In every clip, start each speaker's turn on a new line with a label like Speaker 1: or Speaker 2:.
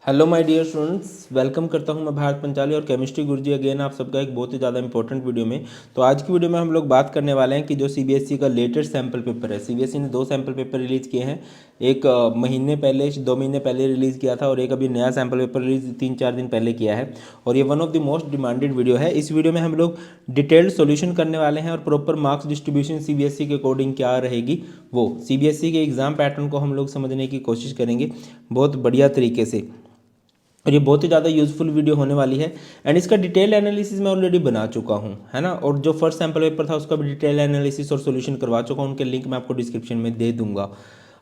Speaker 1: Hello my dear students, welcome करता हूं मैं भारत पंचाली और केमिस्ट्री गुरुजी अगेन आप सबका एक बहुत ही ज़्यादा इंपॉर्टेंट वीडियो में। तो आज की वीडियो में हम लोग बात करने वाले हैं कि जो सीबीएसई का लेटेस्ट सैम्पल पेपर है। सीबीएसई ने 2 सैम्पल पेपर रिलीज़ किए हैं। एक महीने पहले 2 महीने पहले रिलीज़ किया था और एक अभी नया सैम्पल पेपर रिलीज 3-4 दिन पहले किया है। और ये one of the most demanded video है। इस वीडियो में हम लोग डिटेल्ड सॉल्यूशन करने वाले हैं और प्रॉपर मार्क्स डिस्ट्रीब्यूशन सीबीएसई के अकॉर्डिंग क्या रहेगी वो सीबीएसई के एग्ज़ाम पैटर्न को हम लोग समझने की कोशिश करेंगे बहुत बढ़िया तरीके से। और ये बहुत ही ज़्यादा यूजफुल वीडियो होने वाली है। एंड इसका डिटेल एनालिसिस मैं ऑलरेडी बना चुका हूँ, है ना। और जो फर्स्ट सैम्पल पेपर था उसका भी डिटेल एनालिसिस और सॉल्यूशन करवा चुका हूँ। उनके लिंक मैं आपको डिस्क्रिप्शन में दे दूंगा।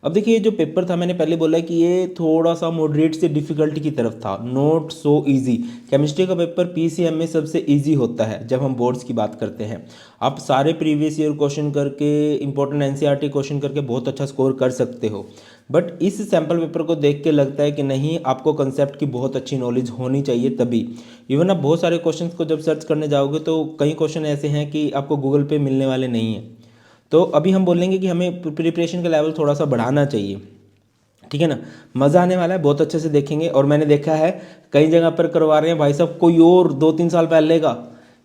Speaker 1: अब देखिए, ये जो पेपर था मैंने पहले बोला कि ये थोड़ा सा मॉडरेट से डिफिकल्टी की तरफ था, नॉट सो इजी। केमिस्ट्री का पेपर पीसीएम में सबसे इजी होता है जब हम बोर्ड्स की बात करते हैं। आप सारे प्रीवियस ईयर क्वेश्चन करके, इंपॉर्टेंट एनसीईआरटी क्वेश्चन करके बहुत अच्छा स्कोर कर सकते हो। बट इस सैम्पल पेपर को देख के लगता है कि नहीं, आपको कंसेप्ट की बहुत अच्छी नॉलेज होनी चाहिए तभी। इवन आप बहुत सारे क्वेश्चंस को जब सर्च करने जाओगे तो कई क्वेश्चन ऐसे हैं कि आपको गूगल पे मिलने वाले नहीं हैं। तो अभी हम बोलेंगे कि हमें प्रिपरेशन का लेवल थोड़ा सा बढ़ाना चाहिए, ठीक है ना। मज़ा आने वाला है, बहुत अच्छे से देखेंगे। और मैंने देखा है कई जगह पर करवा रहे हैं भाई साहब, कोई और 2-3 साल पहले का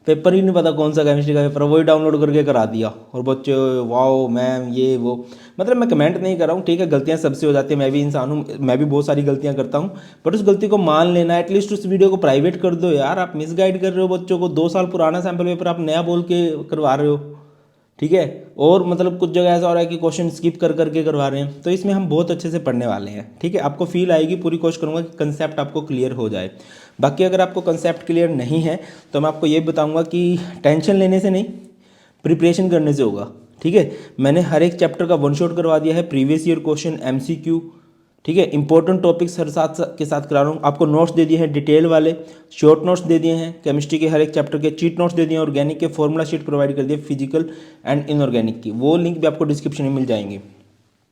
Speaker 1: पेपर ही नहीं पता कौन सा केमिस्ट्री का पेपर, वही डाउनलोड करके करा दिया। और बच्चे वाओ मैम ये वो, मतलब मैं कमेंट नहीं कर रहा हूँ, ठीक है, गलतियाँ सबसे हो जाती है, मैं भी इंसान हूँ, मैं भी बहुत सारी गलतियाँ करता हूँ। बट उस गलती को मान लेना, एटलीस्ट उस वीडियो को प्राइवेट कर दो यार। आप मिसगाइड कर रहे हो बच्चों को, 2 साल पुराना सैम्पल पेपर आप नया बोल के करवा रहे हो, ठीक है। और मतलब कुछ जगह ऐसा हो रहा है कि क्वेश्चन स्किप कर करके करवा रहे हैं। तो इसमें हम बहुत अच्छे से पढ़ने वाले हैं, ठीक है। आपको फील आएगी, पूरी कोशिश करूंगा कि कंसेप्ट आपको क्लियर हो जाए। बाकी अगर आपको कंसेप्ट क्लियर नहीं है तो मैं आपको ये बताऊंगा कि टेंशन लेने से नहीं, प्रिपरेशन करने से होगा, ठीक है। मैंने हर एक चैप्टर का वन शॉट करवा दिया है, प्रीवियस ईयर क्वेश्चन, एमसीक्यू, ठीक है। इंपॉर्टेंट टॉपिक्स हर साथ के साथ करा रहा हूँ। आपको नोट्स दे दिए हैं डिटेल वाले, शॉर्ट नोट्स दे दिए हैं केमिस्ट्री के हर एक चैप्टर के, चीट नोट्स दे दिए हैं, ऑर्गेनिक के फॉर्मूला शीट प्रोवाइड कर दिए फिजिकल एंड इनऑर्गेनिक की, वो लिंक भी आपको डिस्क्रिप्शन में मिल जाएंगे,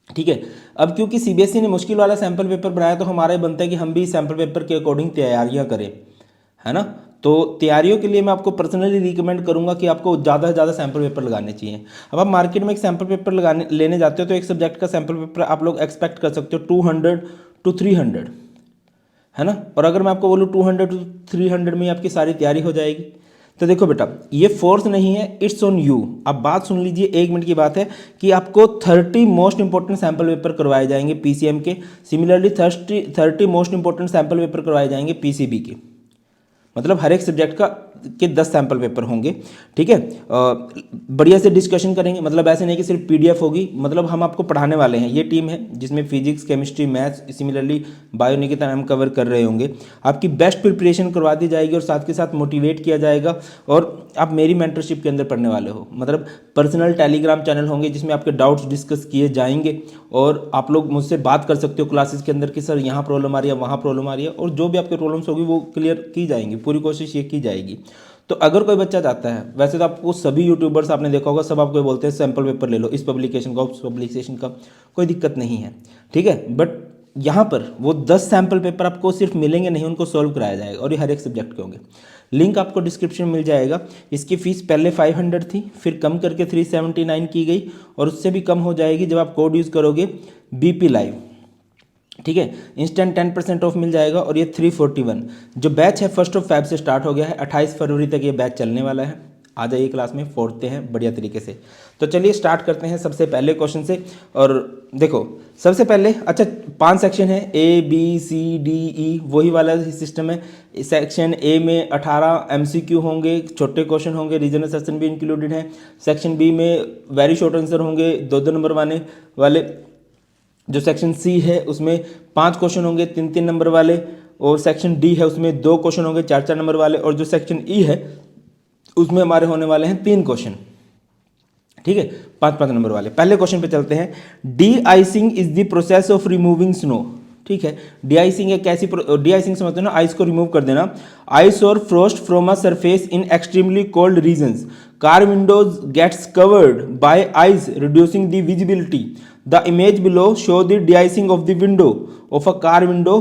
Speaker 1: ठीक है। अब क्योंकि सीबीएसई ने मुश्किल वाला सैम्पल पेपर बनाया तो हमारा ही बनता है कि हम भी सैम्पल पेपर के अकॉर्डिंग तैयारियां करें, है ना। तो तैयारियों के लिए मैं आपको पर्सनली रिकमेंड करूंगा कि आपको ज़्यादा से ज़्यादा सैम्पल पेपर लगाने चाहिए। अब आप मार्केट में एक सैम्पल पेपर लेने जाते हो तो एक सब्जेक्ट का सैम्पल पेपर आप लोग एक्सपेक्ट कर सकते हो 200 to 300, है ना। और अगर मैं आपको बोलूँ 200 to 300 में आपकी सारी तैयारी हो जाएगी। तो देखो बेटा, ये फोर्स नहीं है, इट्स ऑन यू। आप बात सुन लीजिए, 1 मिनट की बात है कि आपको 30 मोस्ट इंपॉर्टेंट सैम्पल पेपर करवाए जाएंगे पीसीएम के। Similarly 30 most important sample paper करवाए जाएंगे पीसीबी के। मतलब हर एक सब्जेक्ट का के 10 सैम्पल पेपर होंगे, ठीक है। बढ़िया से डिस्कशन करेंगे, मतलब ऐसे नहीं कि सिर्फ पीडीएफ होगी। मतलब हम आपको पढ़ाने वाले हैं, ये टीम है जिसमें physics, chemistry, maths, similarly bio निकेतन हम कवर कर रहे होंगे। आपकी बेस्ट प्रिपरेशन करवा दी जाएगी और साथ के साथ मोटिवेट किया जाएगा। और आप मेरी मेंटरशिप के अंदर पढ़ने वाले हो, मतलब पर्सनल टेलीग्राम चैनल होंगे जिसमें आपके डाउट्स डिस्कस किए जाएंगे और आप लोग मुझसे बात कर सकते हो क्लासेस के अंदर कि सर यहाँ प्रॉब्लम आ रही है, वहाँ प्रॉब्लम आ रही है, और जो भी आपके प्रॉब्लम्स होगी वो क्लियर की जाएंगी, पूरी कोशिश ये की जाएगी। तो अगर कोई बच्चा चाहता है, वैसे तो आपको सभी यूट्यूबर्स आपने देखा होगा, सब आपको बोलते हैं सैम्पल पेपर ले लो, इस पब्लिकेशन का उस पब्लिकेशन का, कोई दिक्कत नहीं है, ठीक है। बट यहाँ पर वो 10 सैम्पल पेपर आपको सिर्फ मिलेंगे नहीं, उनको सॉल्व कराया जाएगा और ये हर एक सब्जेक्ट के होंगे। लिंक आपको डिस्क्रिप्शन में मिल जाएगा। इसकी फीस पहले 500 थी, फिर कम करके 379 की गई और उससे भी कम हो जाएगी जब आप कोड यूज़ करोगे बीपी लाइव, ठीक है। इंस्टेंट 10% ऑफ मिल जाएगा। और ये 341 जो बैच है 1 फरवरी से स्टार्ट हो गया है, 28 फरवरी तक ये बैच चलने वाला है। आ जाइए क्लास में, फोड़ते हैं बढ़िया तरीके से। तो चलिए स्टार्ट करते हैं सबसे पहले क्वेश्चन से। और देखो सबसे पहले, अच्छा 5 सेक्शन है, A B C D E, वही वाला सिस्टम है। सेक्शन ए में 18 एमसीक्यू होंगे, छोटे क्वेश्चन होंगे, रीजनल सेक्शन भी इंक्लूडेड है। सेक्शन बी में वेरी शॉर्ट आंसर होंगे, 2-2 नंबर वाले। जो सेक्शन सी है उसमें 5 क्वेश्चन होंगे, 3-3 नंबर वाले। और सेक्शन डी है उसमें 2 क्वेश्चन होंगे, 4-4 नंबर वाले। और जो सेक्शन ई है उसमें हमारे होने वाले हैं 3 क्वेश्चन, ठीक है, 5-5 नंबर वाले। पहले क्वेश्चन पे चलते हैं। D icing is the process of removing snow, ठीक है। डी आइसिंग एक कैसी, डी आइसिंग समझते हो ना, आइस को रिमूव कर देना। आइस और frost from a surface in extremely cold regions, car windows gets covered by ice reducing the visibility. The image below show the deicing of the window of a car window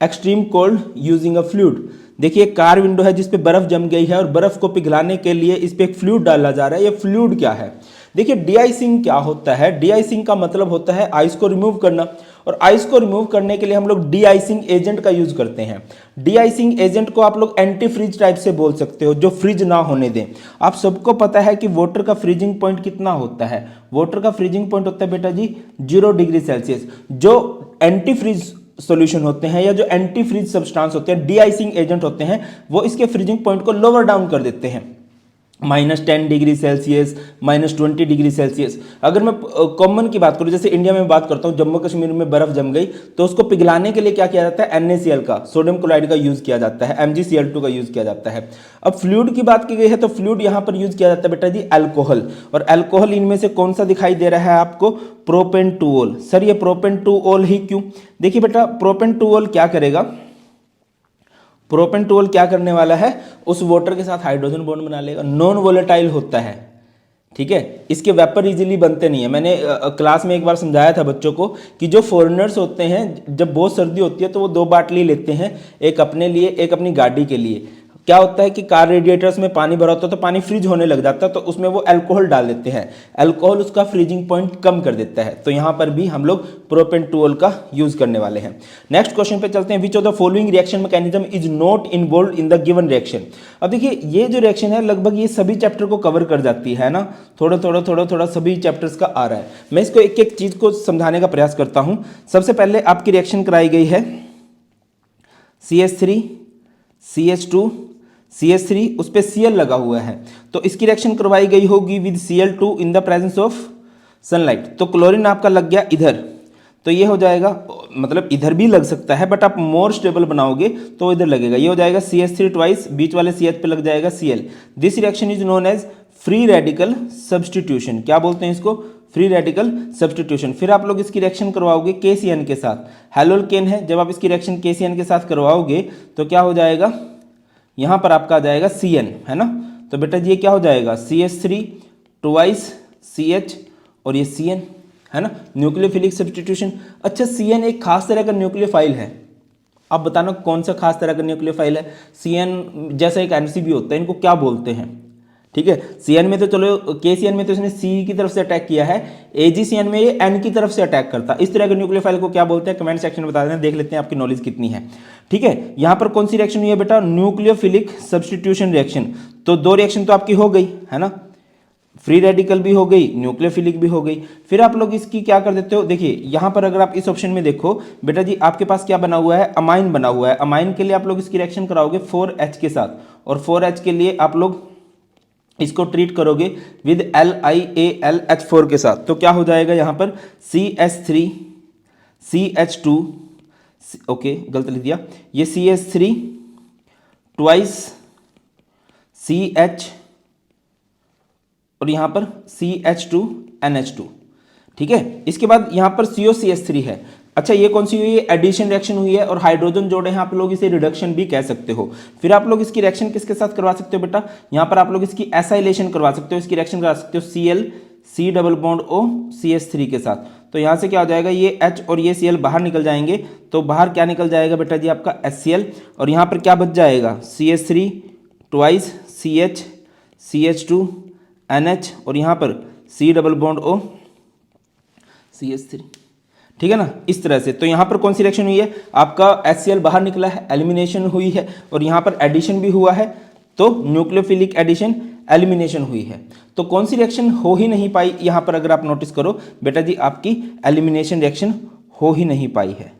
Speaker 1: extreme cold using a fluid. देखिए car window है जिस पे बर्फ जम गई है और बर्फ को पिघलाने के लिए इस पे एक फ्लूइड डाला जा रहा है। ये फ्लूइड क्या है? देखिए डी आइसिंग क्या होता है? डी आइसिंग का मतलब होता है आइस को रिमूव करना। और आइस को रिमूव करने के लिए हम लोग डी आइसिंग एजेंट का यूज करते हैं। डी आइसिंग एजेंट को आप लोग एंटी फ्रीज टाइप से बोल सकते हो, जो फ्रीज ना होने दें। आप सबको पता है कि वाटर का फ्रीजिंग पॉइंट कितना होता है। वाटर का फ्रीजिंग पॉइंट होता है बेटा जी 0 डिग्री सेल्सियस। जो एंटी फ्रीज सॉल्यूशन होते हैं या जो एंटी फ्रीज सब्सटेंस होते हैं, डी आइसिंग एजेंट होते हैं, वो इसके फ्रीजिंग पॉइंट को लोअर डाउन कर देते हैं, -10 डिग्री सेल्सियस, -20 डिग्री सेल्सियस। अगर मैं कॉमन की बात करूं, जैसे इंडिया में बात करता हूं, जम्मू कश्मीर में बर्फ जम गई तो उसको पिघलाने के लिए क्या किया जाता है, NaCl का, सोडियम क्लोराइड का यूज किया जाता है, MgCl2 का यूज किया जाता है। अब फ्लूइड की बात की गई है तो फ्लूइड यहां पर यूज किया जाता है बेटा जी अल्कोहल। और अल्कोहल इनमें से कौन सा दिखाई दे रहा है आपको, प्रोपेन-2-ओल। सर ये प्रोपेन-2-ओल ही क्यों? देखिए बेटा प्रोपेन-2-ओल क्या करेगा, प्रोपेन-2-ओल क्या करने वाला है, उस वाटर के साथ हाइड्रोजन बॉन्ड बना लेगा, नॉन वोलेटाइल होता है, ठीक है। इसके वेपर इजीली बनते नहीं है। मैंने क्लास में एक बार समझाया था बच्चों को कि जो फॉरेनर्स होते हैं, जब बहुत सर्दी होती है तो वो 2 बाटली लेते हैं, एक अपने लिए एक अपनी गाड़ी के लिए। क्या होता है कि कार रेडिएटर्स में पानी भरा होता है तो पानी फ्रीज होने लग जाता है, तो उसमें वो अल्कोहल डाल देते हैं। अल्कोहल उसका फ्रीजिंग पॉइंट कम कर देता है। तो यहां पर भी हम लोग प्रोपेन-2-ओल का यूज करने वाले हैं। नेक्स्ट क्वेश्चन पे चलते हैं। विच of the following reaction mechanism is not involve in the given reaction. अब देखिए ये जो रिएक्शन है लगभग ये सभी चैप्टर को कवर कर जाती है ना, थोड़ा थोड़ा सभी चैप्टर्स का आ रहा है। मैं इसको एक एक चीज को समझाने का प्रयास करता हूं। सबसे पहले आपकी रिएक्शन कराई गई है CH3 CH2 CH3, उस पर Cl लगा हुआ है, तो इसकी रिएक्शन करवाई गई होगी with Cl2 in the presence of sunlight. तो क्लोरीन आपका लग गया इधर, तो ये हो जाएगा, मतलब इधर भी लग सकता है बट आप मोर स्टेबल बनाओगे तो इधर लगेगा, ये हो जाएगा CH3 ट्वाइस, बीच वाले CH पे लग जाएगा Cl। This reaction is known as free radical substitution. क्या बोलते हैं इसको, फ्री रेडिकल सब्सटीट्यूशन। फिर आप लोग इसकी रिएक्शन करवाओगे KCN के साथ, हैलोल्केन है, जब आप इसकी रिएक्शन KCN के साथ करवाओगे तो क्या हो जाएगा, यहां पर आपका आ जाएगा Cn, है ना। तो बेटा जी ये क्या हो जाएगा, CH3 ट्वाइस CH और ये Cn, है ना, न्यूक्लियोफिलिक सब्स्टिट्यूशन। अच्छा Cn एक खास तरह का न्यूक्लियोफाइल है, आप बताना कौन सा खास तरह का न्यूक्लियोफाइल है। Cn जैसा एक NCB होता है, इनको क्या बोलते हैं, ठीक है। Cn में तो चलो, KCN में तो इसने C की तरफ से अटैक किया है, AgCN में ये N की तरफ से अटैक करता है। इस तरह के न्यूक्लियोफाइल को क्या बोलते हैं, कमेंट सेक्शन में बता देना, देख लेते हैं आपकी नॉलेज कितनी है, ठीक है। यहां पर कौन सी रिएक्शन हुई है बेटा, न्यूक्लियोफिलिक सब्स्टिट्यूशन रिएक्शन। तो 2 रिएक्शन तो आपकी हो गई, है ना, फ्री रेडिकल भी हो गई, न्यूक्लियोफिलिक भी हो गई। फिर आप लोग इसकी क्या कर देते हो, देखिए यहां पर अगर आप इस ऑप्शन में देखो बेटा जी, आपके पास क्या बना हुआ है, अमाइन बना हुआ है। अमाइन के लिए आप लोग इसकी रिएक्शन कराओगे 4H के साथ, और 4H के लिए आप लोग इसको ट्रीट करोगे विद LiAlH4 के साथ। तो क्या हो जाएगा यहां पर CH3 CH2, ओके गलत लिख दिया, ये CH3 ट्वाइस CH और यहां पर CH2 NH2, ठीक है। इसके बाद यहां पर COCH3 है। अच्छा ये कौन सी हुई है, एडिशन रिएक्शन हुई है, और हाइड्रोजन जोड़े हैं, आप लोग इसे रिडक्शन भी कह सकते हो। फिर आप लोग इसकी रिएक्शन किसके साथ करवा सकते हो बेटा, यहां पर आप लोग इसकी एसाइलेशन करवा सकते हो, इसकी रिएक्शन करा सकते हो Cl C double bond O CH3 के साथ। तो यहां से क्या हो जाएगा, ये H और ये Cl बाहर निकल जाएंगे, तो बाहर क्या निकल जाएगा बेटा जी आपका HCl, और यहां पर क्या बच जाएगा CH3 twice CH CH2 NH और यहां पर C double bond O CH3, ठीक है ना, इस तरह से। तो यहां पर कौन सी रिएक्शन हुई है, आपका HCl बाहर निकला है, एलिमिनेशन हुई है, और यहां पर एडिशन भी हुआ है, तो न्यूक्लियोफिलिक एडिशन, एलिमिनेशन हुई है। तो कौन सी रिएक्शन हो ही नहीं पाई यहां पर, अगर आप नोटिस करो बेटा जी, आपकी एलिमिनेशन रिएक्शन हो ही नहीं पाई है,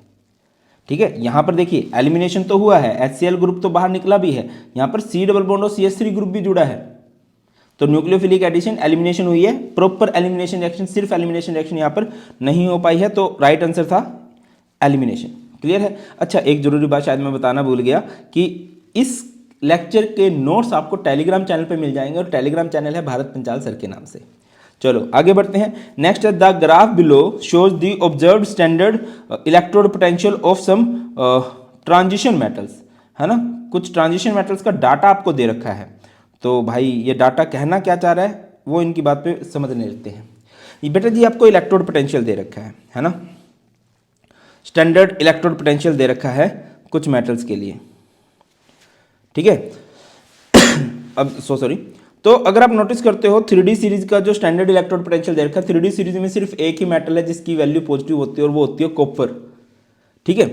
Speaker 1: ठीक है। यहां पर देखिए एलिमिनेशन तो हुआ है, HCl ग्रुप तो बाहर निकला भी है, यहां पर C डबल बॉन्ड और CH3 ग्रुप भी जुड़ा है, तो न्यूक्लियोफिलिक एडिशन, एलिमिनेशन हुई है, प्रॉपर एलिमिनेशन रिएक्शन, सिर्फ एलिमिनेशन रिएक्शन यहां पर नहीं हो पाई है, तो राइट आंसर था एलिमिनेशन। क्लियर है। अच्छा एक जरूरी बात शायद मैं बताना भूल गया कि इस लेक्चर के नोट्स आपको टेलीग्राम चैनल पे मिल जाएंगे, और टेलीग्राम चैनल है भारत पंचाल सर के नाम से। चलो आगे बढ़ते हैं। नेक्स्ट है the graph below shows the observed standard electrode potential of some transition metals, है ना, कुछ ट्रांजिशन मेटल्स का डाटा आपको दे रखा है। तो भाई ये डाटा कहना क्या चाह रहा है वो इनकी बात पे समझने लेते हैं। ये बेटा जी आपको इलेक्ट्रोड पोटेंशियल दे रखा है ना, स्टैंडर्ड इलेक्ट्रोड पोटेंशियल दे रखा है कुछ मेटल्स के लिए, ठीक है। अब सॉरी, तो अगर आप नोटिस करते हो 3D सीरीज का जो स्टैंडर्ड इलेक्ट्रोड पोटेंशियल दे रखा है, 3D सीरीज में सिर्फ एक ही मेटल है जिसकी वैल्यू पॉजिटिव होती है और वो होती है कॉपर। ठीक है,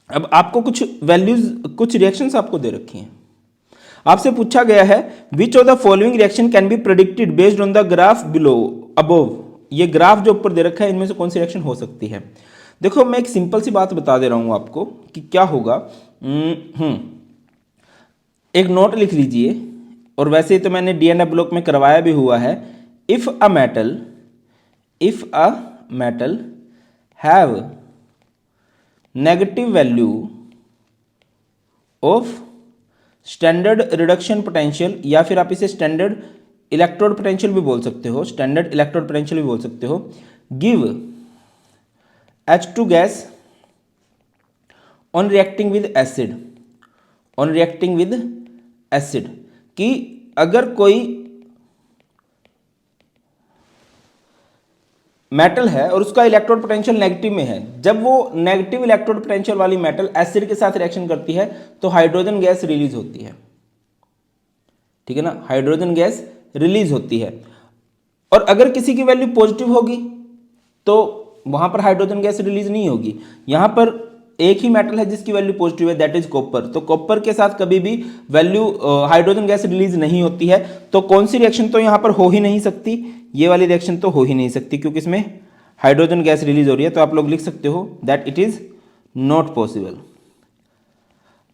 Speaker 1: अब आपको कुछ वैल्यूज, कुछ रिएक्शंस आपको दे रखी हैं। आपसे पूछा गया है which of the following reaction can be predicted based on the graph below above. ये ग्राफ जो ऊपर दे रखा है इनमें से कौन सी रिएक्शन हो सकती है। देखो मैं एक सिंपल सी बात बता दे रहा हूं आपको कि क्या होगा। एक नोट लिख लीजिए, और वैसे तो मैंने डीएनए ब्लॉक में करवाया भी हुआ है। If a metal have negative value of standard reduction potential, या फिर आप इसे स्टैंडर्ड इलेक्ट्रोड पोटेंशियल भी बोल सकते हो, स्टैंडर्ड इलेक्ट्रोड पोटेंशियल भी बोल सकते हो, give H2 gas on reacting with acid, कि अगर कोई मेटल है और उसका इलेक्ट्रोड पोटेंशियल नेगेटिव में है, जब वो नेगेटिव इलेक्ट्रोड पोटेंशियल वाली मेटल एसिड के साथ रिएक्शन करती है तो हाइड्रोजन गैस रिलीज होती है। ठीक है ना, हाइड्रोजन गैस रिलीज होती है। और अगर किसी की वैल्यू पॉजिटिव होगी तो वहां पर हाइड्रोजन गैस रिलीज नहीं होगी। यहां पर एक ही मेटल है जिसकी वैल्यू पॉजिटिव है, दैट इज कॉपर। तो कॉपर के साथ कभी भी वैल्यू हाइड्रोजन गैस रिलीज नहीं होती है। तो कौन सी रिएक्शन तो यहां पर हो ही नहीं सकती, ये वाली रिएक्शन तो हो ही नहीं सकती, क्योंकि इसमें हाइड्रोजन गैस रिलीज हो रही है। तो आप लोग लिख सकते हो that it is not possible.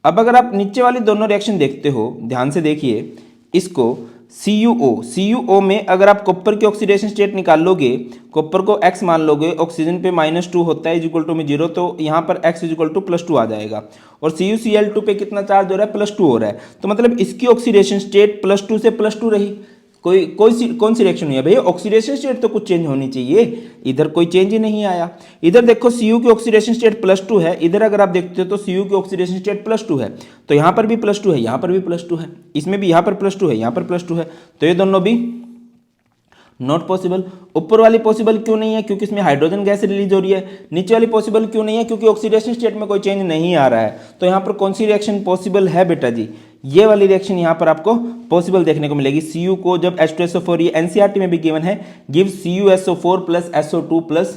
Speaker 1: अब अगर आप नीचे वाली दोनों रिएक्शन देखते हो, ध्यान से देखिए इसको, CuO में अगर आप कॉपर की ऑक्सीडेशन स्टेट निकाल लोगे, कॉपर को X मान लोगे, ऑक्सीजन पे -2 होता है इक्वल टू में 0, तो यहाँ पर X इक्वल टू +2 आ जाएगा। और CuCl2 पे कितना चार्ज हो रहा है, +2 हो रहा है। तो मतलब इसकी ऑक्सीडेशन स्टेट +2 से +2 रही। कौन सी रिएक्शन हुई है भैया, ऑक्सीडेशन स्टेट तो कुछ चेंज होनी चाहिए, इधर कोई चेंज ही नहीं आया। इधर देखो Cu की ऑक्सीडेशन स्टेट +2 है, इधर अगर आप देखते हो तो Cu की ऑक्सीडेशन स्टेट +2 है, तो यहाँ पर भी +2 है, यहाँ पर भी +2 है, इसमें भी यहाँ पर +2 है, यहाँ पर +2 है, तो ये दोनों भी नॉट पॉसिबल। ऊपर वाली पॉसिबल क्यों नहीं है, क्योंकि इसमें हाइड्रोजन गैस रिलीज हो रही है। नीचे वाली पॉसिबल क्यों नहीं है, क्योंकि ऑक्सीडेशन स्टेट में कोई चेंज नहीं आ रहा है। तो यहाँ पर कौन सी रिएक्शन पॉसिबल है बेटा जी, ये वाली रिएक्शन यहाँ पर आपको पॉसिबल देखने को मिलेगी। Cu को जब H2SO4, ये NCERT में भी गिवन है, गिव CuSO4 + SO2 +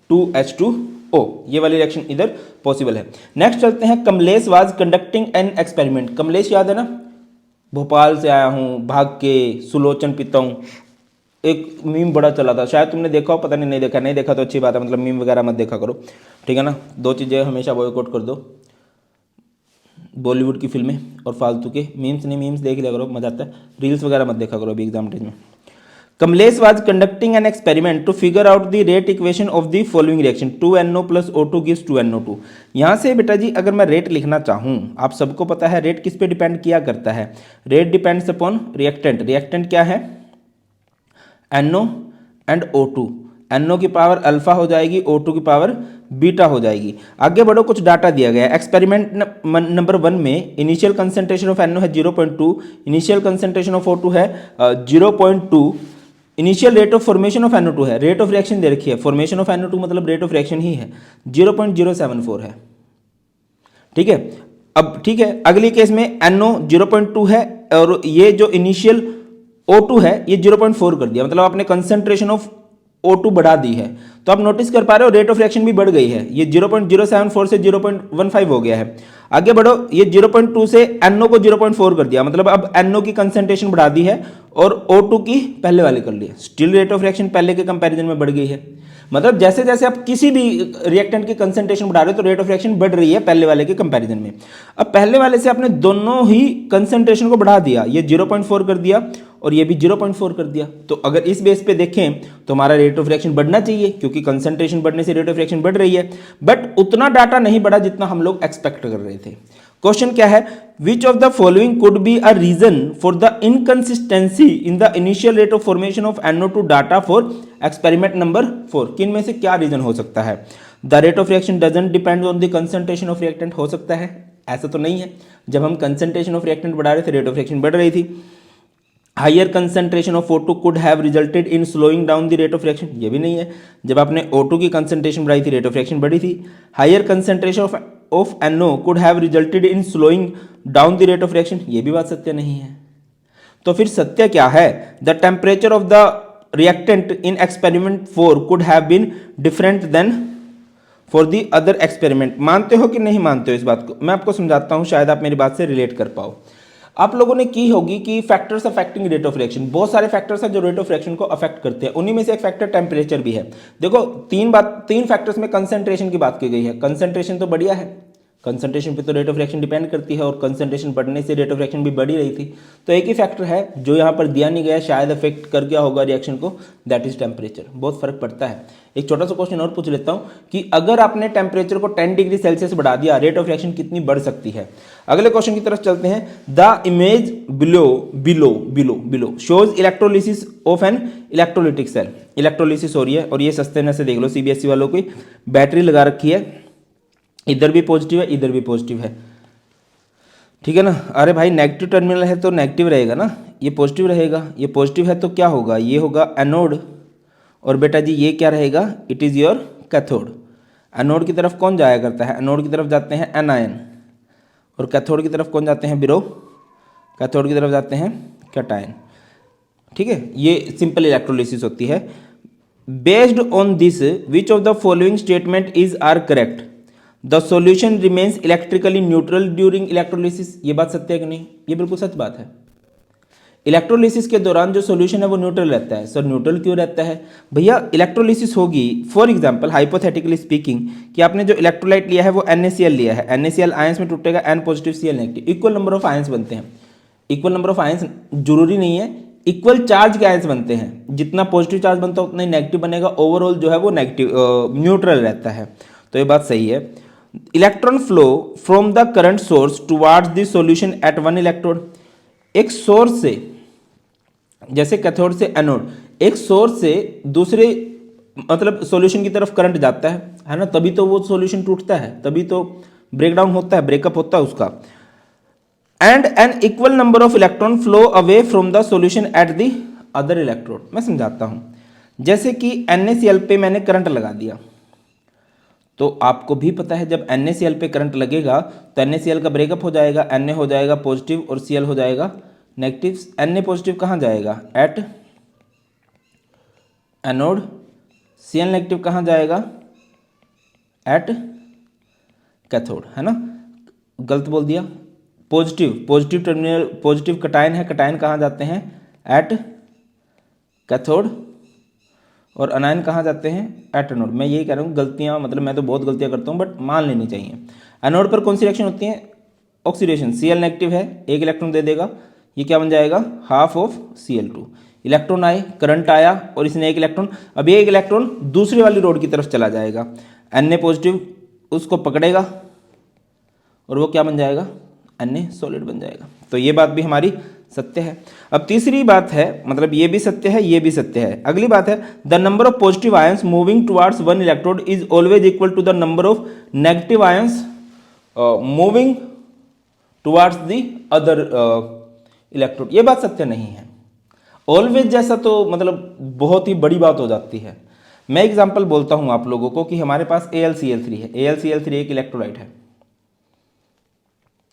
Speaker 1: 2H2O, ये वाली रिएक्शन इधर पॉसिबल है। नेक्स्ट चलते हैं, Kamlesh was conducting an experiment. Kamlesh याद है ना, भोपाल से आया हूँ भाग के, सुलोचन पीता हूँ, एक मीम बड़ा चला था, शायद तुमने देखा हो, पता नहीं देखा, नहीं देखा तो अच्छी बात है, मतलब मीम वगैरह मत देखा करो, ठीक है ना। दो चीज़ें हमेशा बॉयकॉट कर दो, बॉलीवुड की फिल्में और फालतू के मीम्स नहीं, मीम्स देख लिया करो, मजा आता है, रील्स वगैरह मत देखा करो अभी एग्जाम टाइम में। Kamlesh was conducting an experiment to figure out the rate equation of the following reaction, 2NO + O2 gives 2NO2। यहाँ से बेटा जी अगर मैं रेट लिखना चाहूँ, आप सबको पता है रेट किस पे डिपेंड किया करता है, rate depends upon reactant. Reactant क्या है, NO एंड O2, NO की पावर अल्फा हो जाएगी, O2 की पावर बीटा हो जाएगी। आगे बढ़ो, कुछ डाटा दिया गया है। एक्सपेरिमेंट नंबर 1 में इनिशियल कंसंट्रेशन ऑफ NO है 0.2, इनिशियल कंसंट्रेशन ऑफ O2 है 0.2, initial rate of formation of NO2 है, रेट ऑफ रिएक्शन दे रखी है, फॉर्मेशन ऑफ NO2 मतलब रेट ऑफ रिएक्शन ही है, 0.074 है। ठीक है, अब ठीक है, अगली केस में NO 0.2 है और ये जो इनिशियल O2 है ये 0.4 कर दिया, मतलब आपने कंसंट्रेशन ऑफ O2 बढ़ा दी है। तो आप नोटिस कर पा रहे हो रेट ऑफ रिएक्शन भी बढ़ गई है, ये 0.074 से 0.15 हो गया है। आगे बढ़ो, ये 0.2 से NO को 0.4 कर दिया, मतलब अब NO की कंसंट्रेशन बढ़ा दी है और O2 की पहले वाली कर ली है। स्टिल रेट ऑफ रिएक्शन पहले के कंपैरिजन में बढ़ गई है। मतलब जैसे जैसे आप किसी भी रिएक्टेंट की कंसंट्रेशन बढ़ा रहे हो तो रेट ऑफ रिएक्शन बढ़ रही है पहले वाले के कंपैरिजन में। अब पहले वाले से आपने दोनों ही कंसंट्रेशन को बढ़ा दिया, ये 0.4 कर दिया और ये भी 0.4 कर दिया। तो अगर इस बेस पे देखें तो हमारा रेट ऑफ रिएक्शन बढ़ना चाहिए, क्योंकि कंसंट्रेशन बढ़ने से रेट ऑफ रिएक्शन बढ़ रही है, बट उतना डाटा नहीं बढ़ा जितना हम लोग एक्सपेक्ट कर रहे थे। क्वेश्चन क्या है, which of the following could be a reason for the inconsistency in the initial rate of formation of NO2 data for experiment number 4। किन में से क्या रीजन हो सकता है। The rate of reaction doesn't depend on the concentration of reactant, हो सकता है, ऐसा तो नहीं है, जब हम कंसंट्रेशन ऑफ रिएक्टेंट बढ़ा रहे थे रेट ऑफ रिएक्शन बढ़ रही थी। Higher concentration of O2 could have resulted in slowing down the rate of reaction, ये भी नहीं है, जब आपने O2 की कंसंट्रेशन बढ़ाई थी रेट ऑफ रिएक्शन बढ़ी थी। Higher concentration of NO could have resulted in slowing down the rate of reaction, ये भी बात सत्य नहीं है। तो फिर सत्य क्या है? The temperature of the reactant in experiment 4 could have been different than for the other experiment. मानते हो कि नहीं मानते हो इस बात को? मैं आपको समझाता हूं, शायद आप मेरी बात से रिलेट कर पाओ। आप लोगों ने की होगी कि factors affecting rate of reaction, बहुत सारे फैक्टर्स हैं जो रेट ऑफ रिएक्शन को अफेक्ट करते हैं। उन्हीं में से एक फैक्टर टेम्परेचर भी है। देखो तीन फैक्टर्स में कंसंट्रेशन की बात की गई है। कंसंट्रेशन तो बढ़िया है, कंसंट्रेशन पे तो रेट ऑफ रिएक्शन डिपेंड करती है और कंसंट्रेशन बढ़ने से रेट ऑफ रिएक्शन भी बढ़ी रही थी। तो एक ही फैक्टर है जो यहाँ पर दिया नहीं गया, शायद अफेक्ट कर गया होगा रिएक्शन को, दैट इज टेम्परेचर। बहुत फर्क पड़ता है। एक छोटा सा क्वेश्चन और पूछ लेता हूँ कि अगर आपने टेम्परेचर को 10 डिग्री सेल्सियस बढ़ा दिया, रेट ऑफ रिएक्शन कितनी बढ़ सकती है? अगले क्वेश्चन की तरफ चलते हैं। The image below shows electrolysis of an electrolytic cell. Electrolysis हो रही है और ये सस्ते में से देख लो, सीबीएसई वालों की बैटरी लगा रखी है, इधर भी पॉजिटिव है इधर भी पॉजिटिव है, ठीक है ना। अरे भाई नेगेटिव टर्मिनल है तो नेगेटिव रहेगा ना, ये पॉजिटिव रहेगा, ये पॉजिटिव है तो क्या होगा? ये होगा एनोड, और बेटा जी ये क्या रहेगा? It is your cathode. Anode की तरफ कौन जाया करता है? एनोड की तरफ जाते हैं एनायन, और कैथोड की तरफ कौन जाते हैं? ब्रो। कैथोड की तरफ जाते हैं कैटायन, ठीक है। ये सिंपल इलेक्ट्रोलिसिस होती है। Based on this which of the following statement is are correct? The solution remains electrically neutral during electrolysis. ये बात सत्य है कि नहीं? ये बिल्कुल सच बात है। इलेक्ट्रोलिसिस के दौरान जो सॉल्यूशन है वो न्यूट्रल रहता है। सर न्यूट्रल क्यों रहता है? भैया इलेक्ट्रोलिसिस होगी, फॉर एग्जांपल हाइपोथेटिकली स्पीकिंग, कि आपने जो इलेक्ट्रोलाइट लिया है वो NaCl लिया है, NaCl आयंस में टूटेगा, N positive Cl negative, equal number of ions बनते हैं। इक्वल नंबर ऑफ आयंस जरूरी नहीं है, इक्वल चार्ज के आयंस बनते हैं। जितना पॉजिटिव चार्ज बनता है उतना ही नेगेटिव बनेगा, ओवरऑल जो है वो नेगेटिव न्यूट्रल रहता है। तो ये बात सही है। Electron flow from the current source towards the solution eight one electrode. एक सोर्स से, जैसे कैथोड से एनोड, एक सोर्स से दूसरे मतलब सॉल्यूशन की तरफ करंट जाता है ना, तभी तो वो सॉल्यूशन टूटता है, तभी तो ब्रेकडाउन होता है, ब्रेकअप होता है उसका। And an equal number of electron flow away from the solution at the other electrode. मैं समझाता हूं। जैसे कि NaCl पे मैंने करंट लगा दिया, तो आपको भी पता है जब NaCl पे करंट लगेगा तो NaCl का ब्रेकअप हो जाएगा, Na हो जाएगा पॉजिटिव और Cl हो जाएगा नेगेटिव। Na पॉजिटिव कहाँ जाएगा? At anode. Cl नेगेटिव कहाँ जाएगा? एट कैथोड, है ना। गलत बोल दिया। पॉजिटिव टर्मिनल, पॉजिटिव कटायन है, कटायन कहाँ जाते हैं? एट कैथोड, और अनायन कहाँ जाते हैं? At anode. मैं यही कह रहा हूँ, गलतियाँ मतलब मैं तो बहुत गलतियाँ करता हूँ बट मान लेनी चाहिए। एनोड पर कौन सी रिएक्शन होती है? ऑक्सीडेशन। Cl नेगेटिव है, एक इलेक्ट्रॉन दे देगा, ये क्या बन जाएगा? Half of Cl2। इलेक्ट्रॉन आए, करंट आया और इसने एक इलेक्ट्रॉन, अब ये एक इलेक्ट्रॉन दूसरी वाली रोड की तरफ चला जाएगा, Na पॉजिटिव उसको पकड़ेगा और वो क्या बन जाएगा? Na सॉलिड बन जाएगा। तो ये बात भी हमारी सत्य है। अब तीसरी बात है, मतलब ये भी सत्य है, ये भी सत्य है। अगली बात है, the number of positive ions moving towards one electrode is always equal to the number of negative ions moving towards the other electrode. ये बात सत्य नहीं है। ऑलवेज जैसा तो मतलब बहुत ही बड़ी बात हो जाती है। मैं एग्जांपल बोलता हूं आप लोगों को कि हमारे पास AlCl3 है। AlCl3 एक इलेक्ट्रोलाइट है,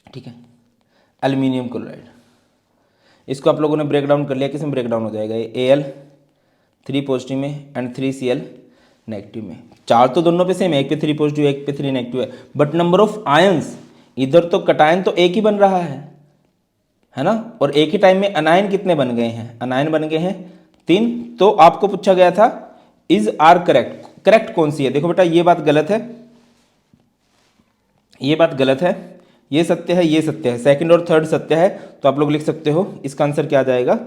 Speaker 1: ठीक है, एल्यूमिनियम क्लोराइड। इसको आप लोगों ने ब्रेक डाउन कर लिया, किस में ब्रेक डाउन हो जाएगा? ये Al3 पॉजिटिव में एंड 3Cl नेगेटिव में। चार्ज तो दोनों पे सेम है, एक पे 3 पॉजिटिव एक पे 3 नेगेटिव है, बट नंबर ऑफ आयंस, इधर तो कटायन तो एक ही बन रहा है ना, और एक ही टाइम में अनायन कितने बन गए हैं? अनायन बन गए हैं 3। तो आपको पूछा गया था इज आर करेक्ट, करेक्ट कौन सी है? देखो बेटा ये बात गलत है, ये बात गलत है, ये सत्य है, ये सत्य है, सेकंड और थर्ड सत्य है। तो आप लोग लिख सकते हो इसका आंसर क्या आ जाएगा?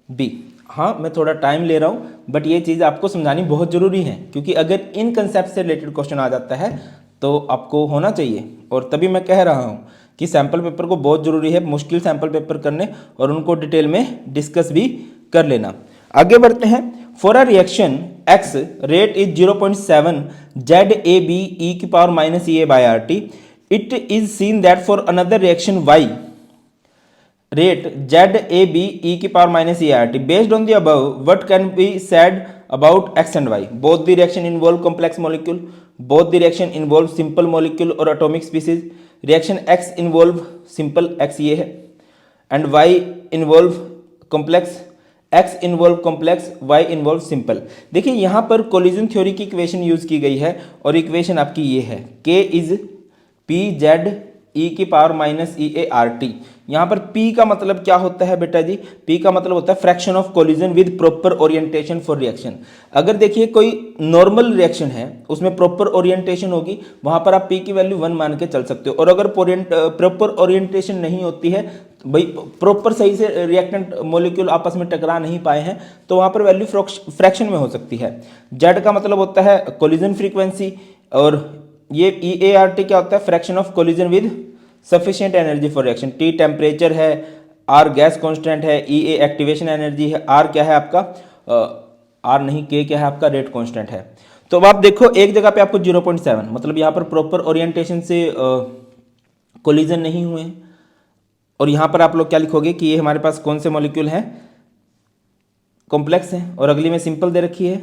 Speaker 1: बी। हाँ मैं थोड़ा टाइम ले रहा हूँ बट ये चीज़ आपको समझानी बहुत ज़रूरी है, क्योंकि अगर इन कंसेप्ट से रिलेटेड क्वेश्चन आ जाता है तो आपको होना चाहिए। और तभी मैं कह रहा हूँ कि सैम्पल पेपर को बहुत ज़रूरी है मुश्किल सैम्पल पेपर करने और उनको डिटेल में डिस्कस भी कर लेना। आगे बढ़ते हैं। For a reaction X rate is 0.7 ZAB e⁻ EA/RT, it is seen that for another reaction Y rate ZAB e⁻ EART. Based on the above, what can be said about X and Y? Both the reaction involve complex molecule, both the reaction involve simple molecule or atomic species. Reaction X involve simple X ये है and Y involve complex, x involve complex, y involve simple. देखिए यहाँ पर collision theory की equation use की गई है और इक्वेशन आपकी ये है, के इज पी जेड ई की power minus E A R T. यहाँ पर P का मतलब क्या होता है बेटा जी? P का मतलब होता है fraction of collision with proper orientation for reaction. अगर देखिए कोई नॉर्मल रिएक्शन है उसमें प्रॉपर ओरिएंटेशन होगी, वहां पर आप P की वैल्यू 1 मान के चल सकते हो। और अगर प्रॉपर ओरिएंटेशन नहीं होती है, भाई प्रॉपर सही से रिएक्टेंट मॉलिक्यूल आपस में टकरा नहीं पाए हैं, तो वहां पर वैल्यू फ्रैक्शन में हो सकती है। Z का मतलब होता है कोलिजन फ्रीक्वेंसी, और ये EART क्या होता है? Fraction of collision with sufficient energy for reaction. T temperature है, R गैस कांस्टेंट है, EA एक्टिवेशन एनर्जी है, R क्या है आपका R नहीं K क्या है आपका? रेट कांस्टेंट है। तो अब आप देखो एक जगह पे आपको 0.7 मतलब यहाँ पर प्रॉपर ओरिएंटेशन से कोलिजन नहीं हुए, और यहाँ पर आप लोग क्या लिखोगे कि ये हमारे पास कौन से मॉलिक्यूल हैं? कॉम्प्लेक्स हैं, और अगली में सिंपल दे रखी है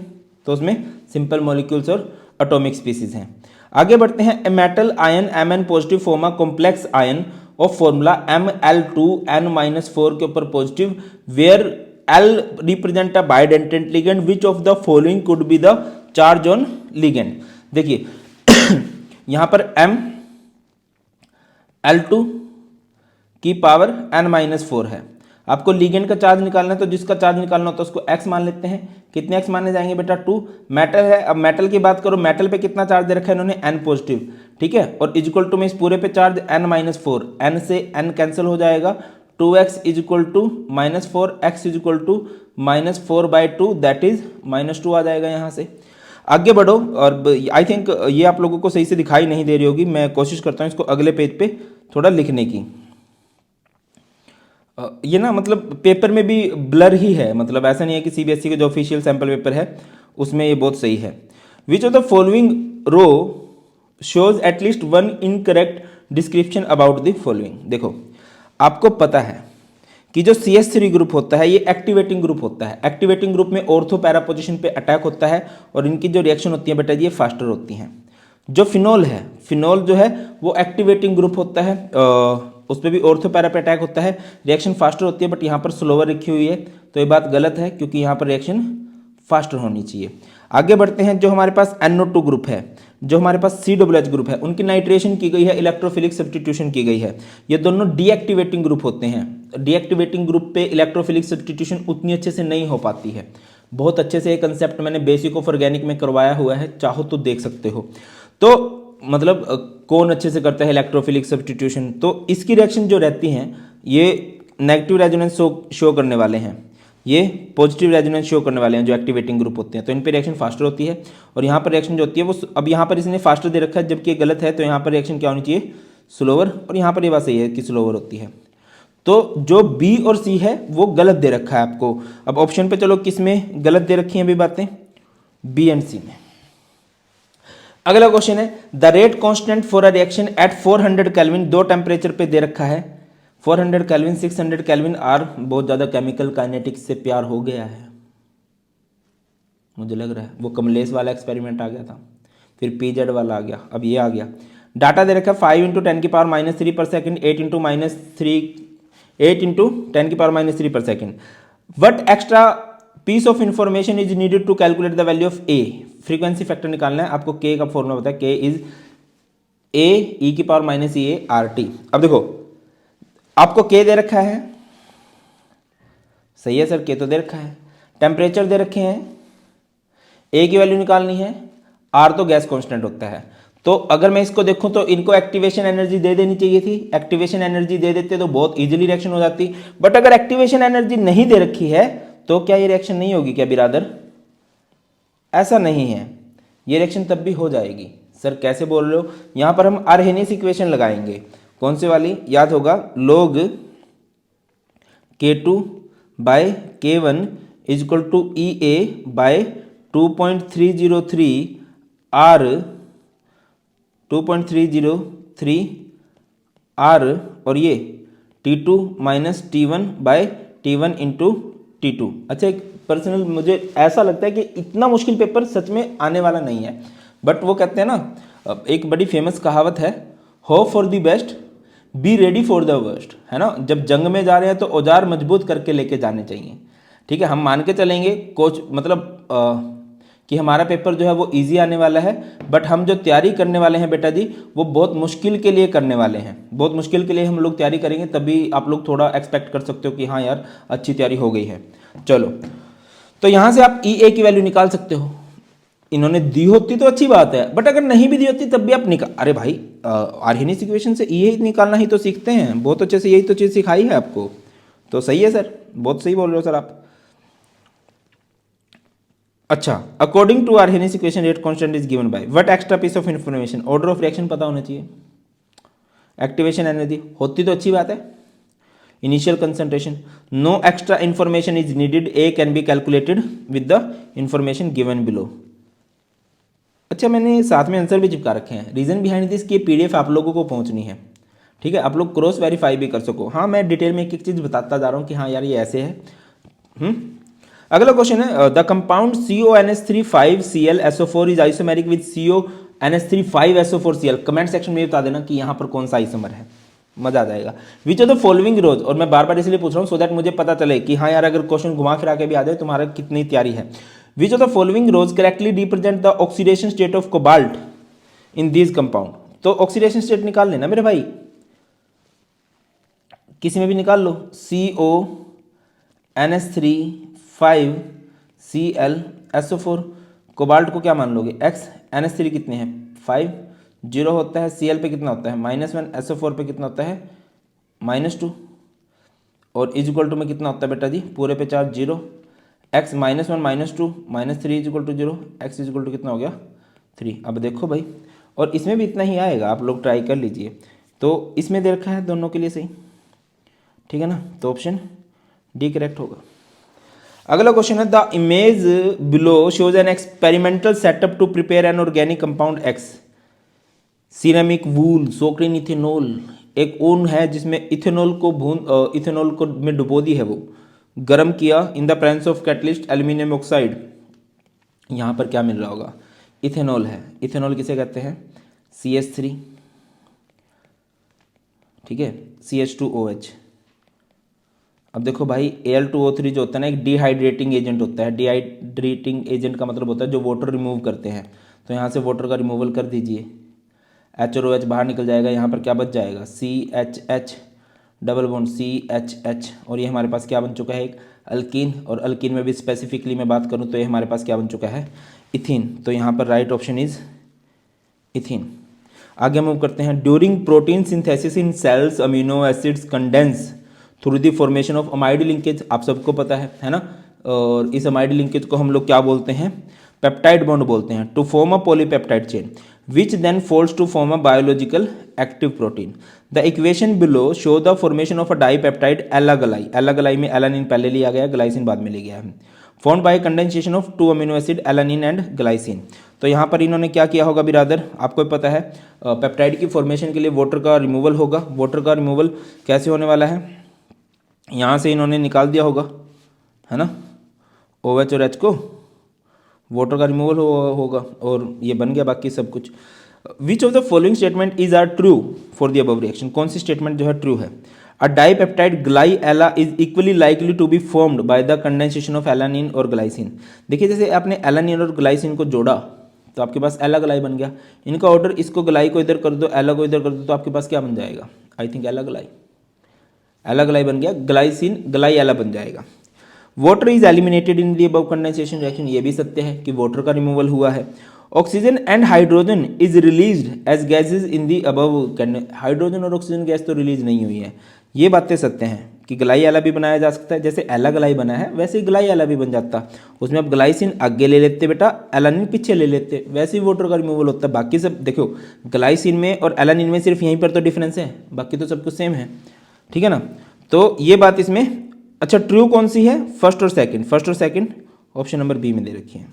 Speaker 1: तो उसमें सिंपल मॉलिक्यूल्स और एटॉमिक स्पीसीज हैं। आगे बढ़ते हैं। A metal ion Mn positive form a complex ion of formula Ml2n-4 के ऊपर positive, where L represent a bidentate ligand, which of the following could be the charge on ligand. देखिए यहां पर Ml2 की पावर n-4 है। आपको ligand का charge निकालना है, तो जिसका चार्ज निकालना होता है उसको x मान लेते हैं। कितने x माने जाएंगे बेटा? 2। मेटल है, अब मेटल की बात करो, मेटल पे कितना चार्ज दे रखा है इन्होंने? n पॉजिटिव, ठीक है। और इक्वल टू में इस पूरे पे चार्ज n-4, n से n कैंसिल हो जाएगा, 2x equal to -4, x equal to -4/2, that is -2 आ जाएगा यहाँ से। आगे बढ़ो, और आई थिंक ये आप लोगों को सही से दिखाई नहीं दे रही होगी, मैं कोशिश करता हूँ इसको अगले पेज पे थोड़ा लिखने की। ये ना मतलब पेपर में भी ब्लर ही है, मतलब ऐसा नहीं है कि सीबीएसई का जो ऑफिशियल सैंपल पेपर है उसमें ये बहुत सही है। Which of the following row shows at least one incorrect description about the following. देखो आपको पता है कि जो CH3 ग्रुप होता है ये एक्टिवेटिंग ग्रुप होता है। एक्टिवेटिंग ग्रुप में ऑर्थो पैरा पोजिशन पे अटैक होता है, और इनकी जो रिएक्शन होती है बेटा ये फास्टर होती हैं। जो फिनोल है, फिनोल जो है वो एक्टिवेटिंग ग्रुप होता है, उस पर भी ऑर्थो पैरा पे अटैक होता है, रिएक्शन फास्टर होती है, बट यहाँ पर स्लोवर रखी हुई है, तो ये बात गलत है क्योंकि यहाँ पर रिएक्शन फास्टर होनी चाहिए। आगे बढ़ते हैं। जो हमारे पास NO2 ग्रुप है, जो हमारे पास COOH ग्रुप है, उनकी नाइट्रेशन की गई है, इलेक्ट्रोफिलिक सब्स्टिट्यूशन की गई है। ये दोनों डीएक्टिवेटिंग ग्रुप होते हैं। डीएक्टिवेटिंग ग्रुप पे इलेक्ट्रोफिलिक सब्स्टिट्यूशन उतनी अच्छे से नहीं हो पाती है। बहुत अच्छे से ये कंसेप्ट मैंने बेसिक ऑफ ऑर्गेनिक में करवाया हुआ है, चाहो तो देख सकते हो। तो मतलब कौन अच्छे से करता है इलेक्ट्रोफिलिक सब्स्टिट्यूशन, तो इसकी रिएक्शन जो रहती हैं ये नेगेटिव रेजोनेंस शो करने वाले हैं, ये पॉजिटिव रेजोनेंस शो करने वाले हैं जो एक्टिवेटिंग ग्रुप होते हैं, तो इन पे रिएक्शन फास्टर होती है। और यहाँ पर रिएक्शन जो होती है वो, अब यहाँ पर इसने फास्टर दे रखा है जबकि ये गलत है, तो यहाँ पर रिएक्शन क्या होनी चाहिए? स्लोवर, और यहाँ पर ये बात सही है कि स्लोवर होती है। तो जो B और C है वो गलत दे रखा है आपको। अब ऑप्शन पे चलो, किस में गलत दे रखी हैं अभी बातें? B एंड C में। अगला क्वेश्चन है, the rate constant for a reaction at 400 kelvin, दो टेम्परेचर पे दे रखा है। 400 केल्विन, 600 केल्विन, आर बहुत ज्यादा केमिकल काइनेटिक्स से प्यार हो गया है मुझे लग रहा है। वो कमलेश वाला एक्सपेरिमेंट आ गया था, फिर PZ वाला आ गया, अब ये आ गया। डाटा दे रखा है 5 × 10⁻³ पर सेकेंड, 8 × 10⁻³ पर सेकेंड। What extra piece of information is needed to calculate the value of A। Frequency factor निकालना है आपको। K का फॉर्मूला पता है, K इज A e⁻⁻ अब देखो आपको K दे रखा है, सही है सर, K तो दे रखा है। टेम्परेचर दे रखे हैं, A की वैल्यू निकालनी है, R तो गैस कांस्टेंट होता है। तो अगर मैं इसको देखूं तो इनको एक्टिवेशन एनर्जी दे देनी चाहिए थी। एक्टिवेशन एनर्जी दे देते तो बहुत इजीली रिएक्शन हो जाती, बट अगर एक्टिवेशन एनर्जी नहीं दे रखी है तो क्या ये रिएक्शन नहीं होगी क्या बिरादर? ऐसा नहीं है, ये रिएक्शन तब भी हो जाएगी। सर कैसे बोल रहे हो? यहां पर हम आर्हेनियस इक्वेशन लगाएंगे। कौन से वाली? याद होगा, log K2/K1 = EA/2.303 R 2.303 R, और ये T2 - T1/T1 × T2। अच्छा, एक पर्सनल मुझे ऐसा लगता है कि इतना मुश्किल पेपर सच में आने वाला नहीं है, बट वो कहते हैं ना, एक बड़ी फेमस कहावत है, hope for the best be ready for the worst, है ना। जब जंग में जा रहे हैं तो औजार मजबूत करके लेके जाने चाहिए, ठीक है। हम मान के चलेंगे कोच मतलब कि हमारा पेपर जो है वो इजी आने वाला है, बट हम जो तैयारी करने वाले हैं बेटा जी वो बहुत मुश्किल के लिए करने वाले हैं। बहुत मुश्किल के लिए हम लोग तैयारी करेंगे, तभी आप लोग थोड़ा एक्सपेक्ट कर सकते हो कि हाँ यार अच्छी तैयारी हो गई है। चलो, तो यहाँ से आप ई ए की वैल्यू निकाल सकते हो। इन्होंने दी होती तो अच्छी बात है, बट अगर नहीं भी दी होती तब भी आप निकाल, अरे भाई आर्हेनियस इक्वेशन से ई ए निकालना ही तो सीखते हैं, बहुत अच्छे से यही तो चीज़ सिखाई है आपको। तो सही है सर, बहुत सही बोल रहे हो सर आप। अच्छा, according to Arrhenius equation rate constant is given by what extra piece of information, order of reaction पता होना चाहिए, एक्टिवेशन एनर्जी होती तो अच्छी बात है, initial concentration, no extra information is needed, A can be calculated with the information given below. अच्छा, मैंने साथ में आंसर भी चिपका रखे हैं। रीजन बिहाइंड दिस कि पीडीएफ आप लोगों को पहुंचनी है, ठीक है, आप लोग क्रॉस वेरीफाई भी कर सको। हाँ, मैं डिटेल में एक एक चीज़ बताता जा रहा हूँ कि हाँ यार ये ऐसे है। अगला क्वेश्चन है, the compound CONH3 5Cl is isomeric with CONH3 5SO4Cl। Comment section में बता देना कि यहाँ पर कौन सा आइसोमर है, मजा आ जाएगा। विच ऑफ द फॉलोइंग रोज, और मैं बार बार इसलिए पूछ रहा हूँ सो दैट मुझे पता चले कि हाँ यार अगर क्वेश्चन घुमा फिरा के भी आ जाए तुम्हारा कितनी तैयारी है। Which of the following rows correctly represent the oxidation state of cobalt in this compound. तो ऑक्सीडेशन स्टेट निकाल लेना मेरे भाई, किसी में भी निकाल लो। CONH3 5ClSO4, कोबाल्ट को क्या मान लोगे X, NH3 कितने हैं 5, 0 होता है, Cl पे कितना होता है -1, SO4 पे कितना होता है -2, और इज इक्वल टू में कितना होता है बेटा जी पूरे पे charge 0, X -1 -2 -3 is equal to 0, X is equal to कितना हो गया 3। अब देखो भाई, और इसमें भी इतना ही आएगा, आप लोग ट्राई कर लीजिए। तो इसमें दे रखा है दोनों के लिए सही, ठीक है ना, तो ऑप्शन डी करेक्ट होगा। अगला क्वेश्चन है, the image below shows an experimental setup to prepare an organic compound X, ceramic wool soaked in ethanol. एक ऊन है जिसमें इथेनॉल को इथेनॉल को में डुबो दी है, वो गर्म किया in the presence of catalyst aluminium oxide. यहाँ पर क्या मिल रहा होगा, इथेनॉल है। इथेनॉल किसे कहते हैं CH3, ठीक है, CH2OH। अब देखो भाई Al2O3 जो होता है ना एक डिहाइड्रेटिंग एजेंट होता है। डिहाइड्रेटिंग एजेंट का मतलब होता है जो वाटर रिमूव करते हैं, तो यहाँ से वाटर का रिमूवल कर दीजिए, H और OH बाहर निकल जाएगा। यहाँ पर क्या बच जाएगा CHH डबल बॉन्ड CHH, और ये हमारे पास क्या बन चुका है एक अल्कीन, और अल्कीन में भी स्पेसिफिकली मैं बात करूँ तो ये हमारे पास क्या बन चुका है इथीन। तो यहाँ पर राइट ऑप्शन इज इथीन। आगे मूव करते हैं, during protein synthesis in cells amino acids condense through the formation of amide linkage. आप सबको पता है ना, और इस अमाइड लिंकेज को हम लोग क्या बोलते हैं पेप्टाइड बॉन्ड बोलते हैं, to form a polypeptide chain which then folds to form a biological active protein. The equation below show the formation of a dipeptide Ala Gly. Ala Gly में एलानिन पहले लिया गया, ग्लाइसिन बाद में ले गया है, formed by condensation of 2 amino acid alanine and glycine. तो यहाँ पर इन्होंने क्या किया होगा बिरादर, आपको पता है पेप्टाइड की फॉर्मेशन के लिए वाटर का रिमूवल होगा। वाटर का रिमूवल कैसे होने वाला है, यहाँ से इन्होंने निकाल दिया होगा, है ना, OH और H को, वाटर का रिमूवल होगा और ये बन गया बाकी सब कुछ। Which of the following statement is are true for the above reaction. कौन सी स्टेटमेंट जो है ट्रू है, अ dipeptide gly ala is equally likely to be formed by the condensation of alanine और ग्लाइसिन। देखिए जैसे आपने एलानिन और ग्लाइसिन को जोड़ा तो आपके पास एला ग्लाई बन गया, इनका ऑर्डर इसको ग्लाई को इधर कर दो एला को इधर कर दो तो आपके पास क्या बन जाएगा, आई थिंक एला ग्लाई, एला ग्लाई बन गया, ग्लाइसिन ग्लाई एला बन जाएगा। Water is eliminated in the above condensation reaction, ये भी सत्य है कि वाटर का रिमूवल हुआ है। Oxygen and hydrogen is released as gases in the above. Hydrogen और ऑक्सीजन गैस तो रिलीज नहीं हुई है, ये बातें सत्य हैं कि ग्लाई एला भी बनाया जा सकता है, जैसे एला ग्लाई बना है वैसे ही ग्लाई एला भी बन जाता। उसमें अब ग्लाइसिन आगे ले लेते बेटा, एलानिन पीछे ले लेते, वैसे ही वाटर का रिमूवल होता है। बाकी सब देखो ग्लाइसिन में और एलानिन में सिर्फ यहीं पर तो डिफरेंस है, बाकी तो सब कुछ सेम है, ठीक है ना। तो ये बात इसमें, अच्छा ट्रू कौन सी है, फर्स्ट और सेकंड, फर्स्ट और सेकंड ऑप्शन नंबर बी में दे रखी है।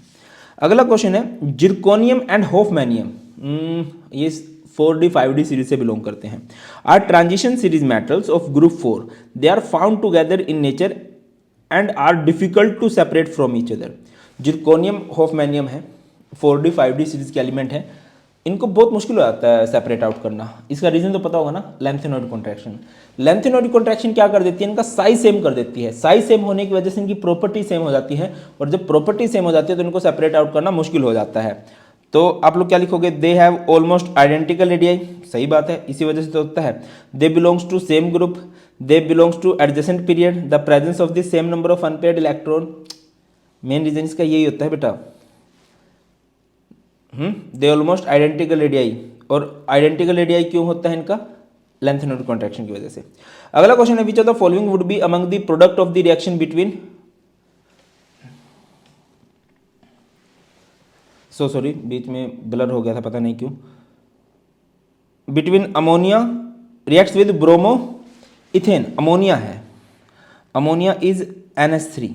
Speaker 1: अगला क्वेश्चन है, जिरकोनियम एंड होफमैनियम, ये 4D 5D सीरीज से बिलोंग करते हैं, are transition series metals of group 4, they are found together in nature and are difficult to separate from each other. Zirconium hafnium है, 4D 5D सीरीज के element है, इनको बहुत मुश्किल हो जाता है सेपरेट आउट करना। इसका रीजन तो पता होगा ना, लेंथेनॉइड कॉन्ट्रैक्शन। लेंथेनॉइड कॉन्ट्रैक्शन क्या कर देती है, इनका साइज सेम कर देती है। साइज सेम होने की वजह से इनकी प्रॉपर्टी सेम हो जाती है, और जब प्रॉपर्टी सेम हो जाती है तो इनको सेपरेट आउट करना मुश्किल हो जाता है। तो आप लोग क्या लिखोगे, they have almost identical radii, सही बात है, इसी वजह से तो होता है। They belongs to same group, they belongs to adjacent period, the presence of the same number of unpaired electron. Main reason इसका यही होता है बेटा। दे ऑलमोस्ट आइडेंटिकल रेडियाई, और आइडेंटिकल रेडियाई क्यों होता है इनका, लेंथेनॉइड कॉन्ट्रैक्शन की वजह से। अगला क्वेश्चन है, which of the following would be among the product of the reaction between, sorry बीच में ब्लर हो गया था, पता नहीं क्यों, between ammonia reacts with bromo ethane. Ammonia है, अमोनिया इज NH3।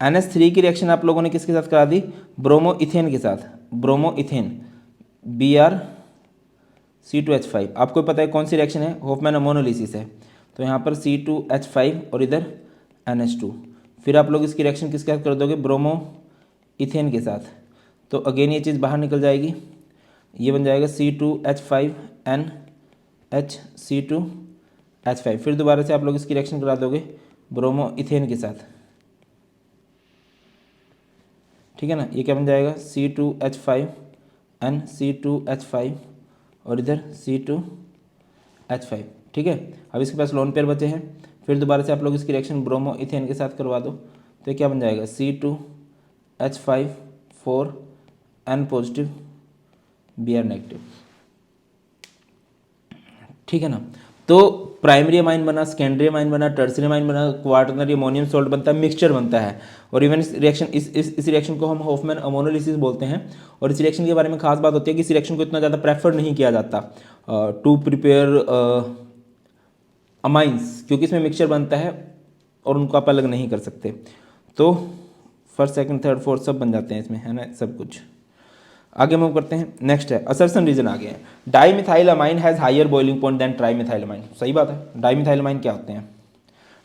Speaker 1: NH3 की रिएक्शन आप लोगों ने किसके साथ करा दी, ब्रोमो इथेन के साथ, ब्रोमो इथेन Br(C2H5). आपको पता है कौन सी रिएक्शन है, होफमैन अमोनोलिसिस है। तो यहाँ पर C2H5 और इधर NH2। फिर आप लोग इसकी रिएक्शन किसके साथ कर दोगे, ब्रोमो इथेन के साथ, तो अगेन ये चीज़ बाहर निकल जाएगी, ये बन जाएगा C2H5NH, C2H5। फिर दोबारा से आप लोग इसकी रिएक्शन करा दोगे ब्रोमो इथेन के साथ, ठीक है ना। ये क्या बन जाएगा, C2H5NC2H5 और इधर C2H5, ठीक है। अब इसके पास लोन पेयर बचे हैं। फिर दोबारा से आप लोग इसकी रिएक्शन ब्रोमो इथेन के साथ करवा दो, तो ये क्या बन जाएगा, C2H5(4N पॉजिटिव Br नेगेटिव, ठीक है ना। तो प्राइमरी अमाइन बना, सेकेंडरी अमाइन बना, टर्सरी अमाइन बना, क्वार्टरनरी अमोनियम सॉल्ट बनता है, मिक्सचर बनता है। और इवन इस रिएक्शन इस रिएक्शन को हम होफमैन अमोनोलिसिस बोलते हैं। और इस रिएक्शन के बारे में खास बात होती है कि इस रिएक्शन को इतना ज़्यादा प्रेफर नहीं किया जाता टू प्रिपेयर अमाइंस, क्योंकि इसमें मिक्सचर बनता है और उनको आप अलग नहीं कर सकते। तो फर्स्ट सेकंड थर्ड फोर्थ सब बन जाते हैं इसमें, है ना, सब कुछ। आगे मूव करते हैं, नेक्स्ट है असर्शन रीजन आ गया है। Dimethylamine has higher boiling point than trimethylamine. सही बात है। डाईमिथाइलअमाइन क्या होते हैं,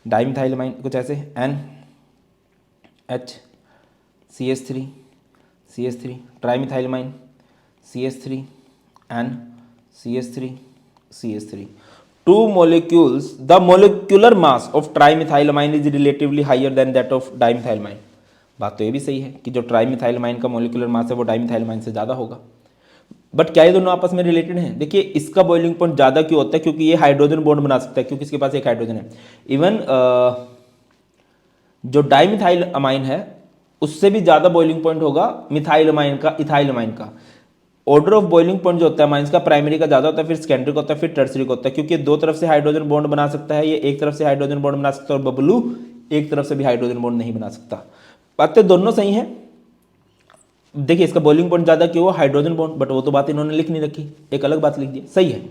Speaker 1: डाईमिथाइलअमाइन कुछ ऐसे NH(CH3) trimethylamine CH3NCH3CH3। Two molecules, the molecular mass of trimethylamine is relatively higher than that of dimethylamine। बात तो ये भी सही है कि जो ट्राईमिथाइलमाइन का मोलिकुलर मास है वो डाईमिथाइलमाइन से ज़्यादा होगा। बट क्या ये दोनों आपस में रिलेटेड हैं? देखिए इसका बॉइलिंग पॉइंट ज़्यादा क्यों होता है, क्योंकि ये हाइड्रोजन बॉन्ड बना सकता है, क्योंकि इसके पास एक हाइड्रोजन है। इवन जो डाईमिथाइलअमाइन है उससे भी ज़्यादा बॉइलिंग पॉइंट होगा मिथाइलअमाइन का, इथाइलअमाइन का। ऑर्डर ऑफ बॉइलिंग पॉइंट जो होता है माइंस का, प्राइमरी का ज़्यादा होता है, फिर सेकेंडरी का होता है, फिर टर्सरी का होता है, क्योंकि दो तरफ से हाइड्रोजन बॉन्ड बना सकता है, ये एक तरफ से हाइड्रोजन बॉन्ड बना सकता है, और बबलू एक तरफ से भी हाइड्रोजन बॉन्ड नहीं बना सकता। बातें दोनों सही हैं। देखिए इसका बॉइलिंग पॉइंट ज्यादा क्यों हुआ, हाइड्रोजन बॉन्ड, बट वो तो बात इन्होंने लिख नहीं रखी, एक अलग बात लिख दी, सही है।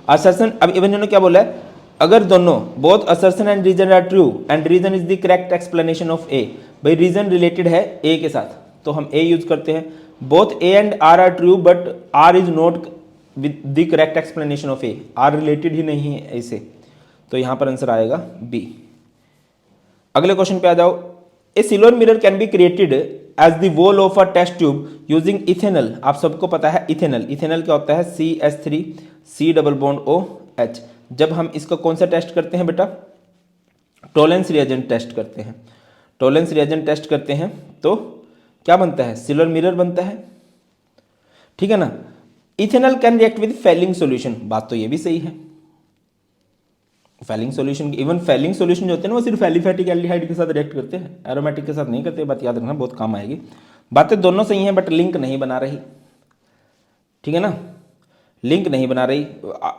Speaker 1: असर्शन, अब इवन इन्होंने क्या बोला है, अगर दोनों both assertion and reason are true and reason is the correct explanation of A, भाई रीजन रिलेटेड है ए के साथ तो हम ए यूज करते हैं। Both A and R are true but R is not with the correct explanation of A, R related ही नहीं है ऐसे, तो यहां पर आंसर आएगा बी। अगले क्वेश्चन पे आ जाओ। A silver mirror can be created as the wall of a test tube using ethanal. आप सबको पता है इथेनल, इथेनल क्या होता है, CH3C OH। जब हम इसका कौन सा टेस्ट करते हैं बेटा, टोलेंस रिएजेंट टेस्ट करते हैं। टोलेंस रिएजेंट टेस्ट करते हैं तो क्या बनता है, सिल्वर मिरर बनता है, ठीक है ना। Ethanal can react with Fehling solution, बात तो ये भी सही है। Fehling solution, even Fehling solution जो होते हैं ना वो सिर्फ एलिफेटिक एल्डिहाइड के साथ रिएक्ट करते हैं, एरोमेटिक के साथ नहीं करते, बात याद रखना, बहुत काम आएगी। बातें दोनों सही हैं बट लिंक नहीं बना रही, ठीक है ना, लिंक नहीं बना रही।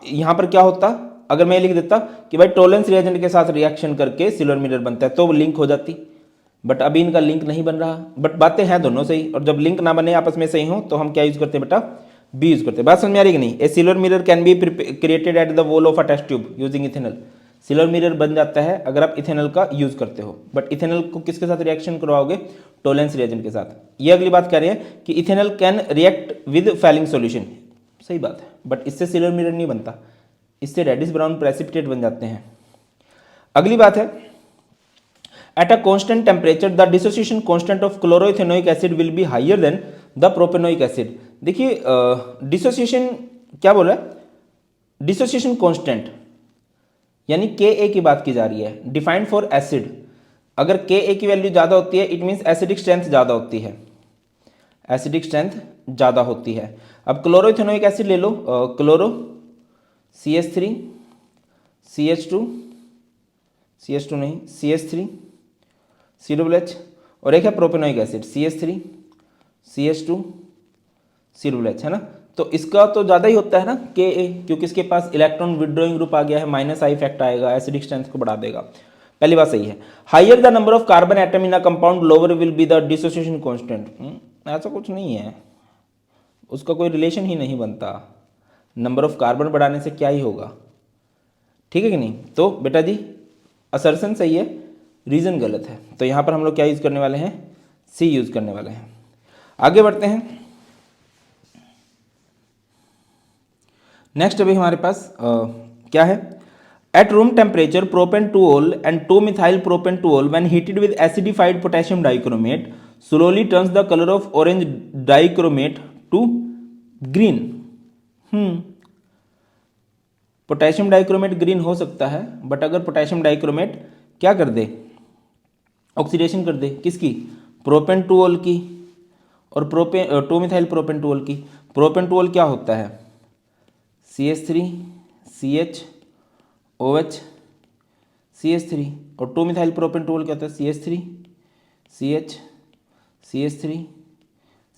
Speaker 1: यहां पर क्या होता, अगर मैं लिख देता कि भाई टोलेंस रिएजेंट के साथ रिएक्शन करके सिल्वर मिरर बनता है तो वो लिंक हो जाती, बट अभी इनका लिंक नहीं बन रहा। बट बातें हैं दोनों सही, और जब लिंक ना बने आपस में सही हो तो हम क्या यूज करते हैं बेटा, बी यूज करते हैं। बात समझ में आ रही कि नहीं। A silver mirror can be created at the wall of a test tube using ethanal. Silver mirror बन जाता है अगर आप इथेनल का यूज करते हो, बट इथेनल को किसके साथ रिएक्शन करवाओगे, टोलेंस रिएजेंट के साथ। ये अगली बात कह रहे हैं कि ethanal can react with Fehling solution, सही बात है, बट इससे सिल्वर मिरर नहीं बनता, इससे रेडिश ब्राउन प्रेसिपिटेट बन जाते हैं। अगली बात है, at a constant temperature the dissociation constant of chloroethanoic acid will be higher than the propanoic acid. देखिए डिसोसिएशन क्या बोल रहा है, डिसोसिएशन कांस्टेंट यानी Ka की बात की जा रही है, डिफाइंड फॉर एसिड। अगर Ka की वैल्यू ज़्यादा होती है इट मीन्स एसिडिक स्ट्रेंथ ज़्यादा होती है, एसिडिक स्ट्रेंथ ज़्यादा होती है। अब क्लोरोइथेनोइक एसिड ले लो, क्लोरो CH3 CH2 CH2 नहीं CH3 COOH, और एक है propanoic acid CH3 CH2 COOH, है ना। तो इसका तो ज़्यादा ही होता है ना Ka, क्योंकि इसके पास इलेक्ट्रॉन विड्रॉइंग ग्रुप आ गया है, माइनस आई इफेक्ट आएगा, एसिडिक स्ट्रेंथ को बढ़ा देगा। पहली बात सही है। Higher the number of carbon atom in a compound lower will be the dissociation constant. ऐसा कुछ नहीं है, उसका कोई रिलेशन ही नहीं बनता, नंबर ऑफ कार्बन बढ़ाने से क्या ही होगा, ठीक है कि नहीं। तो बेटा जी असर्शन सही है, रीजन गलत है। तो यहाँ पर हम लोग क्या यूज़ करने वाले हैं, सी यूज़ करने वाले हैं। आगे बढ़ते हैं। नेक्स्ट अभी हमारे पास क्या है, एट रूम टेम्परेचर प्रोपेन-2-ol and 2-methyl propan-2-ol when heated with acidified potassium dichromate slowly turns the color of orange dichromate to green। Potassium dichromate green हो सकता है, बट अगर पोटेशियम डाइक्रोमेट क्या कर दे, ऑक्सीडेशन कर दे, किसकी, प्रोपेन-2-ol की और 2-methyl propan-2-ol की। प्रोपेन-2-ol क्या होता है, CH3 CH OH CH3, और 2-methyl propan-2-ol क्या होता है, CH3 CH CH3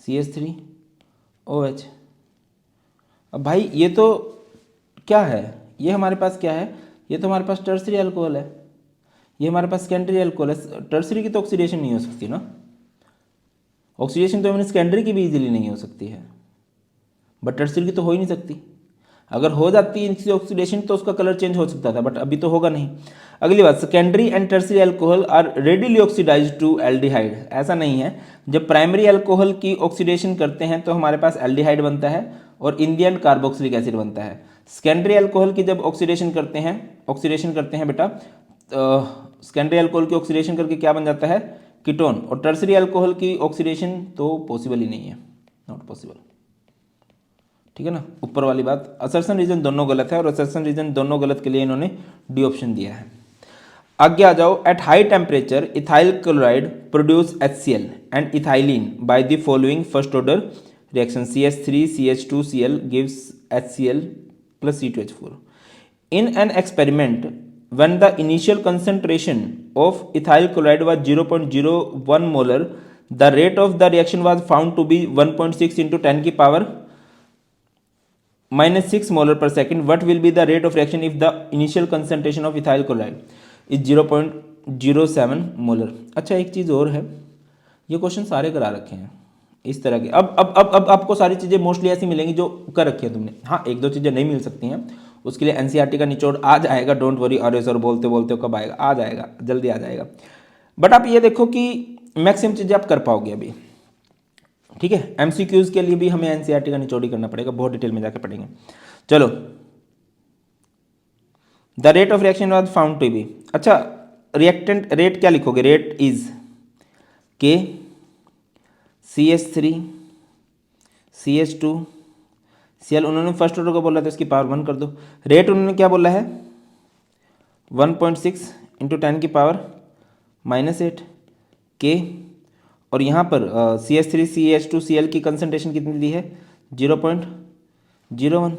Speaker 1: CH3 OH। अब भाई ये तो क्या है, ये हमारे पास क्या है, ये तो हमारे पास टर्सरी अल्कोहल है, ये हमारे पास सेकेंडरी अल्कोहल है। टर्सरी की तो ऑक्सीडेशन नहीं हो सकती ना, ऑक्सीडेशन तो इवन सेकेंडरी की भी इजीली नहीं हो सकती है, बट टर्सरी की तो हो ही नहीं सकती। अगर हो जाती है इनकी ऑक्सीडेशन तो उसका कलर चेंज हो सकता था, बट अभी तो होगा नहीं। अगली बात, secondary and tertiary alcohol are readily oxidise to aldehyde. ऐसा नहीं है, जब प्राइमरी अल्कोहल की ऑक्सीडेशन करते हैं तो हमारे पास एल्डिहाइड बनता है और in the end carboxylic acid बनता है। सेकेंडरी अल्कोहल की जब ऑक्सीडेशन करते हैं बेटा, सेकेंडरी अल्कोहल की ऑक्सीडेशन करके क्या बन जाता है, कीटोन, और टर्सरी अल्कोहल की ऑक्सीडेशन तो पॉसिबल ही नहीं है, नॉट पॉसिबल, ठीक है ना। ऊपर वाली बात, असर्शन रीजन दोनों गलत है, और असर्शन रीजन दोनों गलत के लिए इन्होंने डी ऑप्शन दिया है। आगे आ जाओ, at high temperature ethyl chloride produce HCl and ethylene by the following first order reaction, CH3 CH2Cl gives HCl plus C2H4। In an experiment, when the initial concentration of ethyl chloride was 0.01 molar, the rate of the reaction was found to be 1.6 into 10 की power -6 molar per second. What will be the rate of reaction if the initial concentration of ethyl chloride is 0.07 molar? अच्छा एक चीज़ और है, ये question सारे करा रखे हैं इस तरह के। अब आपको सारी चीज़ें मोस्टली ऐसी मिलेंगी जो कर रखी है तुमने। हाँ, एक दो चीज़ें नहीं मिल सकती हैं, उसके लिए एनसीईआरटी का निचोड़ आ जाएगा, डोंट वरी। और सर बोलते बोलते कब आएगा, आ जाएगा, जल्दी आ जाएगा। बट आप ये देखो कि मैक्सिमम चीज़ें आप कर पाओगे अभी, ठीक है। एमसीक्यूज़ के लिए भी हमें एनसीईआरटी का निचोड़ ही करना पड़ेगा, बहुत डिटेल में जाकर पढ़ेंगे। चलो, the rate of reaction was found to be, अच्छा रिएक्टेंट रेट क्या लिखोगे, रेट इज के CH3 CH2 Cl, उन्होंने फर्स्ट ऑर्डर को बोला था, इसकी पावर 1 कर दो। रेट उन्होंने क्या बोला है, 1.6 इंटू 10 की पावर -8 के, और यहाँ पर CH3 CH2 Cl की कंसनट्रेशन कितनी दी है, 0.01।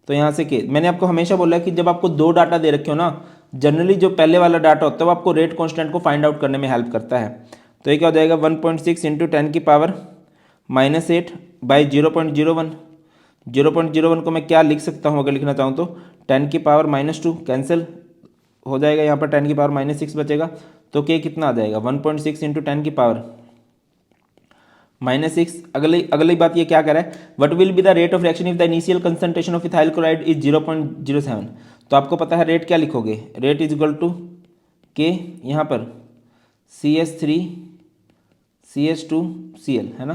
Speaker 1: तो यहाँ से के, मैंने आपको हमेशा बोला है कि जब आपको दो डाटा दे रखे हो ना, जनरली जो पहले वाला डाटा होता है वो आपको रेट कांस्टेंट को फाइंड आउट करने में हेल्प करता है। तो ये क्या हो जाएगा, 1.6 इंटू 10 की पावर -8 बाई 0.01। 0.01 को मैं क्या लिख सकता हूँ अगर लिखना चाहूँ तो, 10 की पावर -2 कैंसिल हो जाएगा, यहाँ पर 10 की पावर -6 बचेगा। तो के कितना आ जाएगा, 1.6 इंटू 10 की पावर -6। अगली बात ये क्या कह रहा है, what will be the rate of reaction if the initial concentration of ethyl chloride is 0.07। तो आपको पता है रेट क्या लिखोगे, रेट इज इक्वल टू के, यहाँ पर CH3 CH2 Cl, है ना।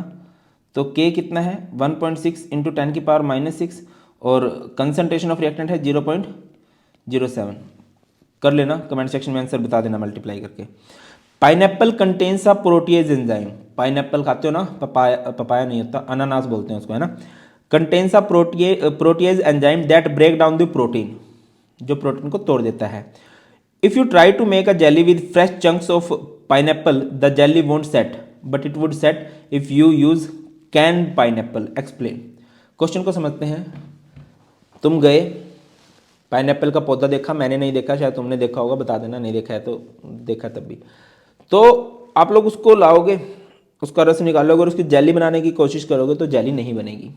Speaker 1: तो K कितना है, 1.6 इंटू 10 की पावर -6, और कंसंट्रेशन ऑफ रिएक्टेंट है 0.07। कर लेना, कमेंट सेक्शन में आंसर बता देना मल्टीप्लाई करके। Pineapple contains a protease enzyme, pineapple खाते हो ना, पपाया, पपाया नहीं होता, अनानास बोलते हैं उसको, है ना। Contains a protease enzyme that break down the protein, जो प्रोटीन को तोड़ देता है। If you try to make a jelly with fresh chunks of pineapple the jelly won't set but it would set if you use can pineapple, explain. Question को समझते हैं। तुम गए, पाइनएप्पल का पौधा देखा, मैंने नहीं देखा, शायद तुमने देखा होगा, बता देना, नहीं देखा है तो देखा तब भी। तो आप लोग उसको लाओगे, उसका रस निकालोगे और उसकी जेली बनाने की कोशिश करोगे तो जेली नहीं बनेगी।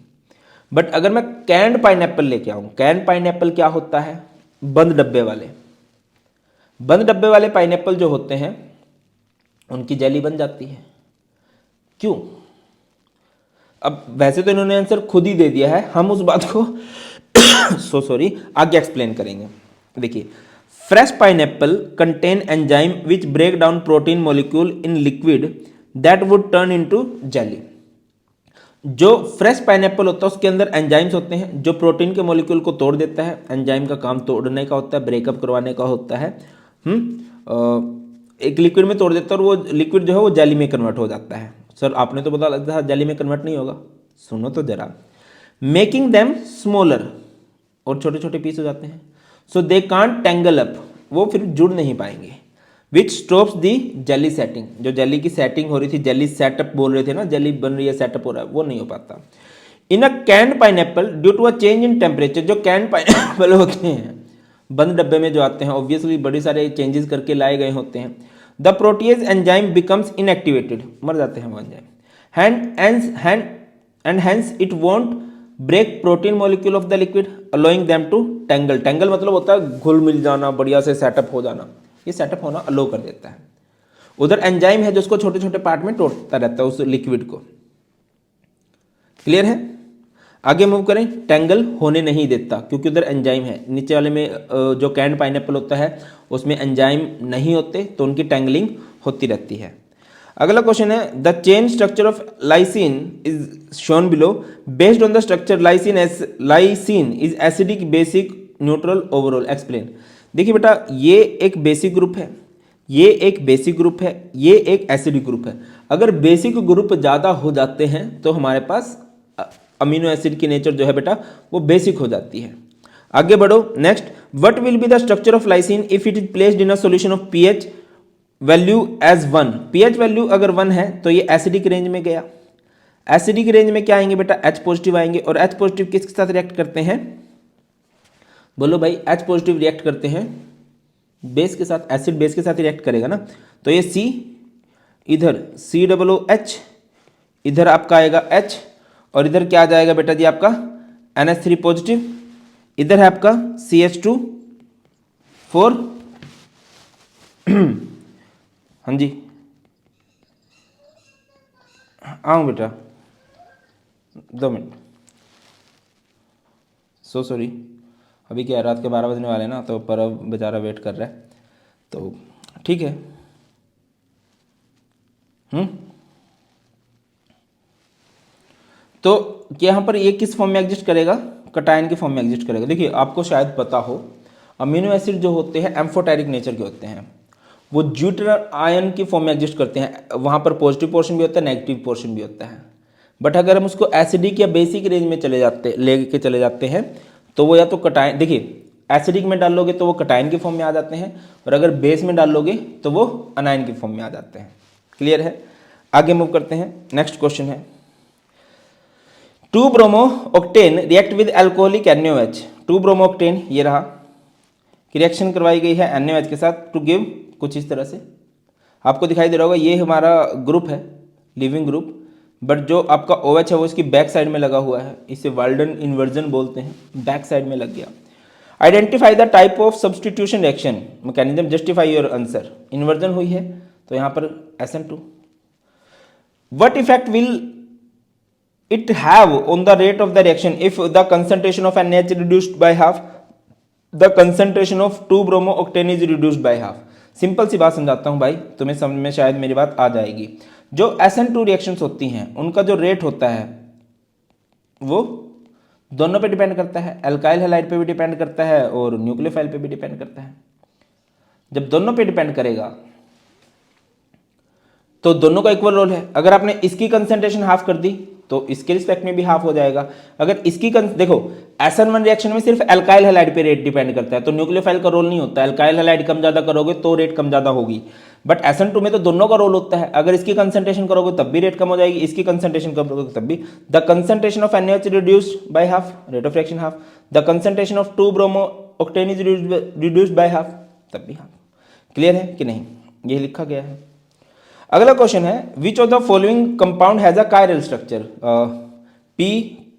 Speaker 1: बट अगर मैं कैंड पाइनएप्पल लेके आऊँ, कैंड पाइनएप्पल क्या होता है? बंद डब्बे वाले, बंद डब्बे वाले पाइनएप्पल जो होते हैं उनकी जेली बन जाती है। क्यों? अब वैसे तो इन्होंने आंसर खुद ही दे दिया है, हम उस बात को सॉरी आगे एक्सप्लेन करेंगे। देखिए, fresh pineapple contain enzyme which break down protein molecule in liquid that would turn into jelly. जो फ्रेश पाइनएप्पल होता है उसके अंदर एंजाइम्स होते हैं जो प्रोटीन के मॉलिक्यूल को तोड़ देता है। एंजाइम का काम तोड़ने का होता है, ब्रेकअप करवाने का होता है। एक लिक्विड में तोड़ देता है और वो लिक्विड जो है वो जेली में कन्वर्ट हो जाता है। सर आपने तो बता था जेली में कन्वर्ट नहीं होगा, सुनो तो जरा। मेकिंग देम स्मॉलर, और छोटे छोटे पीस हो जाते हैं। सो दे कांट टेंगल अप, वो फिर जुड़ नहीं पाएंगे। विच स्टॉप्स दी जेली सेटिंग, जो जेली की सेटिंग हो रही थी, जेली सेटअप बोल रहे थे ना, जेली बन रही है, सेटअप हो रहा है, वो नहीं हो पाता। In a canned pineapple due to a change in temperature, जो कैंड पाइनएप्पल होते हैं बंद डब्बे में जो आते हैं, ऑब्वियसली बड़े सारे चेंजेस करके लाए गए होते हैं। The protease enzyme becomes inactivated, मर जाते हैं वो enzyme, and hence it won't break protein molecule of the liquid allowing them to tangle. Tangle मतलब होता है घुल मिल जाना, बढ़िया से सेटअप हो जाना, ये सेटअप होना अलो कर देता है। उधर एंजाइम है जो उसको छोटे छोटे पार्ट में तोड़ता रहता है उस लिक्विड को। क्लियर है? आगे मूव करें। टेंगल होने नहीं देता क्योंकि उधर एंजाइम है। नीचे वाले में जो कैंड पाइनएप्पल होता है उसमें एंजाइम नहीं होते तो उनकी टेंगलिंग होती रहती है। अगला क्वेश्चन है, the chain structure of lysine is shown below. Based on the structure lysine is acidic, basic, neutral, overall, explain. देखिए बेटा, ये एक बेसिक ग्रुप है, ये एक बेसिक ग्रुप है, ये एक एसिडिक ग्रुप है। अगर बेसिक ग्रुप ज़्यादा हो जाते हैं तो हमारे पास अमीनो एसिड की नेचर जो है बेटा वो बेसिक हो जाती है। आगे बढ़ो। Next, what will be the structure of lysine if it is placed in a solution of pH value as 1। PH value अगर 1 है तो ये एसिडिक रेंज में गया। एसिडिक रेंज में क्या आएंगे बेटा? H पॉजिटिव आएंगे। और H पॉजिटिव किसके साथ रिएक्ट करते हैं? बोलो भाई, H पॉजिटिव रिएक्ट करते हैं बेस के साथ, एसिड बेस के साथ रिएक्ट करेगा ना। तो ये C, इधर COOH, इधर आपका आएगा H, और इधर क्या आ जाएगा बेटा जी आपका NH3 पॉजिटिव, इधर है आपका CH2 4 हाँ जी, आऊँ बेटा 2 मिनट, सो सॉरी। अभी क्या रात के 12 बजने वाले ना, तो परब बेचारा वेट कर रहा है, तो ठीक है। तो यहाँ पर ये किस फॉर्म में एग्जिस्ट करेगा? कटायन के फॉर्म में एग्जिस्ट करेगा। देखिए, आपको शायद पता हो अमीनो एसिड जो होते हैं एम्फोटेरिक नेचर के होते हैं, वो ड्यूटेरिक आयन की फॉर्म में एग्जिस्ट करते हैं। वहाँ पर पॉजिटिव पोर्शन भी होता है, नेगेटिव पोर्शन भी होता है। बट अगर हम उसको एसिडिक या बेसिक रेंज में लेके चले जाते हैं तो वो या तो कटायन, देखिए एसिडिक में डालोगे तो वो कटायन की फॉर्म में आ जाते हैं, और अगर बेस में डालोगे तो वो अनायन की फॉर्म में आ जाते हैं। क्लियर है? आगे मूव करते हैं। नेक्स्ट क्वेश्चन है, 2 bromo octane react with alcoholic NaOH। 2 bromo octane ये रहा कि रिएक्शन करवाई गई है NaOH के साथ टू गिव कुछ इस तरह से। आपको दिखाई दे रहा होगा ये हमारा ग्रुप है, लिविंग ग्रुप, बट जो आपका OH है वो इसकी बैक साइड में लगा हुआ है। इसे वाल्डन इन्वर्जन बोलते हैं, बैक साइड में लग गया। Identify the type of substitution reaction mechanism, justify your answer. Inversion हुई है तो यहाँ पर SN2। What effect will it have on the rate of the reaction if the concentration of NaH reduced by half, the concentration of 2 bromo octane is reduced by half। Simple सी बात समझाता हूं भाई, तुम्हें समझ में शायद मेरी बात आ जाएगी। जो SN2 रिएक्शंस होती हैं उनका जो रेट होता है वो दोनों पे डिपेंड करता है, एल्काइल हैलाइड पे भी डिपेंड करता है और न्यूक्लियोफाइल पे भी डिपेंड करता है। जब दोनों पे डिपेंड करेगा तो दोनों का इक्वल रोल है। अगर आपने इसकी कंसंट्रेशन हाफ कर दी तो इसके रिस्पेक्ट में भी हाफ हो जाएगा। अगर इसकी देखो SN1 रिएक्शन में सिर्फ एल्काइल हैलाइड पे रेट डिपेंड करता है, तो न्यूक्लियोफाइल का रोल नहीं होता। एल्काइल हैलाइड कम ज्यादा करोगे तो रेट कम ज्यादा होगी, बट SN2 में तो दोनों का रोल होता है। अगर इसकी कंसंट्रेशन करोगे तब भी रेट कम हो जाएगी, इसकी कंसंट्रेशन करोगे तब भी। The concentration of NaOH reduced by half, rate of reaction half. The concentration of 2 bromo octane is reduced by half, तब भी हाफ। क्लियर है कि नहीं, ये लिखा गया है। अगला क्वेश्चन है, which of the following compound has a chiral structure, P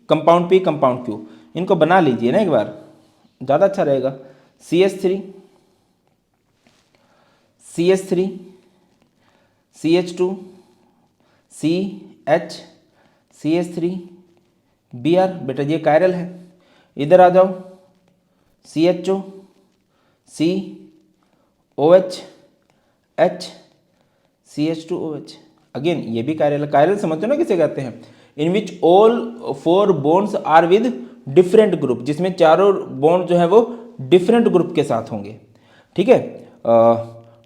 Speaker 1: compound P compound Q। इनको बना लीजिए ना एक बार, ज्यादा अच्छा रहेगा। CH3 CH3 CH2 CH CH3 Br, बेटा ये कायरल है। इधर आ जाओ, CHO C OH H CH2OH, again ये भी कायरल है। कायरल समझते हो ना किसे कहते हैं, in which all 4 bonds are with different group, जिसमें चारों बॉन्ड जो है वो डिफरेंट ग्रुप के साथ होंगे। ठीक है।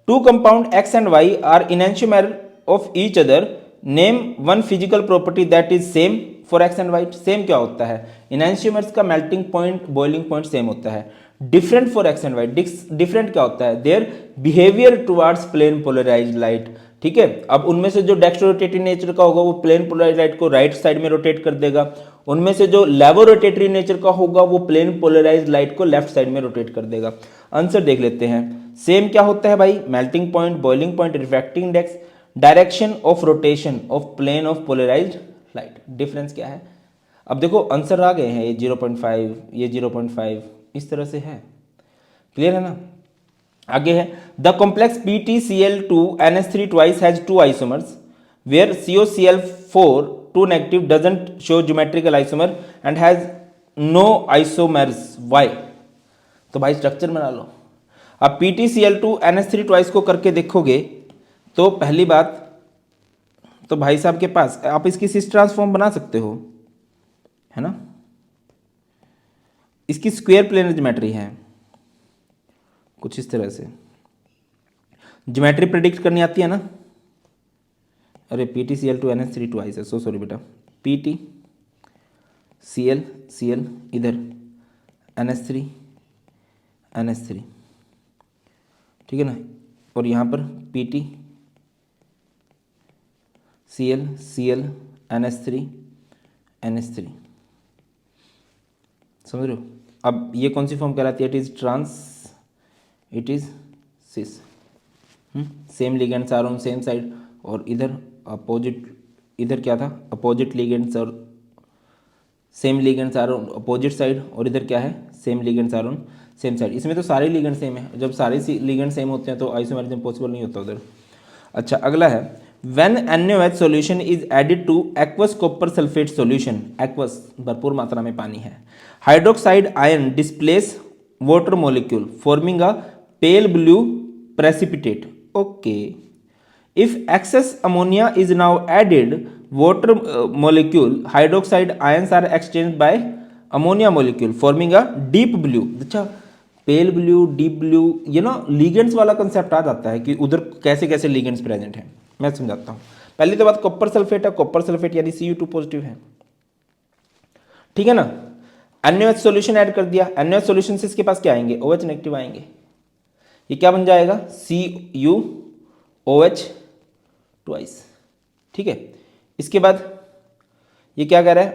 Speaker 1: 2 compound X and Y are enantiomer of each other, name one physical property that is same for X and Y। Same क्या होता है, इनएंशियोमेर्स का melting point boiling point same होता है। Different for X and Y, different क्या होता है, their behaviour towards plane polarised light. ठीक है। अब उनमें से जो डेक्स्ट्रोरोटेटरी नेचर का होगा वो प्लेन पोलराइज्ड लाइट को राइट साइड में रोटेट कर देगा, उनमें से जो लेवोरोटेटरी नेचर का होगा वो प्लेन पोलराइज्ड लाइट को लेफ्ट साइड में रोटेट कर देगा। आंसर देख लेते हैं। सेम क्या होता है भाई, melting point, boiling point, refracting index, direction of rotation of plane of polarised light. Difference क्या है, अब देखो आंसर आ गए हैं, ये 0.5 ये 0.5 इस तरह से है। क्लियर है ना। आगे है, the complex PtCl2NH3 twice has 2 isomers where COCl4 2 negative doesn't show geometrical isomer and has no isomers, why. तो भाई स्ट्रक्चर बना लो। अब PtCl2NH3 ट्वाइस को करके देखोगे तो पहली बात तो भाई साहब के पास आप इसकी सिस ट्रांसफॉर्म बना सकते हो, है ना। इसकी स्क्वायर प्लेनर ज्योमेट्री है कुछ इस तरह से। ज्योमेट्री प्रेडिक्ट करनी आती है ना, अरे PtCl2NH3 ट्वाइस है, सो सॉरी बेटा, PtCl इधर NH3 ठीक है ना, और यहाँ पर PtCl NH3 समझ रहे हो। अब ये कौन सी फॉर्म कहलाती है, it is cis. Same ligands are on same side, और इधर अपोजिट, इधर क्या था, अपोजिट लिगेंड्स और same ligands are on opposite side, और इधर क्या है, same ligands are on same side. इसमें तो सारे लिगेंड सेम है, जब सारे लिगेंड सेम होते हैं तो आइसोमेरिज्म पॉसिबल नहीं होता उधर। अच्छा अगला है, when NaOH solution is added to aqueous copper sulphate solution, aqueous भरपूर मात्रा में पानी है, hydroxide ion displace water molecule forming a pale blue precipitate. Okay, if excess ammonia is now added water molecule hydroxide ions are exchanged by ammonia molecule forming a deep blue। अच्छा pale blue, deep blue, ये ना ligands वाला concept आ जाता है कि उधर कैसे कैसे लिगेंड्स प्रेजेंट हैं। मैं समझाता हूँ। पहली तो बात कॉपर सल्फेट है, कॉपर सल्फेट यानी Cu2 पॉजिटिव है, ठीक है ना। NaOH सॉल्यूशन ऐड कर दिया, NaOH सॉल्यूशन से इसके पास क्या आएंगे, OH नेगेटिव आएंगे, ये क्या बन जाएगा CuOH ट्वाइस। ठीक है, इसके बाद ये क्या कह रहा है,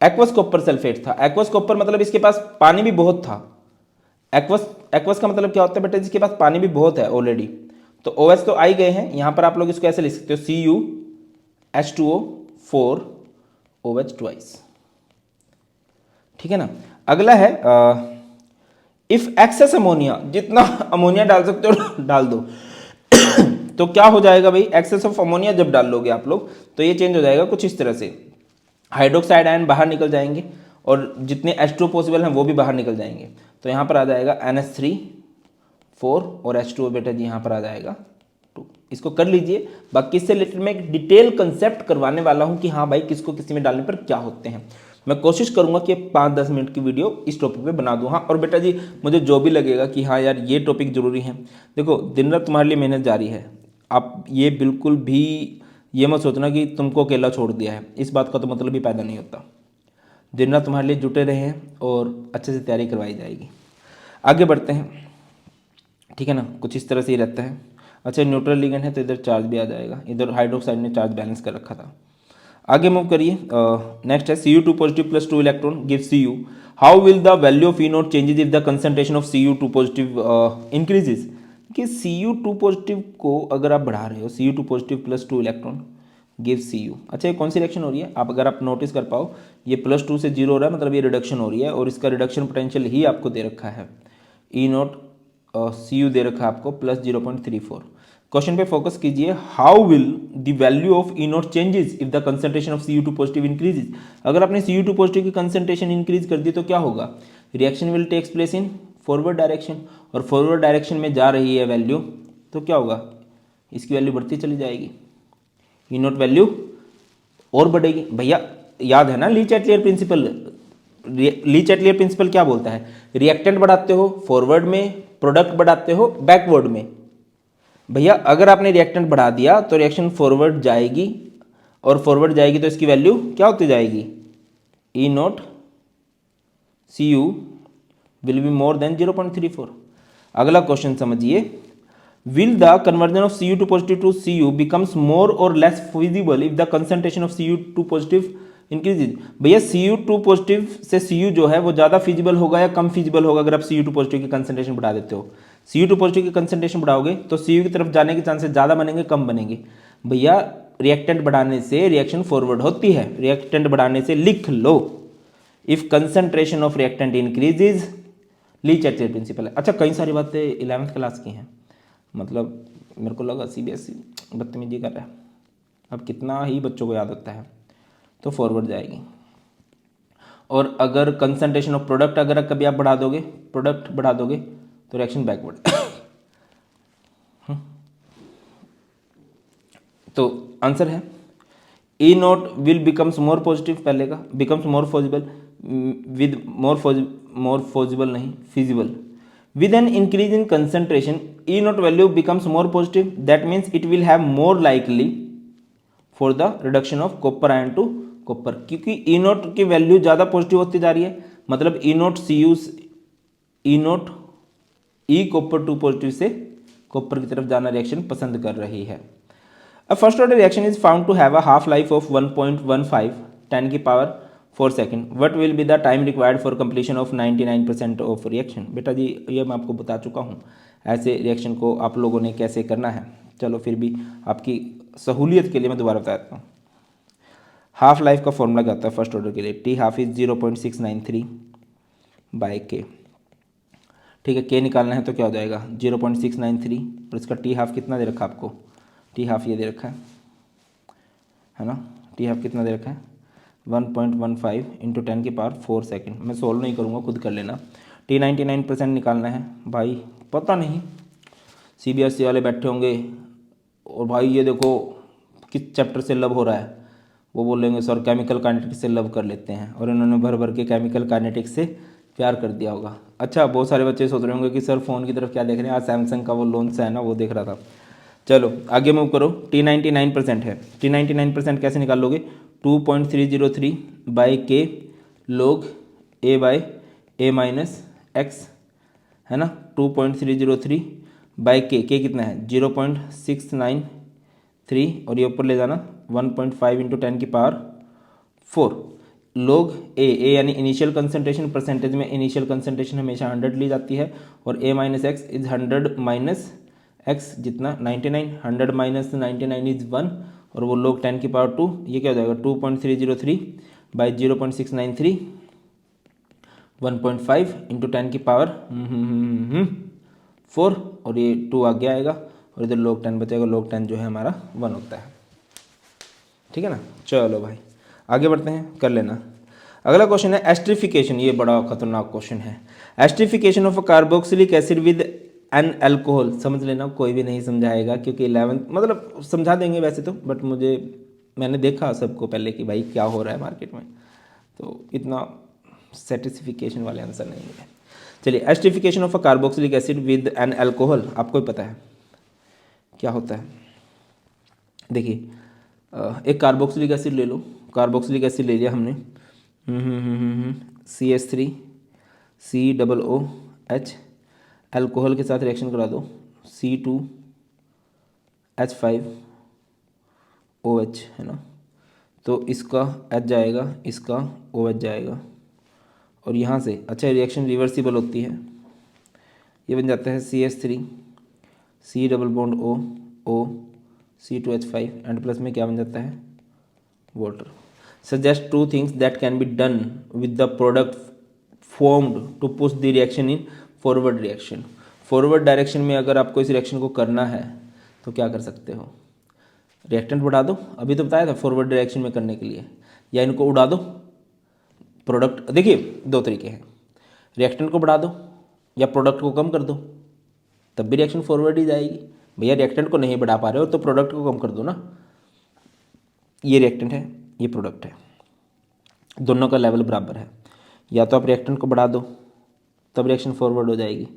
Speaker 1: एक्वस कॉपर सल्फेट था। एक्वस कॉपर मतलब इसके पास पानी भी बहुत था। एक्वस का मतलब क्या होता है बेटा, जिसके पास पानी भी बहुत है ऑलरेडी। तो OH तो आ ही गए हैं, यहां पर आप लोग इसको ऐसे लिख सकते हो CuH2O4 OH ट्वाइस। ठीक है ना। अगला है इफ एक्सेस अमोनिया, जितना अमोनिया डाल सकते हो डाल दो तो क्या हो जाएगा भाई, एक्सेस ऑफ अमोनिया जब डाल लोगे आप लोग तो ये चेंज हो जाएगा कुछ इस तरह से, हाइड्रोक्साइड आयन बाहर निकल जाएंगे और जितने H2O पॉसिबल हैं वो भी बाहर निकल जाएंगे। तो यहाँ पर आ जाएगा NH3 4 और H2O बेटा जी यहाँ पर आ जाएगा 2। इसको कर लीजिए, बाकी इससे रिलेटेड मैं एक डिटेल कंसेप्ट करवाने वाला हूँ कि हाँ भाई किसको किसी में डालने पर क्या होते हैं। मैं कोशिश करूंगा कि 5-10 मिनट की वीडियो इस टॉपिक पे बना दूँ। हाँ, और बेटा जी मुझे जो भी लगेगा कि हाँ यार ये टॉपिक ज़रूरी है, देखो दिन रात तुम्हारे लिए मेहनत जारी है। आप ये बिल्कुल भी ये मत सोचना कि तुमको अकेला छोड़ दिया है, इस बात का तो मतलब ही पैदा नहीं होता। दिन रात तुम्हारे लिए जुटे रहे हैं और अच्छे से तैयारी करवाई जाएगी। आगे बढ़ते हैं, ठीक है ना, कुछ इस तरह से ही रहता है। अच्छा, न्यूट्रल लिगेंड है तो इधर चार्ज भी आ जाएगा, इधर हाइड्रोक्साइड ने चार्ज बैलेंस कर रखा था। आगे मूव करिए, नेक्स्ट है Cu2 positive plus 2 electron give Cu। How will the value of E0 changes if the concentration of Cu2 positive increases. कि Cu2 पॉजिटिव को अगर आप बढ़ा रहे हो, Cu2 positive plus 2 electron give Cu। अच्छा, ये कौन सी रिएक्शन हो रही है, आप अगर आप नोटिस कर पाओ, ये +2 से 0 हो रहा है, मतलब ये रिडक्शन हो रही है, और इसका रिडक्शन पोटेंशियल ही आपको दे रखा है। E0 Cu दे रखा है आपको +0.34। क्वेश्चन पे फोकस कीजिए, how will the value of E0 changes if the concentration of Cu2 positive increases. अगर आपने Cu2 पॉजिटिव की कंसंट्रेशन इंक्रीज कर दी तो क्या होगा, reaction will takes place in forward direction, और फॉरवर्ड डायरेक्शन में जा रही है वैल्यू, तो क्या होगा, इसकी वैल्यू बढ़ती चली जाएगी, E0 वैल्यू और बढ़ेगी। भैया याद है ना ली चैटलियर प्रिंसिपल, ली चैटलियर प्रिंसिपल क्या बोलता है, रिएक्टेंट बढ़ाते हो फॉरवर्ड में, प्रोडक्ट बढ़ाते हो बैकवर्ड में। भैया अगर आपने रिएक्टेंट बढ़ा दिया तो रिएक्शन फॉरवर्ड जाएगी, और फॉरवर्ड जाएगी तो इसकी वैल्यू क्या होती जाएगी, E0 Cu will be more than 0.34। अगला क्वेश्चन समझिए, will the conversion of Cu2 positive to Cu becomes more और less feasible if the concentration of Cu2 positive increases. भैया Cu2 पॉजिटिव से Cu जो है वो ज़्यादा फिजिबल होगा या कम फिजिबल होगा अगर आप Cu2 पॉजिटिव की कंसंट्रेशन बढ़ा देते हो। Cu2 पॉजिटिव की कंसंट्रेशन बढ़ाओगे तो Cu की तरफ जाने के चांसेस ज़्यादा बनेंगे कम बनेंगे। भैया रिएक्टेंट बढ़ाने से रिएक्शन फॉरवर्ड होती है, रिएक्टेंट बढ़ाने से लिख लो, if concentration of reactant increases, Le Chatelier principle है। अच्छा, कई सारी बातें 11th क्लास की हैं, मतलब मेरे को लगा CBSE बदतमीजी कर रहा है, अब कितना ही बच्चों को याद होता है, तो फॉरवर्ड जाएगी। और अगर कंसंट्रेशन ऑफ प्रोडक्ट अगर कभी आप बढ़ा दोगे, प्रोडक्ट बढ़ा दोगे तो रिएक्शन बैकवर्ड। तो आंसर है E0 will becomes more positive, पहले का becomes more possible with more possible नहीं feasible with an increase in concentration E0 value becomes more positive, that means it will have more likely for the reduction of copper ion to copper, क्योंकि E0 की value ज़्यादा positive होती जा रही है, मतलब E0 Cu E0 E copper two positive से copper की तरफ जाना रिएक्शन पसंद कर रही है। A first order reaction is found to have a half life of 1.15 10 की power 4 second. What will be the time required for completion of 99% of reaction। बेटा जी ये मैं आपको बता चुका हूँ, ऐसे रिएक्शन को आप लोगों ने कैसे करना है। चलो फिर भी आपकी सहूलियत के लिए मैं दोबारा बता देता हूँ। हाफ लाइफ का फॉर्मूला क्या होता है फर्स्ट ऑर्डर के लिए, टी हाफ इज 0.693 बाय के, ठीक है। के निकालना है तो क्या हो जाएगा 0.693, और इसका टी हाफ कितना दे रखा आपको, टी हाफ ये दे रखा है ना, टी हाफ कितना दे रखा है 1.15 इंटू 10 की पावर 4 सेकेंड। मैं सोल्व नहीं करूँगा, खुद कर लेना। टी 99% निकालना है भाई, पता नहीं CBSE वाले बैठे होंगे और भाई ये देखो किस चैप्टर से लव हो रहा है, वो बोलेंगे सर केमिकल काइनेटिक्स से लव कर लेते हैं, और इन्होंने भर भर के केमिकल काइनेटिक्स से प्यार कर दिया होगा। अच्छा, बहुत सारे बच्चे सोच रहे होंगे कि सर फ़ोन की तरफ क्या देख रहे हैं, आज सैमसंग का वो लॉन्च है ना वो देख रहा था। चलो आगे मूव करो, टी 99% है, टी 99% कैसे निकाल लोगे 2.303 बाई के लोग ए बाई ए माइनस एक्स, है ना। 2.303 बाई के कितना है 0.693, और ये ऊपर ले जाना 1.5 इंटू 10 की पावर 4 लोग ए यानी इनिशियल कंसंट्रेशन, परसेंटेज में इनिशियल कंसंट्रेशन हमेशा 100 ली जाती है, और a minus x is 100 minus x जितना 99, 100 माइनस 99 इज 1, और वो लोग 10 की पावर 2, ये क्या हो जाएगा 2.303 बाई 0.693 1.5 इंटू 10 की पावर 4, और ये 2 आगे आएगा, और इधर लोग 10 बचेगा, लोग 10 जो है हमारा 1 होता है, ठीक है ना। चलो भाई आगे बढ़ते हैं, कर लेना। अगला क्वेश्चन है एस्ट्रिफिकेशन, ये बड़ा खतरनाक क्वेश्चन है। Esterification of carboxylic acid with an alcohol, समझ लेना कोई भी नहीं समझाएगा, क्योंकि 11th मतलब समझा देंगे वैसे तो, बट मैंने देखा सबको पहले कि भाई क्या हो रहा है मार्केट में, तो इतना सेटिस्फिकेशन वाले आंसर नहीं है। चलिए, esterification of a carboxylic acid with an alcohol, आपको ही पता है क्या होता है। देखिए, एक कार्बोक्सिलिक एसिड ले लो, कार्बोक्सिलिक एसिड ले लिया हमने, CH3COOH, अल्कोहल के साथ रिएक्शन करा दो, C2H5OH, है ना। तो इसका H जाएगा, इसका OH जाएगा, और यहाँ से अच्छा रिएक्शन रिवर्सिबल होती है, ये बन जाता है CH3C_O C2H5 एंड प्लस में क्या बन जाता है, water. Suggest two things that can be done with the product formed to push the reaction in forward reaction. Forward direction में अगर आपको इस रिएक्शन को करना है तो क्या कर सकते हो, रिएक्टेंट बढ़ा दो, अभी तो बताया था फॉरवर्ड डायरेक्शन में करने के लिए, या इनको उड़ा दो। प्रोडक्ट देखिए दो तरीके हैं, रिएक्टेंट को बढ़ा दो या प्रोडक्ट को कम कर दो, तब भी रिएक्शन फॉरवर्ड ही जाएगी। भैया रिएक्टेंट को नहीं बढ़ा पा रहे हो तो प्रोडक्ट को कम कर दो ना। ये रिएक्टेंट है, ये प्रोडक्ट है, दोनों का लेवल बराबर है, या तो आप रिएक्टेंट को बढ़ा दो तब रिएक्शन फॉरवर्ड हो जाएगी,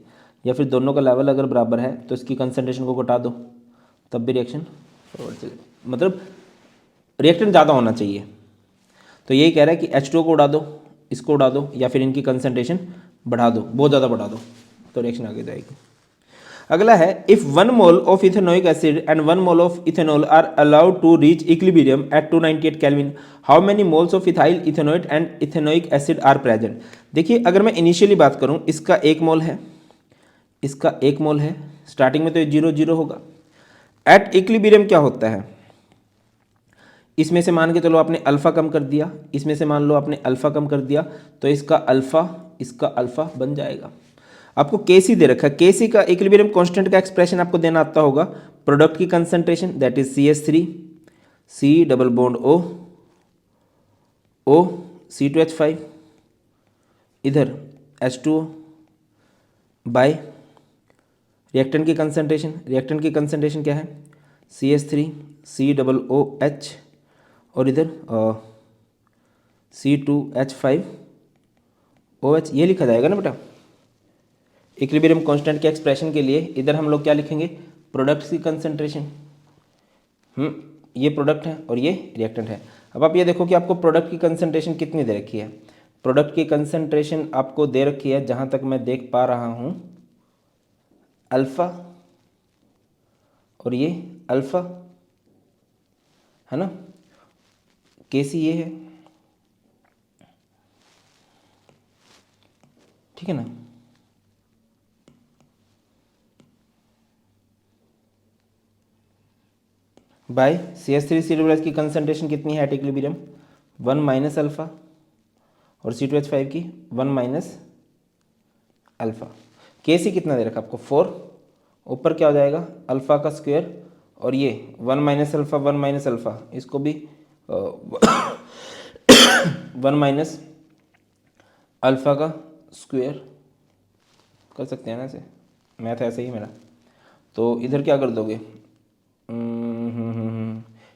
Speaker 1: या फिर दोनों का लेवल अगर बराबर है तो इसकी कंसंट्रेशन को घटा दो तब भी रिएक्शन फॉरवर्ड चलेगी। मतलब रिएक्टेंट ज़्यादा होना चाहिए। तो यही कह रहा है कि H2O को उड़ा दो, इसको उड़ा दो, या फिर इनकी कंसंट्रेशन बढ़ा दो, बहुत ज़्यादा बढ़ा दो, तो रिएक्शन आगे जाएगी। अगला है, if 1 mole of ethanoic acid and 1 mole of ethanol are allowed to reach equilibrium at 298 kelvin, how many moles of ethyl ethanoate and ethanoic acid are present. देखिए अगर मैं इनिशियली बात करूं, इसका 1 मोल है, इसका 1 मोल है, स्टार्टिंग में तो ये 0 होगा। एट इक्विलिब्रियम क्या होता है, इसमें से मान के चलो आपने अल्फा कम कर दिया, इसमें से मान लो आपने अल्फा कम कर दिया, तो इसका अल्फा बन जाएगा। आपको केसी दे रखा है, केसी का इक्विलिब्रियम कांस्टेंट का एक्सप्रेशन आपको देना आता होगा, प्रोडक्ट की concentration that is CH3C_O C2H5, इधर H2O बाय रिएक्टेंट की कंसंट्रेशन क्या है, CH3COOH, और इधर C2H5OH, ये लिखा जाएगा ना बेटा। इक्विलिब्रियम कांस्टेंट के एक्सप्रेशन के लिए इधर हम लोग क्या लिखेंगे, प्रोडक्ट की कंसंट्रेशन, ये प्रोडक्ट है और ये रिएक्टेंट है। अब आप ये देखो कि आपको प्रोडक्ट की कंसंट्रेशन कितनी दे रखी है, प्रोडक्ट की कंसंट्रेशन आपको दे रखी है जहाँ तक मैं देख पा रहा हूँ अल्फ़ा, और ये अल्फ़ा है ना, केसी ये है, ठीक है ना। बाय CH3COOH की कंसंट्रेशन कितनी है एट इक्विलिब्रियम, 1 माइनस अल्फ़ा, और C2H5 की 1 माइनस अल्फ़ा। केसी कितना दे रखा आपको 4, ऊपर क्या हो जाएगा अल्फ़ा का स्क्वायर, और ये 1 माइनस अल्फ़ा, इसको भी 1 माइनस अल्फ़ा का स्क्वायर कर सकते हैं ना, ऐसे मैथ ऐसे ही मेरा। तो इधर क्या कर दोगे,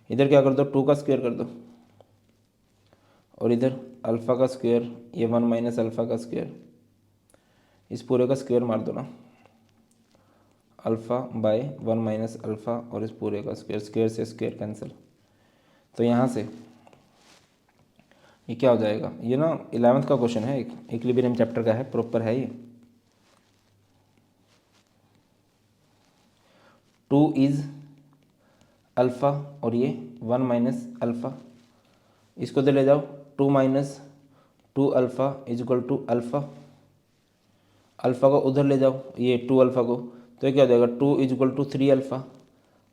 Speaker 1: इधर क्या कर दो 2 का स्क्वायर कर दो, और इधर अल्फ़ा का स्क्वायर, ये 1 माइनस अल्फ़ा का स्क्वायर, इस पूरे का स्क्वायर मार दो ना, अल्फ़ा बाय 1 माइनस अल्फ़ा, और इस पूरे का स्क्वायर से स्क्वायर कैंसिल। तो यहाँ से ये क्या हो जाएगा, ये ना 11th का क्वेश्चन है, इक्विलिब्रियम चैप्टर का है, प्रॉपर है ये। 2 इज़ अल्फ़ा, और ये 1 माइनस अल्फ़ा, इसको तो ले जाओ 2 minus 2 alpha is equal to alpha, alpha को उधर ले जाओ ये 2 अल्फ़ा को, तो ये क्या हो जाएगा 2 is equal to 3 alpha,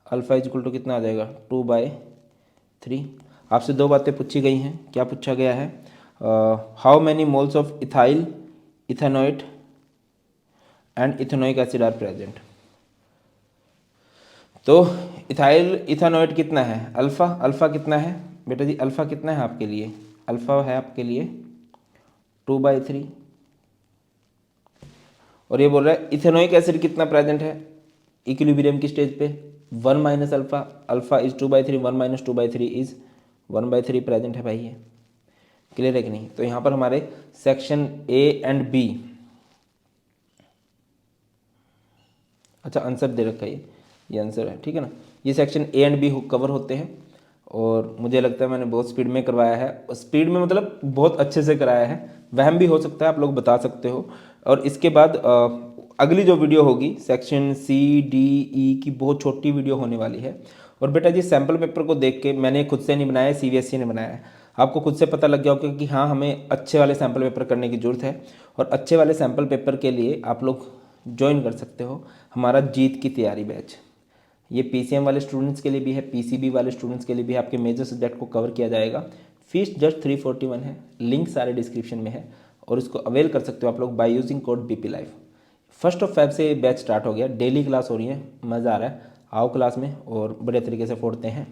Speaker 1: alpha is equal to कितना आ जाएगा 2/3। आपसे 2 बातें पूछी गई हैं, क्या पूछा गया है, how many moles of ethyl ethanoate and ethanoic acid are present. तो इथाइल इथेनोइट कितना है, अल्फ़ा कितना है बेटा जी, अल्फ़ा कितना है आपके लिए, अल्फ़ा है आपके लिए 2/3, और ये बोल रहा है इथेनोइक एसिड कितना प्रेजेंट है इक्विलिब्रियम की स्टेज पे, 1 minus alpha is 2/3, 1 minus 2/3 is 1/3 present है भाई ये। क्लियर है कि नहीं। तो यहाँ पर हमारे सेक्शन ए एंड बी, अच्छा आंसर दे रखा है ये आंसर है, ठीक है ना। ये section A and B cover होते हैं और मुझे लगता है मैंने बहुत स्पीड में करवाया है, स्पीड में मतलब बहुत अच्छे से कराया है, वहम भी हो सकता है, आप लोग बता सकते हो। और इसके बाद अगली जो वीडियो होगी सेक्शन सी डी ई की बहुत छोटी वीडियो होने वाली है। और बेटा जी सैम्पल पेपर को देख के, मैंने खुद से नहीं बनाया, सीबीएसई ने बनाया है, आपको खुद से पता लग गया होगा कि हाँ हमें अच्छे वाले सैम्पल पेपर करने की ज़रूरत है। और अच्छे वाले सैम्पल पेपर के लिए आप लोग ज्वाइन कर सकते हो हमारा जीत की तैयारी बैच। ये पीसीएम वाले स्टूडेंट्स के लिए भी है, पीसीबी वाले स्टूडेंट्स के लिए भी है, आपके मेजर सब्जेक्ट को कवर किया जाएगा। फीस जस्ट 341 है, लिंक सारे डिस्क्रिप्शन में है और इसको अवेल कर सकते हो आप लोग by using code BP live. 1 Feb से बैच स्टार्ट हो गया, डेली क्लास हो रही है, मज़ा आ रहा है, आओ क्लास में और बड़े तरीके से फोड़ते हैं।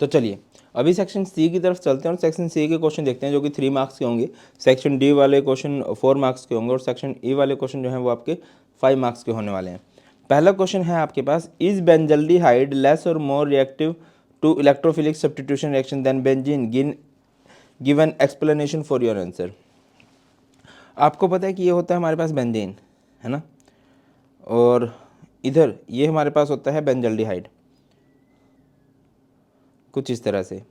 Speaker 1: तो चलिए अभी सेक्शन सी की तरफ चलते हैं और सेक्शन सी के क्वेश्चन देखते हैं जो कि 3 मार्क्स के होंगे। सेक्शन डी वाले क्वेश्चन 4 मार्क्स के होंगे और सेक्शन ई वाले क्वेश्चन जो हैं वो आपके 5 मार्क्स के होने वाले हैं। पहला क्वेश्चन है आपके पास, इज बेंजल्डिहाइड लेस और more reactive to electrophilic substitution reaction than benzene, give an explanation for your answer. आपको पता है कि ये होता है हमारे पास बेंजीन, है ना, और इधर ये हमारे पास होता है बेंजल्डिहाइड, कुछ इस तरह से।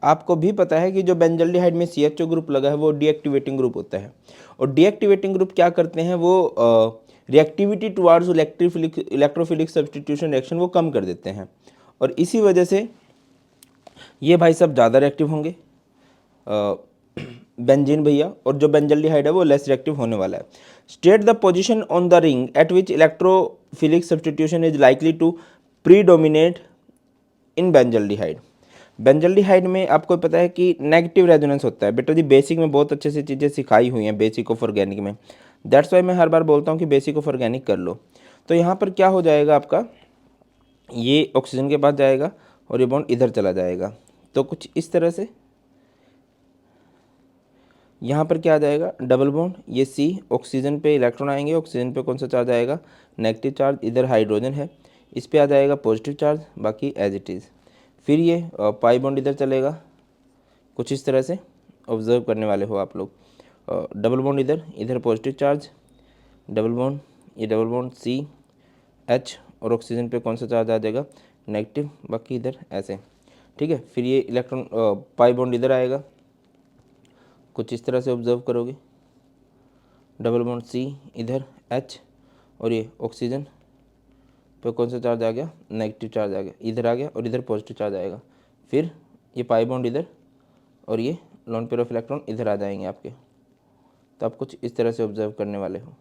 Speaker 1: आपको भी पता है कि जो बेंजल्डिहाइड में CHO ग्रुप लगा है वो डीएक्टिवेटिंग ग्रुप होता है, और डीएक्टिवेटिंग ग्रुप क्या करते हैं, वो reactivity towards electrophilic substitution reaction वो कम कर देते हैं, और इसी वजह से ये भाई सब ज़्यादा रिएक्टिव होंगे बेंजीन भैया, और जो बेंजल्डिहाइड है वो लेस रिएक्टिव होने वाला है। State the position on the ring at which electrophilic substitution is likely to predominate in benzaldehyde. Benzaldehyde में आपको पता है कि नेगेटिव रेजोनेंस होता है। बेटा जी बेसिक में बहुत अच्छे से चीज़ें सिखाई हुई हैं, बेसिक ऑफ ऑर्गेनिक में, दैट्स वाई मैं हर बार बोलता हूँ कि बेसिक ऑफ ऑर्गेनिक कर लो। तो यहाँ पर क्या हो जाएगा आपका, ये ऑक्सीजन के पास जाएगा और ये बॉन्ड इधर चला जाएगा, तो कुछ इस तरह से यहाँ पर क्या आ जाएगा, डबल बॉन्ड, ये सी, ऑक्सीजन पे इलेक्ट्रॉन आएंगे, ऑक्सीजन पे कौन सा चार्ज आएगा, नेगेटिव चार्ज, इधर हाइड्रोजन है, इस पे आ जाएगा पॉजिटिव चार्ज, बाकी एज इट इज़। फिर ये पाई बॉन्ड इधर चलेगा, कुछ इस तरह से ऑब्जर्व करने वाले हो आप लोग। डबल बॉन्ड इधर, इधर पॉजिटिव चार्ज, डबल बॉन्ड, ये डबल बॉन्ड सी एच, और ऑक्सीजन पे कौन सा चार्ज आ जाएगा, नेगेटिव, बाकी इधर ऐसे, ठीक है। फिर ये इलेक्ट्रॉन पाई बॉन्ड इधर आएगा, कुछ इस तरह से ऑब्जर्व करोगे, डबल बॉन्ड सी इधर एच, और ये ऑक्सीजन पे कौन सा चार्ज आ गया, नेगेटिव चार्ज आ गया, इधर आ गया, और इधर पॉजिटिव चार्ज आएगा। फिर ये पाई बॉन्ड इधर, और ये लोन पेयर ऑफ इलेक्ट्रॉन इधर आ जाएंगे आपके। तो आप कुछ इस तरह से ऑब्जर्व करने वाले हो,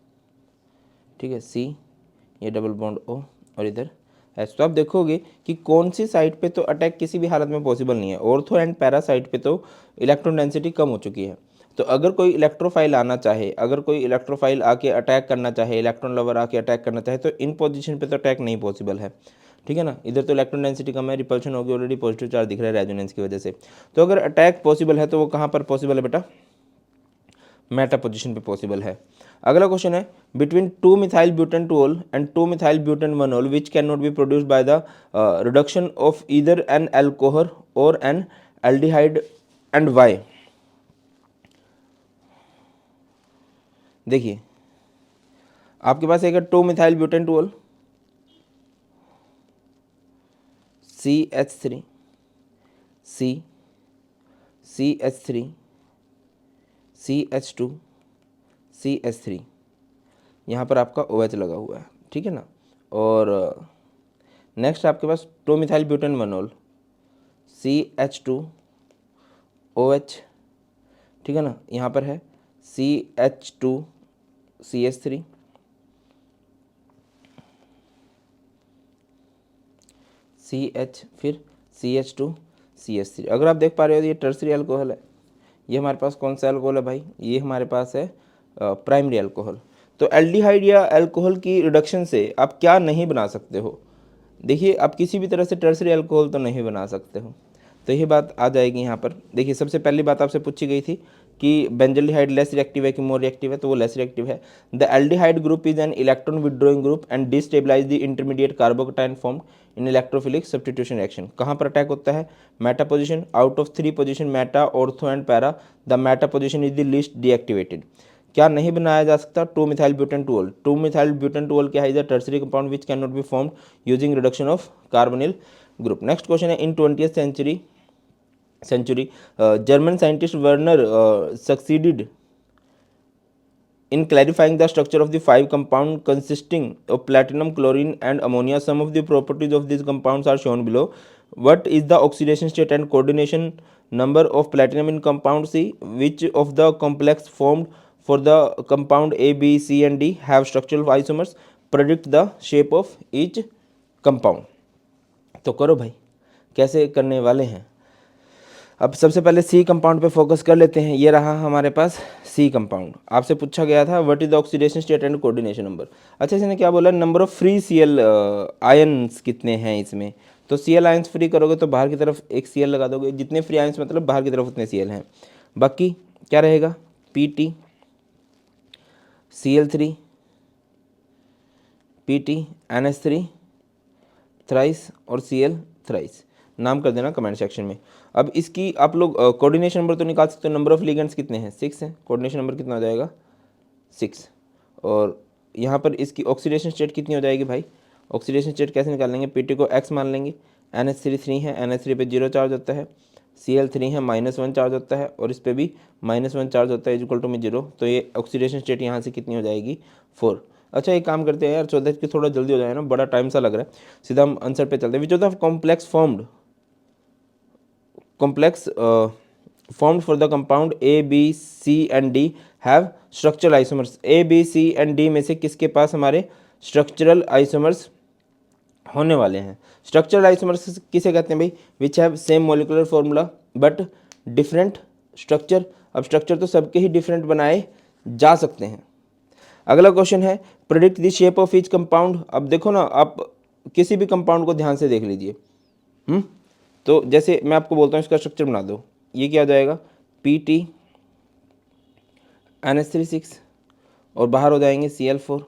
Speaker 1: ठीक है। सी, ये डबल बॉन्ड ओ, और इधर एच। तो आप देखोगे कि कौन सी साइड पे तो अटैक किसी भी हालत में पॉसिबल नहीं है, ऑर्थो एंड पैरा साइड पे तो इलेक्ट्रॉन डेंसिटी कम हो चुकी है। तो अगर कोई इलेक्ट्रोफाइल आना चाहे, अगर कोई इलेक्ट्रोफाइल आके अटैक करना चाहे, इलेक्ट्रॉन लवर आके अटैक करना चाहे, तो इन पोजीशन पे तो अटैक नहीं पॉसिबल है, ठीक है ना। इधर तो इलेक्ट्रॉन डेंसिटी कम है, रिपल्शन होगी, ऑलरेडी पॉजिटिव चार्ज दिख रहा है रेजोनेंस की वजह से। तो अगर अटैक पॉसिबल है तो वो कहाँ पर पॉसिबल है बेटा, मेटा पोजीशन पे पॉसिबल है। अगला क्वेश्चन है, between 2 methyl butane two ol and 2 methyl butane one ol which can not be produced by the reduction of either an alcohol और एन एल्डिहाइड एंड वाई। देखिए आपके पास एक 2 methyl ब्यूटेनटोल CH3 C CH3 CH2 CH3, यहाँ पर आपका OH लगा हुआ है, ठीक है ना। और नेक्स्ट आपके पास 2 मिथाइल ब्यूटेनवनोल CH2 OH, ठीक है ना, यहाँ पर है CH2 CH3, CH, फिर CH2 CH3। अगर आप देख पा रहे हो ये टर्सरी अल्कोहल है, ये हमारे पास कौन सा अल्कोहल है भाई, ये हमारे पास है प्राइमरी अल्कोहल। तो एल्डिहाइड या अल्कोहल की रिडक्शन से आप क्या नहीं बना सकते हो, देखिए आप किसी भी तरह से टर्सरी अल्कोहल तो नहीं बना सकते हो। तो ये बात आ जाएगी यहाँ पर। देखिए सबसे पहली बात आपसे पूछी गई थी कि बेंजल्डिहाइड लेस रिएक्टिव है कि मोर रिएक्टिव है, तो वो लेस रिएक्टिव है। The aldehyde group is an electron withdrawing group and destabilise the intermediate carbocation formed in electrophilic substitution reaction. कहाँ पर अटैक होता है? Meta position. Out of 3 position Meta, ortho and para, the Meta position is the least deactivated. क्या नहीं बनाया जा सकता? 2-मिथाइल butane tool. 2-मिथाइल butane tool क्या है? Is a tertiary compound which can not be formed using reduction of carbonyl group. Next question है, इन 20th century German scientist Werner succeeded in clarifying the structure of the 5 compound consisting of platinum, chlorine and ammonia. Some of the properties of these compounds are shown below. What is the oxidation state and coordination number of platinum in compound C? Which of the complex formed for the compound A, B, C and D have structural isomers? Predict the shape of each compound. तो करो भाई, कैसे करने वाले हैं? अब सबसे पहले सी कंपाउंड पे फोकस कर लेते हैं। ये रहा हमारे पास सी कंपाउंड। आपसे पूछा गया था what is the oxidation state and coordination number. अच्छा, इसने क्या बोला? Number of free Cl ions कितने हैं इसमें। तो सीएल आयंस फ्री करोगे तो बाहर की तरफ एक सीएल लगा दोगे, जितने फ्री आयंस मतलब बाहर की तरफ उतने सीएल हैं। बाकी क्या रहेगा? PT, CL3, PT, NH3 thrice और CL थ्राइस। नाम कर देना कमेंट सेक्शन में। अब इसकी आप लोग कोऑर्डिनेशन नंबर तो निकाल सकते हो। नंबर ऑफ लिगेंड्स कितने हैं? 6 हैं। कोऑर्डिनेशन नंबर कितना हो जाएगा? 6। और यहाँ पर इसकी ऑक्सीडेशन स्टेट कितनी हो जाएगी भाई? ऑक्सीडेशन स्टेट कैसे निकालेंगे? पीटी को x मान लेंगे। NH3 3 है, NH3 पे 0 चार्ज होता है। CL3 है, -1 चार्ज होता है और इस पर भी -1 चार्ज होता है, इक्वल टू में 0। तो ये ऑक्सीडेशन स्टेट यहाँ से कितनी हो जाएगी? 4। अच्छा, एक काम करते हैं यार, 14 की थोड़ा जल्दी हो जाए ना, बड़ा टाइम सा लग रहा है। सीधा हम आंसर पे चलते हैं। विच of the complex formed for the compound A, B, C and D have structural isomers? A, B, C and D में से किसके पास हमारे structural isomers होने वाले हैं? structural isomers किसे कहते हैं भाई? which have same molecular formula but different structure। अब structure तो सबके ही different बनाए जा सकते हैं। अगला क्वेश्चन है, predict the shape of each compound. अब देखो ना, आप किसी भी कंपाउंड को ध्यान से देख लीजिए। तो जैसे मैं आपको बोलता हूँ इसका स्ट्रक्चर बना दो। ये क्या हो जाएगा? PT, NH3 6 और बाहर हो जाएंगे CL4।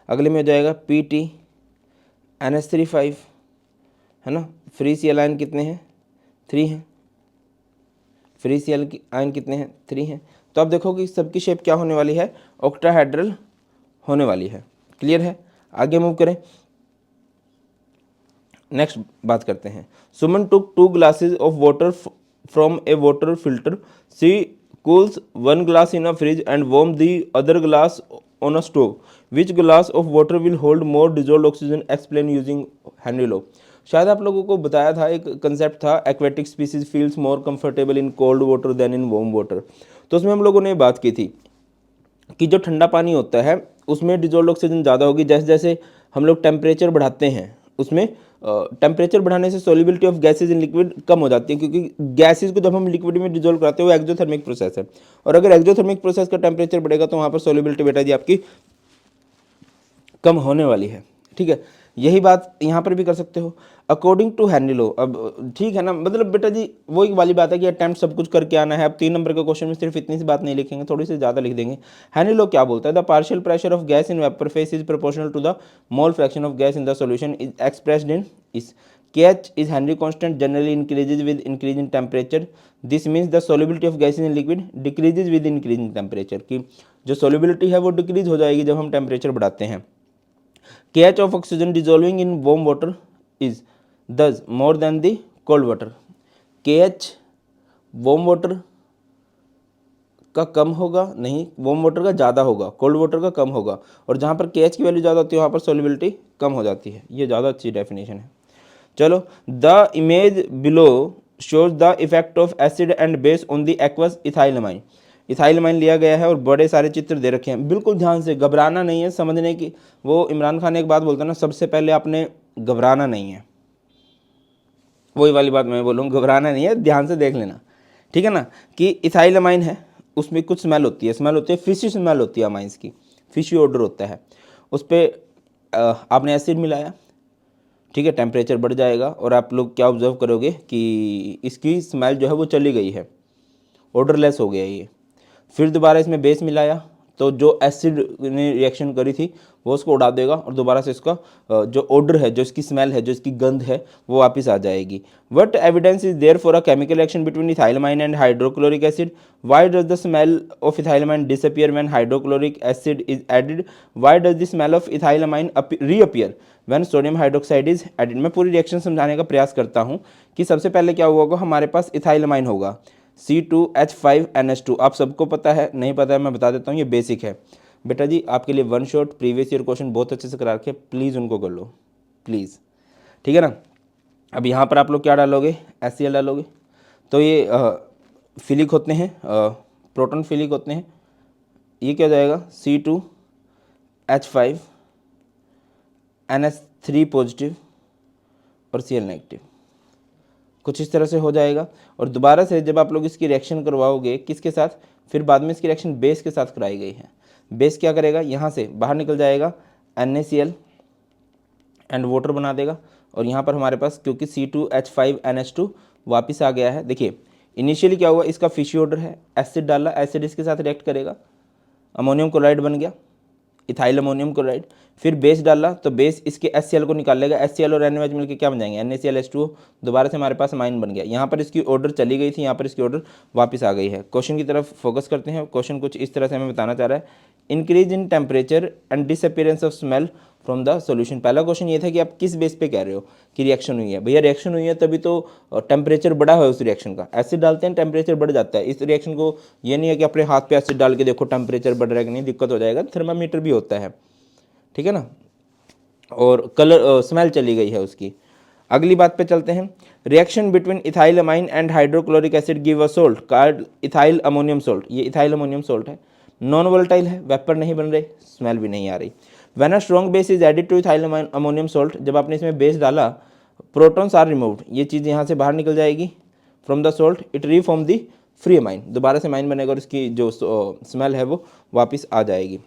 Speaker 1: अगले में हो जाएगा PT, NH3 5, है ना। फ्री CL आयन कितने हैं? 3 हैं। फ्री CL आयन कितने हैं? 3 हैं। तो आप देखो कि सबकी शेप क्या होने वाली है? ऑक्टाहेड्रल होने वाली है। क्लियर है? आगे मूव करें, नेक्स्ट बात करते हैं। Suman took 2 glasses of water from a water filter. She cools 1 glass in a fridge and warm the other glass on a stove. Which glass of water will hold more dissolve oxygen? Explain using Henry law. शायद आप लोगों को बताया था, एक concept था, aquatic species feels more comfortable in cold water than in warm water. तो उसमें हम लोगों ने बात की थी कि जो ठंडा पानी होता है उसमें डिजोल्व ऑक्सीजन ज़्यादा होगी। जैसे जैसे हम लोग टेम्परेचर बढ़ाते हैं, उसमें टेम्परेचर बढ़ाने से solubility of gases in liquid कम हो जाती है, क्योंकि गैसेज को जब हम लिक्विड में डिजोल्व कराते हैं वो एक्सोथर्मिक प्रोसेस है। और अगर एक्सोथर्मिक प्रोसेस का टेम्परेचर बढ़ेगा तो वहाँ पर सोल्युबिलिटी बेटा जी आपकी कम होने वाली है। ठीक है, यही बात यहाँ पर भी कर सकते हो अकॉर्डिंग टू हेनरी लॉ। अब ठीक है ना, मतलब बेटा जी वो एक वाली बात है कि अटेम्प्ट सब कुछ करके आना है। अब 3 नंबर के क्वेश्चन में सिर्फ इतनी सी बात नहीं लिखेंगे, थोड़ी सी ज़्यादा लिख देंगे। हेनरी लॉ क्या बोलता है? The partial pressure of gas in vapour phase is proportional to the mole fraction of gas in the solution is expressed in is. KH is Henry constant, generally increases with increase in temperature. This means the solubility of gases in liquid decreases with increasing temperature। कि जो solubility है वो decrease हो जाएगी जब हम temperature बढ़ाते हैं। KH of oxygen dissolving in warm water is thus more than the cold water। KH warm water का कम होगा नहीं, वार्म वाटर का ज़्यादा होगा, कोल्ड वाटर का कम होगा। और जहाँ पर KH की वैल्यू ज़्यादा होती है वहाँ पर सॉल्युबिलिटी कम हो जाती है। ये ज़्यादा अच्छी डेफिनेशन है। चलो, the image below shows the effect of acid and base on the aqueous ethylamine. Ethylamine लिया गया है और बड़े सारे चित्र दे रखे हैं। बिल्कुल ध्यान से, घबराना नहीं है, समझने की। वो इमरान खान एक बात बोलता है ना, सबसे पहले आपने घबराना नहीं है। वही वाली बात मैं बोलूँ, घबराना नहीं है, ध्यान से देख लेना। ठीक है ना, कि इथाइलमाइन है, उसमें कुछ स्मेल होती है, फिशी स्मेल होती है अमाइंस की, फिशी ऑर्डर होता है। उस पर आपने एसिड मिलाया, ठीक है, टेम्परेचर बढ़ जाएगा और आप लोग क्या ऑब्जर्व करोगे कि इसकी स्मेल जो है वो चली गई है, ऑर्डरलेस हो गया ये। फिर दोबारा इसमें बेस मिलाया तो जो एसिड ने रिएक्शन करी थी वो उसको उड़ा देगा और दोबारा से इसका जो ऑर्डर है, जो इसकी स्मेल है, जो इसकी गंध है, वो वापस आ जाएगी। What evidence is there for a chemical reaction between ethylamine and hydrochloric acid? Why does the smell of ethylamine disappear when hydrochloric acid is added? Why does the smell of ethylamine reappear when sodium hydroxide is added? मैं पूरी reaction समझाने का प्रयास करता हूँ कि सबसे पहले क्या हुआ होगा, हमारे पास इथाइलमाइन होगा C2H5NH2। आप सबको पता है, नहीं पता है मैं बता देता हूँ, ये बेसिक है बेटा जी। आपके लिए one shot previous year question बहुत अच्छे से करा रखे, प्लीज़ उनको कर लो प्लीज़, ठीक है ना। अब यहाँ पर आप लोग क्या डालोगे, HCl डालोगे, तो ये फिलिक होते हैं, प्रोटॉन फिलिक होते हैं। ये क्या हो जाएगा, C2H5NH3 पॉजिटिव और Cl नेगेटिव, कुछ इस तरह से हो जाएगा। और दोबारा से जब आप लोग इसकी रिएक्शन करवाओगे किसके साथ, फिर बाद में इसकी रिएक्शन बेस के साथ कराई गई है। बेस क्या करेगा, यहाँ से बाहर निकल जाएगा NaCl एंड वाटर बना देगा। और यहाँ पर हमारे पास क्योंकि C2H5NH2 वापस आ गया है, देखिए इनिशियली क्या हुआ, इसका फिशी ऑर्डर है, एसिड डाला, एसिड इसके साथ रिएक्ट करेगा, अमोनियम क्लोराइड बन गया, इथाइल अमोनियम क्लोराइड। फिर बेस डाला तो बेस इसके HCl को निकाल लेगा, HCl और NaOH मिलकर क्या बन जाएंगे, NaClH2O। दोबारा से हमारे पास माइन बन गया। यहाँ पर इसकी ऑर्डर चली गई थी, यहाँ पर इसकी ऑर्डर वापस आ गई है। क्वेश्चन की तरफ फोकस करते हैं। क्वेश्चन कुछ इस तरह से हमें बताना चाह रहा है, increase in temperature and disappearance of smell from the solution. पहला क्वेश्चन ये था कि आप किस बेस पे कह रहे हो कि रिएक्शन हुई है। भैया रिएक्शन हुई है तभी तो टेम्परेचर बढ़ा है उस रिएक्शन का। एसिड डालते हैं टेम्परेचर बढ़ जाता है। इस रिएक्शन को ये नहीं है कि अपने हाथ पे एसिड डाल के देखो टेम्परेचर बढ़ रहा है कि नहीं, दिक्कत हो जाएगा, थर्मामीटर भी होता है, ठीक है ना। और कलर स्मेल चली गई है उसकी। अगली बात पे चलते हैं, reaction between ethylamine and hydrochloric acid give a salt called ethyl ammonium salt. ये इथाइल अमोनियम सोल्ट है, नॉन वोलेटाइल है, वेपर नहीं बन रहे, स्मेल भी नहीं आ रही। When a strong base is added to ethyl ammonium salt, जब आपने इसमें बेस डाला, प्रोटॉन्स आर रिमूव्ड, ये चीज़ यहाँ से बाहर निकल जाएगी from the salt, it reform the free amine, दोबारा से माइन बनेगा और इसकी जो स्मेल है वो वापस आ जाएगी।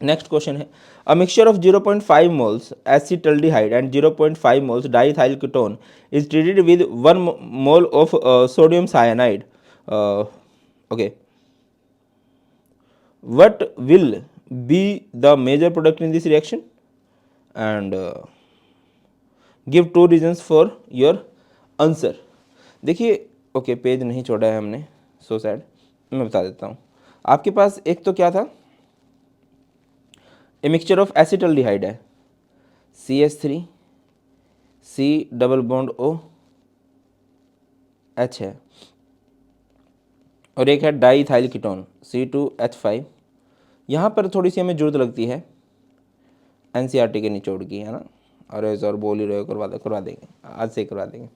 Speaker 1: नेक्स्ट क्वेश्चन है, a mixture of 0.5 moles acetaldehyde and 0.5 moles diethyl ketone is treated with 1 mole of sodium cyanide. Okay, what will be the major product in this reaction and give 2 reasons for your answer। देखिए okay, page नहीं छोड़ा है हमने, so sad, मैं बता देता हूँ। आपके पास एक तो क्या था, ए मिक्सचर ऑफ एसिटल्डिहाइड है, CH3 C double bond OH है, और एक है डाइथाइल कीटोन C2H5। यहाँ पर थोड़ी सी हमें जरूरत लगती है NCERT के निचोड़ की, है ना। अरे सर बोल ही रहे हो, करवा देंगे, आज से करवा देंगे,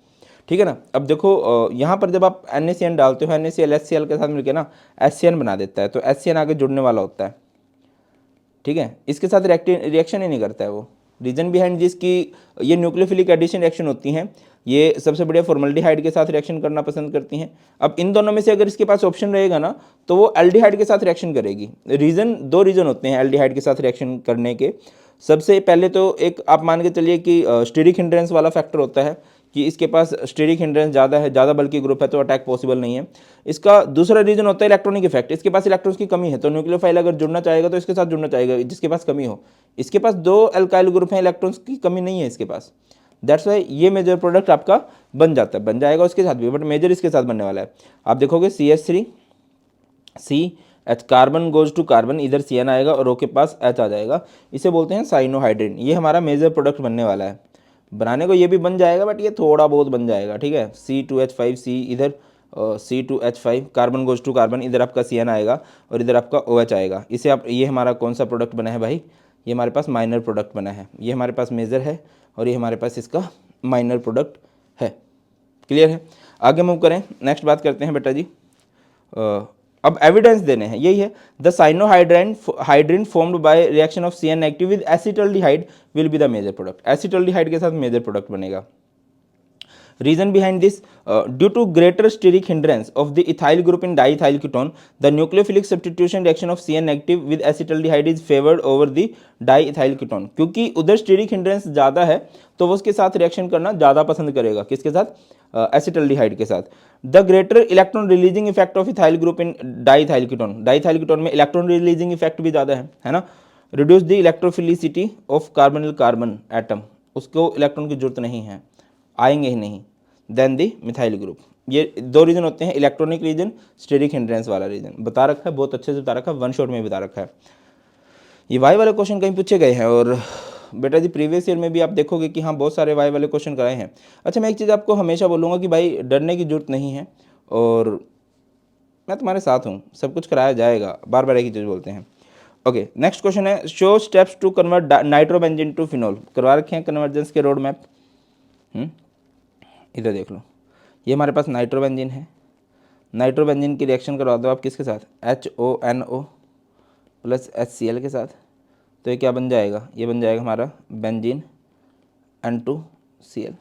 Speaker 1: ठीक है ना। अब देखो यहाँ पर जब आप NaCN डालते हो, NaCl HCl के साथ मिलकर ना HCN बना देता है, तो HCN आगे जुड़ने वाला होता है, ठीक है। इसके साथ रिएक्शन ही नहीं करता है वो। रीजन बिहाइंड जिसकी ये न्यूक्लियोफिलिक एडिशन रिएक्शन होती हैं, ये सबसे बढ़िया फॉर्मल्डिहाइड के साथ रिएक्शन करना पसंद करती हैं। अब इन दोनों में से अगर इसके पास ऑप्शन रहेगा ना, तो वो एल्डिहाइड के साथ रिएक्शन करेगी। दो रीजन होते हैं एल्डिहाइड के साथ रिएक्शन करने के। सबसे पहले तो एक आप मान के चलिए कि स्टेरिक हिंड्रेंस वाला फैक्टर होता है कि इसके पास स्टेरिक हिंड्रेंस ज़्यादा है, ज़्यादा बल्कि ग्रुप है, तो अटैक पॉसिबल नहीं है। इसका दूसरा रीजन होता है इलेक्ट्रॉनिक इफेक्ट। इसके पास इलेक्ट्रॉन्स की कमी है, तो न्यूक्लियोफाइल अगर जुड़ना चाहेगा तो इसके साथ जुड़ना चाहेगा जिसके पास कमी हो। इसके पास 2 अल्काइल ग्रुप हैं, इलेक्ट्रॉन्स की कमी नहीं है इसके पास, दैट्स वाई ये मेजर प्रोडक्ट आपका बन जाता है, बन जाएगा उसके साथ भी, बट मेजर इसके साथ बनने वाला है। आप देखोगे CH3 CH, carbon goes to carbon, इधर CN आएगा और O के पास H आ जाएगा, इसे बोलते हैं साइनोहाइड्रिन। ये हमारा मेजर प्रोडक्ट बनने वाला है। बनाने को ये भी बन जाएगा, बट ये थोड़ा बहुत बन जाएगा, ठीक है। C2H5 C, इधर C2H5 carbon goes to carbon, इधर आपका CN आएगा और इधर आपका OH आएगा। इसे आप, ये हमारा कौन सा प्रोडक्ट बना है भाई, ये हमारे पास माइनर प्रोडक्ट बना है। ये हमारे पास मेजर है और ये हमारे पास इसका माइनर प्रोडक्ट है। क्लियर है, आगे मूव करें, नेक्स्ट बात करते हैं बेटा जी। अब एविडेंस देने हैं, यही है, the cyanohydrin formed by reaction of CN negative with acetaldehyde will be the major product. Acetaldehyde के साथ मेजर प्रोडक्ट बनेगा। Reason behind this, due to greater steric hindrance of the ethyl group in diethyl ketone, the nucleophilic substitution reaction of CN negative with acetaldehyde is favoured over the diethyl ketone. क्योंकि उधर steric hindrance ज़्यादा है तो वो उसके साथ reaction करना ज़्यादा पसंद करेगा, किसके साथ, एसिटल्डिहाइड के साथ। The greater electron releasing effect of ethyl group in diethyl ketone, diethyl ketone में इलेक्ट्रॉन रिलीजिंग इफेक्ट भी ज़्यादा है ना। Reduce the electrophilicity of carbonyl carbon atom, उसको इलेक्ट्रॉन की जरूरत नहीं है, आएंगे ही नहीं, देन दी मिथाइल ग्रुप। ये दो रीजन होते हैं, इलेक्ट्रॉनिक रीजन, स्टेरिक हिंड्रेंस वाला रीजन। बता रखा है, बहुत अच्छे से बता रखा है, वन शॉट में बता रखा है। ये वाई वाले क्वेश्चन कहीं पूछे गए हैं और बेटा जी प्रीवियस ईयर में भी आप देखोगे कि हाँ बहुत सारे वाई वाले क्वेश्चन कराए हैं। अच्छा, मैं एक चीज़ आपको हमेशा बोलूँगा कि भाई डरने की जरूरत नहीं है और मैं तुम्हारे साथ हूँ, सब कुछ कराया जाएगा, बार बार एक ही चीज़ बोलते हैं। ओके, नेक्स्ट क्वेश्चन है, show steps to convert nitrobenzene to phenol. करवा रखे हैं कन्वर्जेंस के रोड मैप। इधर देख लो, ये हमारे पास नाइट्रोबेंजीन है, नाइट्रोबेंजीन की रिएक्शन करवा दो आप किसके साथ, HONO प्लस HCl के साथ, तो ये क्या बन जाएगा, ये बन जाएगा हमारा बेंजीन N2Cl।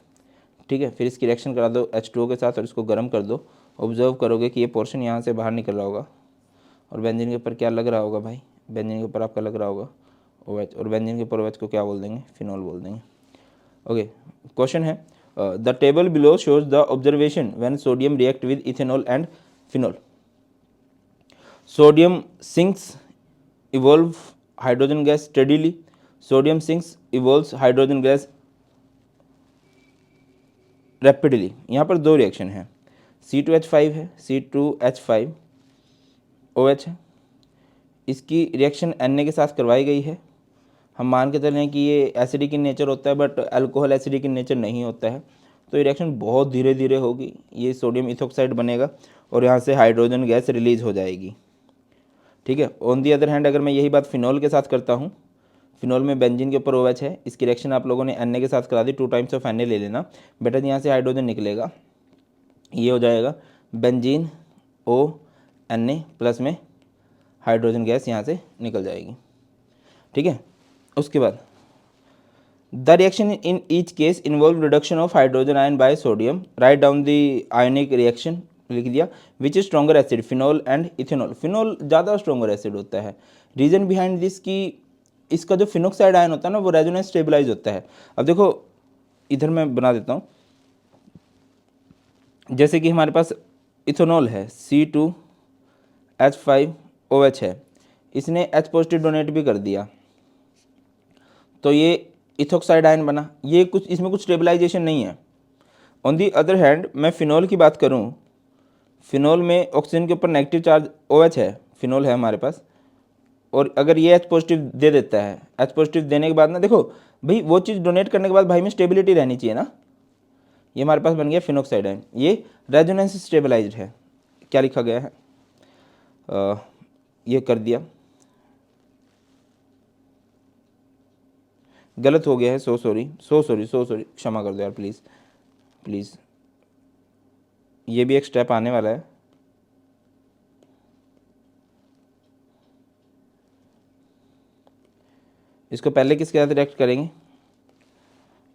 Speaker 1: ठीक है, फिर इसकी रिएक्शन करा दो H2O के साथ और इसको गर्म कर दो। ऑब्जर्व करोगे कि ये पोर्शन यहाँ से बाहर निकल रहा होगा और बेंजीन के ऊपर क्या लग रहा होगा भाई, बेंजीन के ऊपर आपका लग रहा होगा OH, और बेंजीन के ऊपर OH को क्या बोल देंगे, फिनोल बोल देंगे। ओके, क्वेश्चन है, the table below shows the observation when sodium react with ethanol and phenol. Sodium sinks evolve hydrogen gas steadily, sodium sinks evolves hydrogen gas rapidly. यहाँ पर दो रिएक्शन है, C2H5 है, C2H5OH है, इसकी रिएक्शन Na के साथ करवाई गई है। हम मान के चलें कि ये एसिडिक इन नेचर होता है but alcohol acidic in nature नहीं होता है, तो ये रिएक्शन बहुत धीरे धीरे होगी, ये सोडियम इथोक्साइड बनेगा और यहाँ से हाइड्रोजन गैस रिलीज हो जाएगी। ठीक है, ऑन दी अदर हैंड अगर मैं यही बात फिनोल के साथ करता हूँ, फिनोल में बेंजीन के ऊपर OH है, इसकी रिएक्शन आप लोगों ने Na के साथ करा दी, 2 टाइम्स ऑफ Na ले लेना बेटा, यहाँ से हाइड्रोजन निकलेगा, ये हो जाएगा बेंजीन ONa प्लस में हाइड्रोजन गैस यहाँ से निकल जाएगी। ठीक है, उसके बाद the reaction in each case involve reduction of hydrogen ion bye sodium, right down the ionic reaction, लिख दिया, which is stronger acid, phenol and ethanol. Phenol ज़्यादा स्ट्रॉन्गर एसिड होता है। रीजन बिहाइंड दिस कि इसका जो फिनोक्साइड आयन होता है ना वो रेजोनेंस स्टेबलाइज होता है। अब देखो इधर मैं बना देता हूँ, जैसे कि हमारे पास इथेनॉल है C2H5OH है, इसने H पॉजिटिव डोनेट भी कर दिया तो ये इथोक्साइड आयन बना, ये कुछ इसमें कुछ स्टेबलाइजेशन नहीं है। ऑन दी अदर हैंड मैं फिनोल की बात करूं, फिनोल में ऑक्सीजन के ऊपर नेगेटिव चार्ज OH है, फिनोल है हमारे पास, और अगर ये H पॉजिटिव दे देता है, H पॉजिटिव देने के बाद ना देखो भाई वो चीज़ डोनेट करने के बाद भाई में स्टेबिलिटी रहनी चाहिए ना, ये हमारे पास बन गया फिनोक्साइड आयन, ये रेजोनेंस स्टेबलाइज्ड है। क्या लिखा गया है, ये कर दिया, गलत हो गया है, सो सॉरी, क्षमा कर दो यार प्लीज़ प्लीज़, ये भी एक स्टेप आने वाला है। इसको पहले किसके साथ रिएक्ट करेंगे,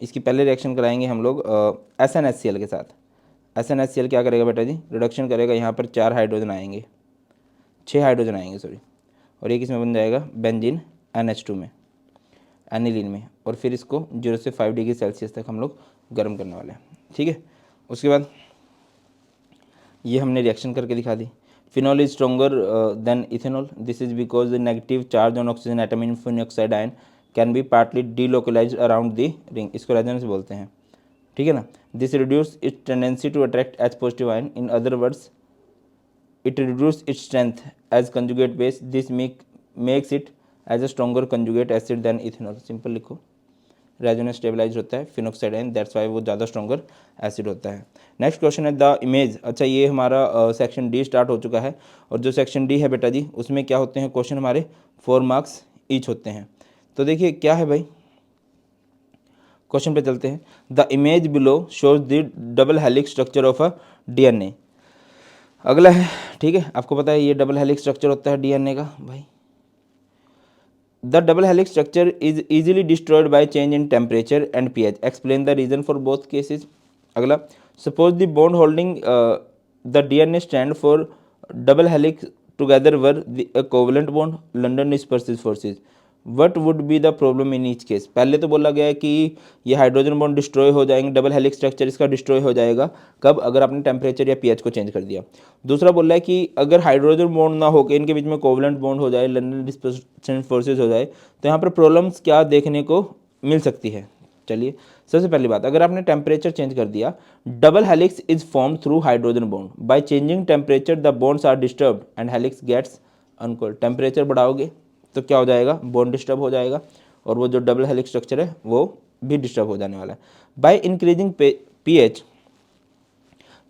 Speaker 1: इसकी पहले रिएक्शन कराएंगे हम लोग SnHCl के साथ। SnHCl क्या करेगा बेटा जी, रिडक्शन करेगा, यहाँ पर 4 हाइड्रोजन आएंगे, 6 हाइड्रोजन आएंगे सॉरी, और एक इसमें बन जाएगा बेंजीन NH2 में, एनिलीन में, और फिर इसको 0 से 5 डिग्री सेल्सियस तक हम लोग गर्म करने वाले हैं। ठीक है, उसके बाद ये हमने रिएक्शन करके दिखा दी। Phenol is stronger than ethanol, this is because the negative charge on oxygen atom in phenoxide ion can be partly delocalise around the ring, इसको रेजोनेंस बोलते हैं। ठीक है ना, this reduce its tendency to attract H positive ion, in other words it reduce its strength as conjugate base, this makes it as a stronger conjugate acid than ethanol. Simple लिखो, resonance stabilise होता है phenoxide ion, that's why वो ज़्यादा stronger acid होता है। Next question है the image. अच्छा, ये हमारा सेक्शन डी स्टार्ट हो चुका है, और जो सेक्शन डी है बेटा जी उसमें क्या होते हैं क्वेश्चन, हमारे 4 मार्क्स ईच होते हैं। तो देखिए क्या है भाई, क्वेश्चन पे चलते हैं। The image below shows the double helix structure of a DNA। अगला है, ठीक है, आपको पता है ये डबल हेलिक्स स्ट्रक्चर होता है DNA का भाई। The double helix structure is easily destroyed by change in temperature and pH. Explain the reason for both cases. अगला, Suppose the bond holding the DNA strand for double helix together were the equivalent bond London dispersive forces. What would be the problem in each case? पहले तो बोला गया है कि ये hydrogen bond destroy हो जाएंगे, डबल हेलिक्स स्ट्रक्चर इसका डिस्ट्रॉय हो जाएगा कब? अगर आपने टेम्परेचर या पीएच को चेंज कर दिया। दूसरा बोल रहा है कि अगर हाइड्रोजन बॉन्ड ना होकर इनके बीच में कोवलेंट बॉन्ड हो जाए, लंदन डिस्पर्सिव फोर्सेज हो जाए, तो यहाँ पर प्रॉब्लम्स क्या देखने को मिल सकती है। चलिए, सबसे पहली बात, अगर आपने टेम्परेचर चेंज कर दिया, double helix is form through hydrogen bond. By changing temperature the bonds are disturbed and helix gets uncoiled. Temperature बढ़ाओगे तो क्या हो जाएगा? बॉन्ड डिस्टर्ब हो जाएगा और वो जो डबल हेलिक्स स्ट्रक्चर है वो भी डिस्टर्ब हो जाने वाला है। बाय इंक्रीजिंग पीएच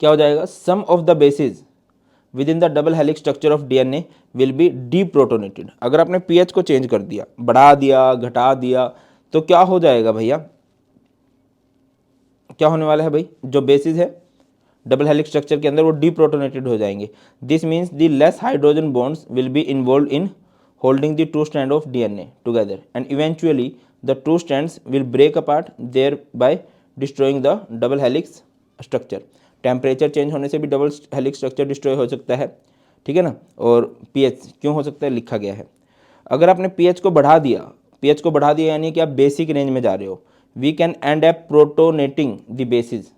Speaker 1: क्या हो जाएगा? Some of the bases within the double helix structure of DNA will be deprotonated. अगर आपने पीएच को चेंज कर दिया, बढ़ा दिया, घटा दिया, तो क्या हो जाएगा भैया? क्या होने वाला है भाई? जो बेसिस है डबल हेलिक्स स्ट्रक्चर के अंदर वो डीप्रोटोनेटेड हो जाएंगे। This means the less hydrogen bonds will be involve in holding the two strands of DNA together and eventually the two strands will break apart thereby destroying the double helix structure. Temperature change होने से भी double helix structure destroy हो सकता है, ठीक है ना। और पीएच क्यों हो सकता है लिखा गया है। अगर आपने पीएच को बढ़ा दिया यानी कि आप बेसिक रेंज में जा रहे हो, we can end up protonating the bases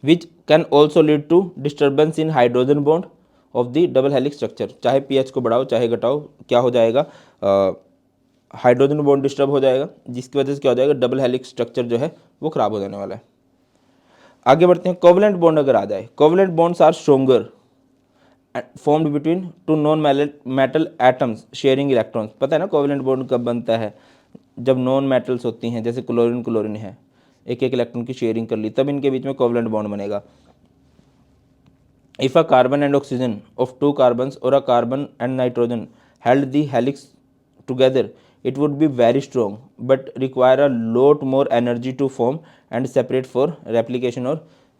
Speaker 1: which can also lead to disturbance in hydrogen bond of the double helix structure. चाहे पीएच को बढ़ाओ चाहे घटाओ, क्या हो जाएगा? हाइड्रोजन बॉन्ड डिस्टर्ब हो जाएगा, जिसकी वजह से क्या हो जाएगा? डबल हेलिक्स स्ट्रक्चर जो है वो खराब हो जाने वाला है। आगे बढ़ते हैं। कोवलेंट बॉन्ड अगर आ जाए, covalent bonds are stronger formed between two non metal atoms sharing electrons. पता है ना कोवलेंट बॉन्ड कब बनता है? जब नॉन मेटल्स होती हैं, जैसे क्लोरीन है, एक एक इलेक्ट्रॉन की शेयरिंग कर ली, तब इनके बीच में कोवलेंट बॉन्ड बनेगा। If a carbon and oxygen of two carbons or a carbon and nitrogen held the helix together, it would be very strong but require a lot more energy to form and separate for replication or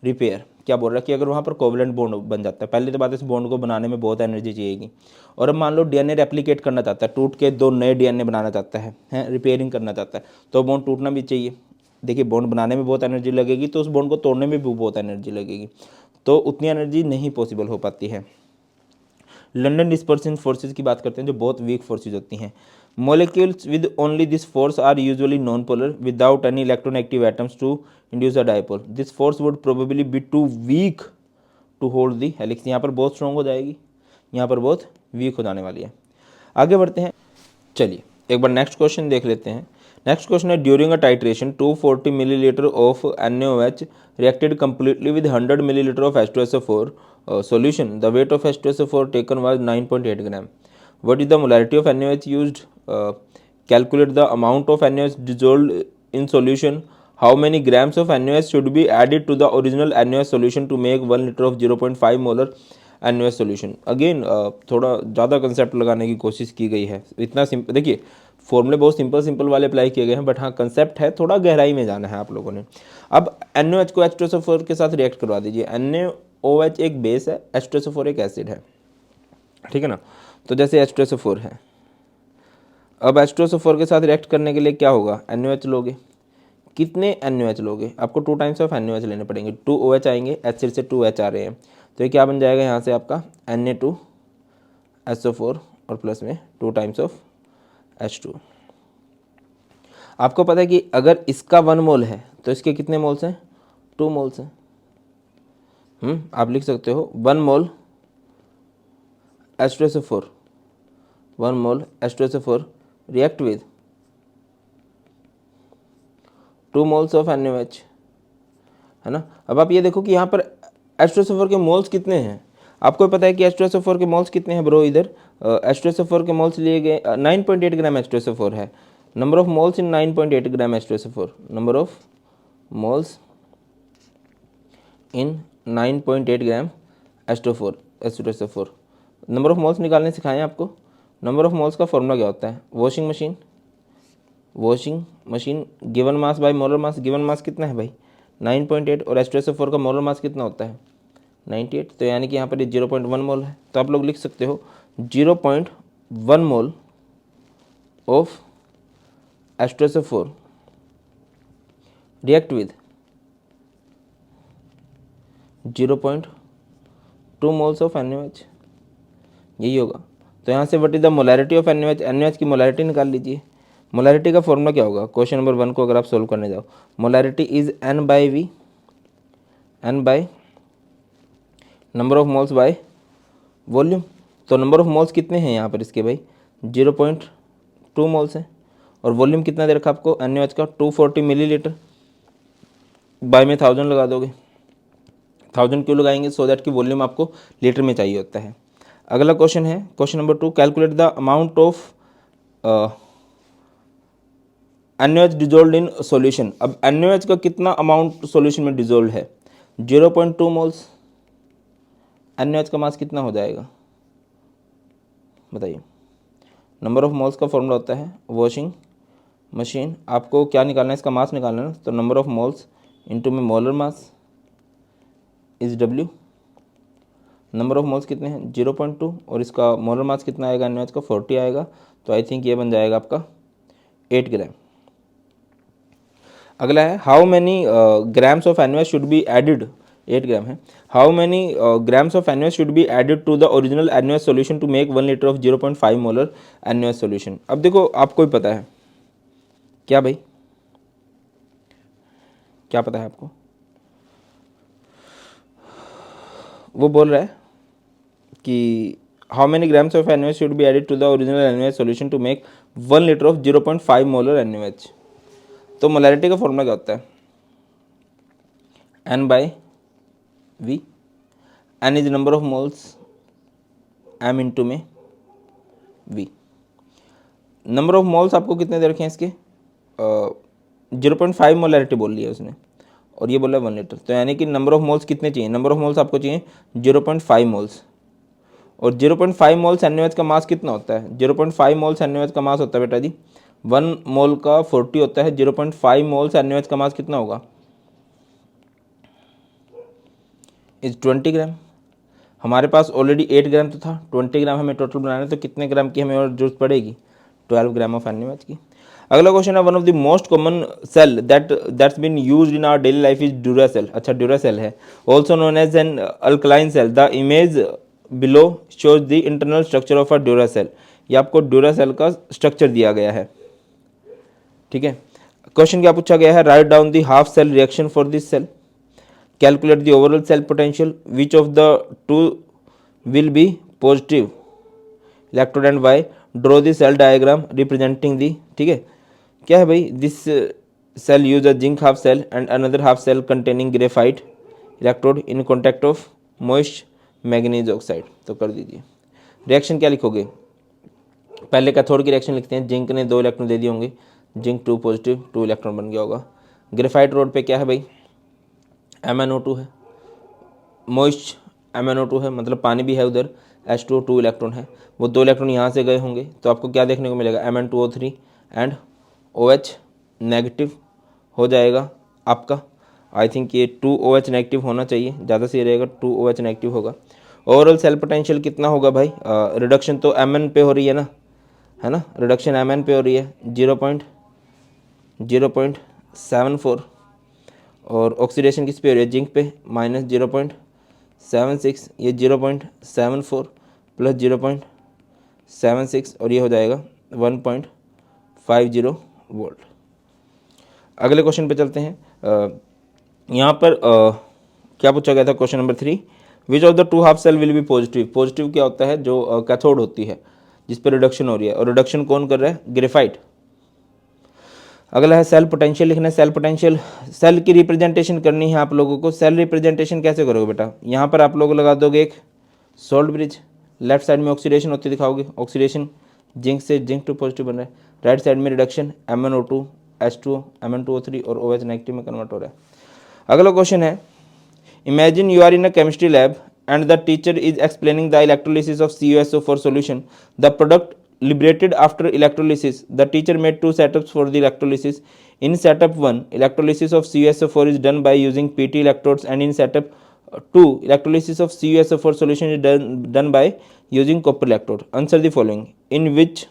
Speaker 1: repair. क्या बोल रहा है कि अगर वहाँ पर covalent bond बन जाता है, पहले तो बात है इस बॉन्ड को बनाने में बहुत एनर्जी चाहिएगी। और अब मान लो डीएनए रेप्लिकेट करना चाहता है, टूट के दो नए डीएनए बनाना चाहता है, रिपेयरिंग करना चाहता है, तो बॉन्ड टूटना भी चाहिए। देखिए, बॉन्ड बनाने में बहुत एनर्जी लगेगी तो उस बॉन्ड को तोड़ने में भी बहुत एनर्जी लगेगी, तो उतनी एनर्जी नहीं पॉसिबल हो पाती है। लंदन डिस्पर्सिव फोर्सेज की बात करते हैं, जो बहुत वीक फोर्सेज होती हैं। Molecules with only this force are usually non polar without any electronegative atoms to induce a dipole. This force would probably be too weak to hold the helix. यहाँ पर बहुत स्ट्रॉन्ग हो जाएगी, यहाँ पर बहुत वीक हो जाने वाली है। आगे बढ़ते हैं। चलिए एक बार नेक्स्ट क्वेश्चन देख लेते हैं। नेक्स्ट क्वेश्चन है, during a titration 240 millilitre of NaOH reacted completely with 100 milliliter of H2SO4 solution. The weight of H2SO4 taken was 9.8 gram. What is the molarity of NaOH used? Calculate the amount of NaOH dissolved in solution. How many grams of NaOH should be added to the original NaOH solution to make 1 liter of 0.5 molar NaOH solution? Again थोड़ा ज़्यादा concept लगाने की कोशिश की गई है। इतना simple, देखिए फॉर्मूले बहुत सिंपल वाले अप्लाई किए गए हैं, बट हाँ कंसेप्ट है, थोड़ा गहराई में जाना है आप लोगों ने। अब NaOH को H2SO4 के साथ रिएक्ट करवा दीजिए। NaOH एक बेस है, H2SO4 एक एसिड है, ठीक है ना। तो जैसे H2SO4 है, अब H2SO4 के साथ रिएक्ट करने के लिए क्या होगा? NaOH लोगे। कितने NaOH लोगे? आपको 2 टाइम्स ऑफ NaOH लेने पड़ेंगे। 2 OH आएंगे, एसिड से 2 H आ रहे हैं, तो ये क्या बन जाएगा यहाँ से आपका Na2SO4 और प्लस में 2 टाइम्स ऑफ H2। आपको पता है कि अगर इसका 1 मोल है तो इसके कितने मोल्स हैं? 2 मोल्स हैं। आप लिख सकते हो 1 मोल H2SO4, 1 mole H2SO4 react with 2 moles of NaOH, है ना। अब आप ये देखो कि यहाँ पर H2SO4 के मोल्स कितने हैं। आपको पता है कि H2SO4 के मोल्स कितने हैं ब्रो? इधर H2SO4 के मोल्स लिए गए 9.8 ग्राम H2SO4 है। Number of moles in 9.8 gram H2SO4, number of moles in 9.8 gram H2SO4। Number of moles निकालने सिखाएं आपको। नंबर ऑफ मोल्स का फॉर्मूला क्या होता है? Washing machine given mass by molar mass. Given mass कितना है भाई? 9.8, और H2SO4 का मोलर मास कितना होता है? 98। तो यानी कि यहाँ पर 0.1 मोल है, तो आप लोग लिख सकते हो 0.1 mole of H2SO4 react with 0.2 moles of NaOH, यही होगा। तो यहाँ से what is the molarity of NaOH, NaOH की मोलैरिटी निकाल लीजिए। मोलैरिटी का फॉर्मूला क्या होगा, क्वेश्चन नंबर 1 को अगर आप सोल्व करने जाओ, molarity is N/V, N by number of moles by volume. तो नंबर ऑफ मोल्स कितने हैं यहाँ पर इसके भाई, 0.2 मोल्स हैं। और वॉल्यूम कितना दे रखा आपको NaOH का, 240 मिलीलीटर। बाय में 1000 लगा दोगे, 1000 क्यों लगाएंगे, सो दैट की वॉल्यूम आपको लीटर में चाहिए होता है। अगला क्वेश्चन है question number 2, calculate the amount of NaOH dissolve in solution. अब NaOH का कितना अमाउंट सॉल्यूशन में डिजोल्व है, 0.2 मोल्स। NaOH का मास कितना हो जाएगा बताइए। नंबर ऑफ मोल्स का फॉर्मूला होता है वॉशिंग मशीन, आपको क्या निकालना है, इसका मास निकालना है ना, तो नंबर ऑफ मोल्स इनटू में molar mass is W। Number of moles कितने हैं 0.2, और इसका मोलर मास कितना आएगा NaOH का 40 आएगा। तो आई थिंक ये बन जाएगा आपका 8 ग्राम। अगला है how many grams of NaOH should be added, 8 gram है। How many grams of NaOH should be added to the original NaOH solution to make 1 litre of 0.5 molar NaOH solution. अब देखो आपको ही पता है क्या भाई, क्या पता है आपको, वो बोल रहा है कि how many grams of NaOH should be added to the original NaOH solution to make 1 litre of 0.5 molar NaOH। तो मोलैरिटी का फॉर्मूला क्या होता है, N/V, N is number of moles, M into में V। नंबर ऑफ मोल्स आपको कितने दे रखे हैं इसके, 0.5 मोलैरिटी बोल लिया उसने, और ये बोला 1 लीटर। तो यानी कि नंबर ऑफ मोल्स कितने चाहिए, नंबर ऑफ मोल्स आपको चाहिए 0.5 मोल्स। और 0.5 मोल्स NaOH का मास कितना होता है, 0.5 मोल्स NaOH का मास होता है बेटा जी 1 मोल का 40 होता है। 0.5 मोल्स NaOH का मास कितना होगा, इज 20 ग्राम। हमारे पास ऑलरेडी 8 ग्राम तो था, 20 ग्राम हमें टोटल बनाना है, तो कितने ग्राम की हमें और जरूरत पड़ेगी, 12 ग्राम ऑफ NaOH की। अगला क्वेश्चन है one of the most common cell that's been used in our daily life is Duracell. अच्छा ड्यूरासेल है, also known as an alkaline cell. The image below shows the internal structure of a Duracell. ये आपको Duracell का structure दिया गया है, ठीक है। क्वेश्चन क्या पूछा गया है, write down the half cell reaction for this cell, calculate the overall cell potential, which of the two will be positive electrode and why, draw the cell diagram representing the, ठीक है। क्या है भाई, this cell use a zinc half cell and another half cell containing graphite electrode in contact of moist manganese oxide। तो कर दीजिए reaction क्या लिखोगे, पहले कैथोड की रिएक्शन लिखते हैं, जिंक ने 2 इलेक्ट्रॉन दे दिए होंगे, जिंक 2 पॉजिटिव 2 इलेक्ट्रॉन बन गया होगा। ग्रेफाइट रोड पे क्या है भाई, MnO2 है, मोइस्ट MnO2 है, मतलब पानी भी है उधर, H2O 2 इलेक्ट्रॉन है, वो 2 इलेक्ट्रॉन यहाँ से गए होंगे, तो आपको क्या देखने को मिलेगा Mn2O3 एंड OH नेगेटिव हो जाएगा आपका। आई थिंक ये 2OH नेगेटिव होना चाहिए, ज़्यादा सही रहेगा, 2OH नेगेटिव होगा। ओवरऑल सेल पोटेंशियल कितना होगा भाई, रिडक्शन तो Mn पे हो रही है ना, रिडक्शन Mn पे हो रही है 0.74, और ऑक्सीडेशन किस पे हो रही है, जिंक पे, -0.76, ये 0.74 प्लस 0.76, और ये हो जाएगा 1.50 वोल्ट। अगले क्वेश्चन पे चलते हैं। यहाँ पर क्या पूछा गया था, question number 3, which of the 2 half cell will be positive. Positive क्या होता है, जो कैथोड होती है जिस पर रिडक्शन हो रही है, और रिडक्शन कौन कर रहा है, ग्रेफाइट। अगला है सेल पोटेंशियल लिखना है, सेल पोटेंशियल, सेल की रिप्रेजेंटेशन करनी है आप लोगों को। सेल रिप्रेजेंटेशन कैसे करोगे बेटा, यहाँ पर आप लोग लगा दोगे एक सोल्ट ब्रिज, लेफ्ट साइड में ऑक्सीडेशन होती दिखाओगे, ऑक्सीडेशन जिंक से जिंक 2 पॉजिटिव बन रहा है, राइट साइड में रिडक्शन MnO2 H2O Mn2O3 और OH नेगेटिव में कन्वर्ट हो रहा है। अगला क्वेश्चन है, imagine you are in a chemistry lab and the teacher is explaining the electrolysis of CuSO4 solution. The product liberated after electrolysis. The teacher made 2 setups for the electrolysis. In setup 1, electrolysis of CuSO4 is done by using PT electrodes, and in setup 2, electrolysis of CuSO4 solution is done by using copper electrode. Answer the following. In which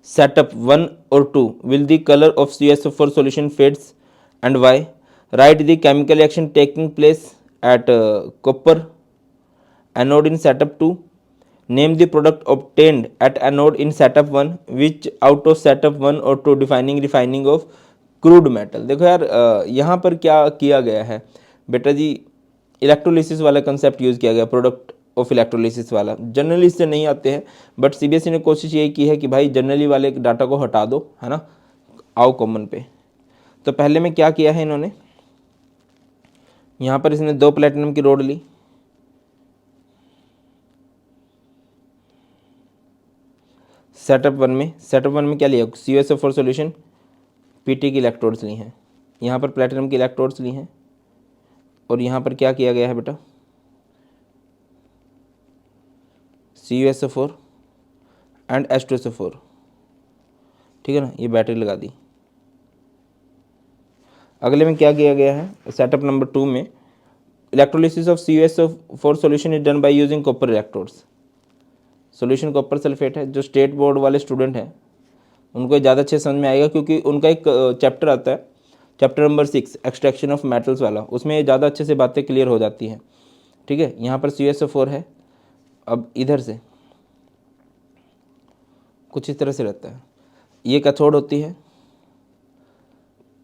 Speaker 1: setup 1 or 2 will the color of CuSO4 solution fades and why? Write the chemical reaction taking place at copper anode in setup 2. Name the product obtained at anode in setup 1, which out of setup 1 or 2 defining refining of crude metal. देखो यार यहाँ पर क्या किया गया है बेटा जी, electrolysis वाला कंसेप्ट यूज़ किया गया, प्रोडक्ट ऑफ इलेक्ट्रोलिसिस वाला। जनरली इससे नहीं आते हैं, बट सीबीएसई ने कोशिश यही की है कि भाई जनरली वाले डाटा को हटा दो, है ना, आओ कॉमन पे। तो पहले में क्या किया है इन्होंने, यहाँ पर इसने 2 प्लेटिनम की रोड ली, सेटअप वन में क्या लिया, CuSO4 सॉल्यूशन, पीटी की इलेक्ट्रोड्स ली हैं, यहाँ पर प्लेटिनम की इलेक्ट्रोड्स ली हैं, और यहाँ पर क्या किया गया है बेटा, CuSO4 एंड H2SO4, ठीक है ना, ये बैटरी लगा दी। अगले में क्या किया गया है, सेटअप नंबर 2 में electrolysis of CuSO4 solution is done by using copper electrodes. Solution copper sulphate है। जो स्टेट बोर्ड वाले स्टूडेंट हैं उनको ज़्यादा अच्छे समझ में आएगा, क्योंकि उनका एक चैप्टर आता है, chapter number 6 extraction of metals वाला, उसमें ज़्यादा अच्छे से बातें क्लियर हो जाती हैं, ठीक है। यहाँ पर CuSO4 है। अब इधर से कुछ इस तरह से रहता है, ये कैथोड होती है,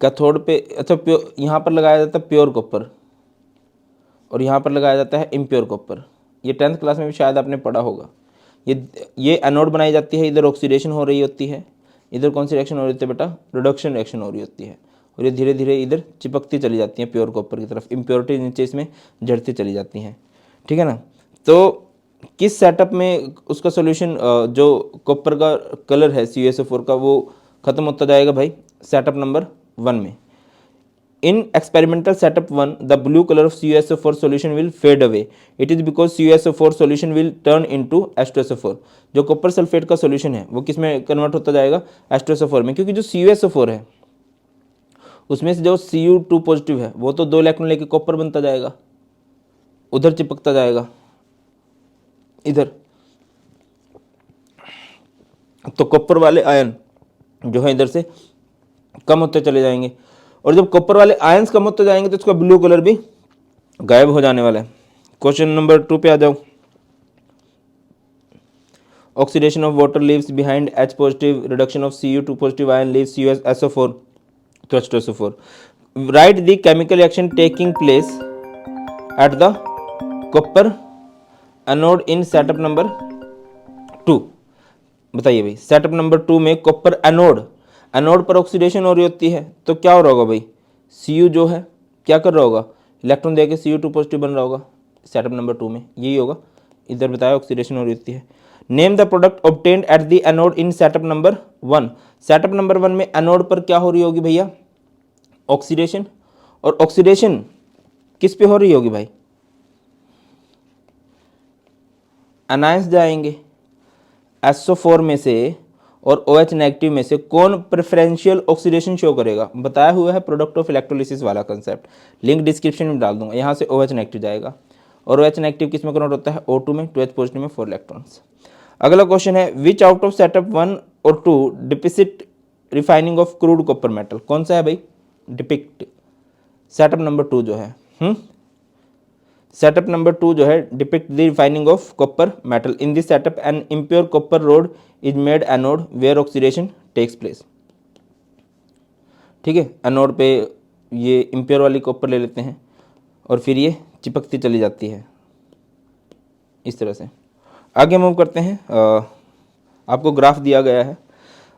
Speaker 1: कैथोड पे अच्छा प्योर, यहाँ पर लगाया जाता है प्योर कॉपर, और यहाँ पर लगाया जाता है इम्प्योर कॉपर। ये 10th क्लास में भी शायद आपने पढ़ा होगा। ये एनोड बनाई जाती है, इधर ऑक्सीडेशन हो रही होती है, इधर कौन सी रिएक्शन हो रही होती है बेटा, रिडक्शन रिएक्शन हो रही होती है, और ये धीरे धीरे इधर चिपकती चली जाती हैं प्योर कॉपर की तरफ, इम्प्योरिटी नीचे इसमें झड़ती चली जाती हैं, ठीक है ना। तो किस सेटअप में उसका सोल्यूशन जो कॉपर का कलर है CuSO4 का वो खत्म होता जाएगा भाई, सेटअप नंबर 1 में। In experimental setup 1, the blue color of CuSO4 solution will fade away. It is because CuSO4 solution will turn into H2SO4. जो कॉपर सल्फेट का सॉल्यूशन है वो किस में कन्वर्ट होता जाएगा, H2SO4 में, क्योंकि जो CuSO4 है उसमें से जो Cu2 पॉजिटिव है वो तो 2 इलेक्ट्रॉन लेके कॉपर बनता जाएगा, उधर चिपकता जाएगा इधर, तो कॉपर वाले आयन जो है इधर से कम होते चले जाएंगे, और जब कॉपर वाले आयंस कम होते जाएंगे तो इसका ब्लू कलर भी गायब हो जाने वाला है। क्वेश्चन नंबर 2 पे आ जाओ। Oxidation of water leaves behind H positive, reduction of Cu2 positive ion leaves CuSO4 to H2SO4। Right the chemical reaction taking place at the copper anode in setup number 2। बताइए भाई, setup number 2 में copper anode पर oxidation हो रही होती है, तो क्या हो रहा होगा भाई, Cu जो है क्या कर रहा होगा, इलेक्ट्रॉन देके Cu2 पॉजिटिव बन रहा होगा सेटअप नंबर 2 में, यही होगा। इधर बताया ऑक्सीडेशन हो रही होती है। Name the product obtained at the anode in setup number 1। Setup number 1 में एनोड पर क्या हो रही होगी भैया, ऑक्सीडेशन, और ऑक्सीडेशन किस पे हो रही होगी भाई, एनायंस जाएंगे, SO4 में से और OH नेगेटिव में से कौन प्रेफरेंशियल ऑक्सीडेशन शो करेगा, बताया हुआ है प्रोडक्ट ऑफ इलेक्ट्रोलिसिस वाला कंसेप्ट, लिंक डिस्क्रिप्शन में डाल दूंगा। यहाँ से OH नेगेटिव जाएगा, और OH नेगेटिव किस में कन्वर्ट होता है, O2 में, 2H पॉजिटिव में 4 इलेक्ट्रॉन्स। अगला क्वेश्चन है, विच आउट ऑफ सेटअप 1 और 2 depict refining of crude copper metal. कौन सा है भाई, डिपिक्ट, सेटअप नंबर 2 जो है, सेटअप नंबर 2 जो है depict the refining of copper metal. In this setup an impure copper rod is made anode where oxidation takes place. ठीक है, एनोड पे ये इम्प्योर वाली कॉपर ले लेते हैं और फिर ये चिपकती चली जाती है इस तरह से। आगे मूव करते हैं, आपको ग्राफ दिया गया है।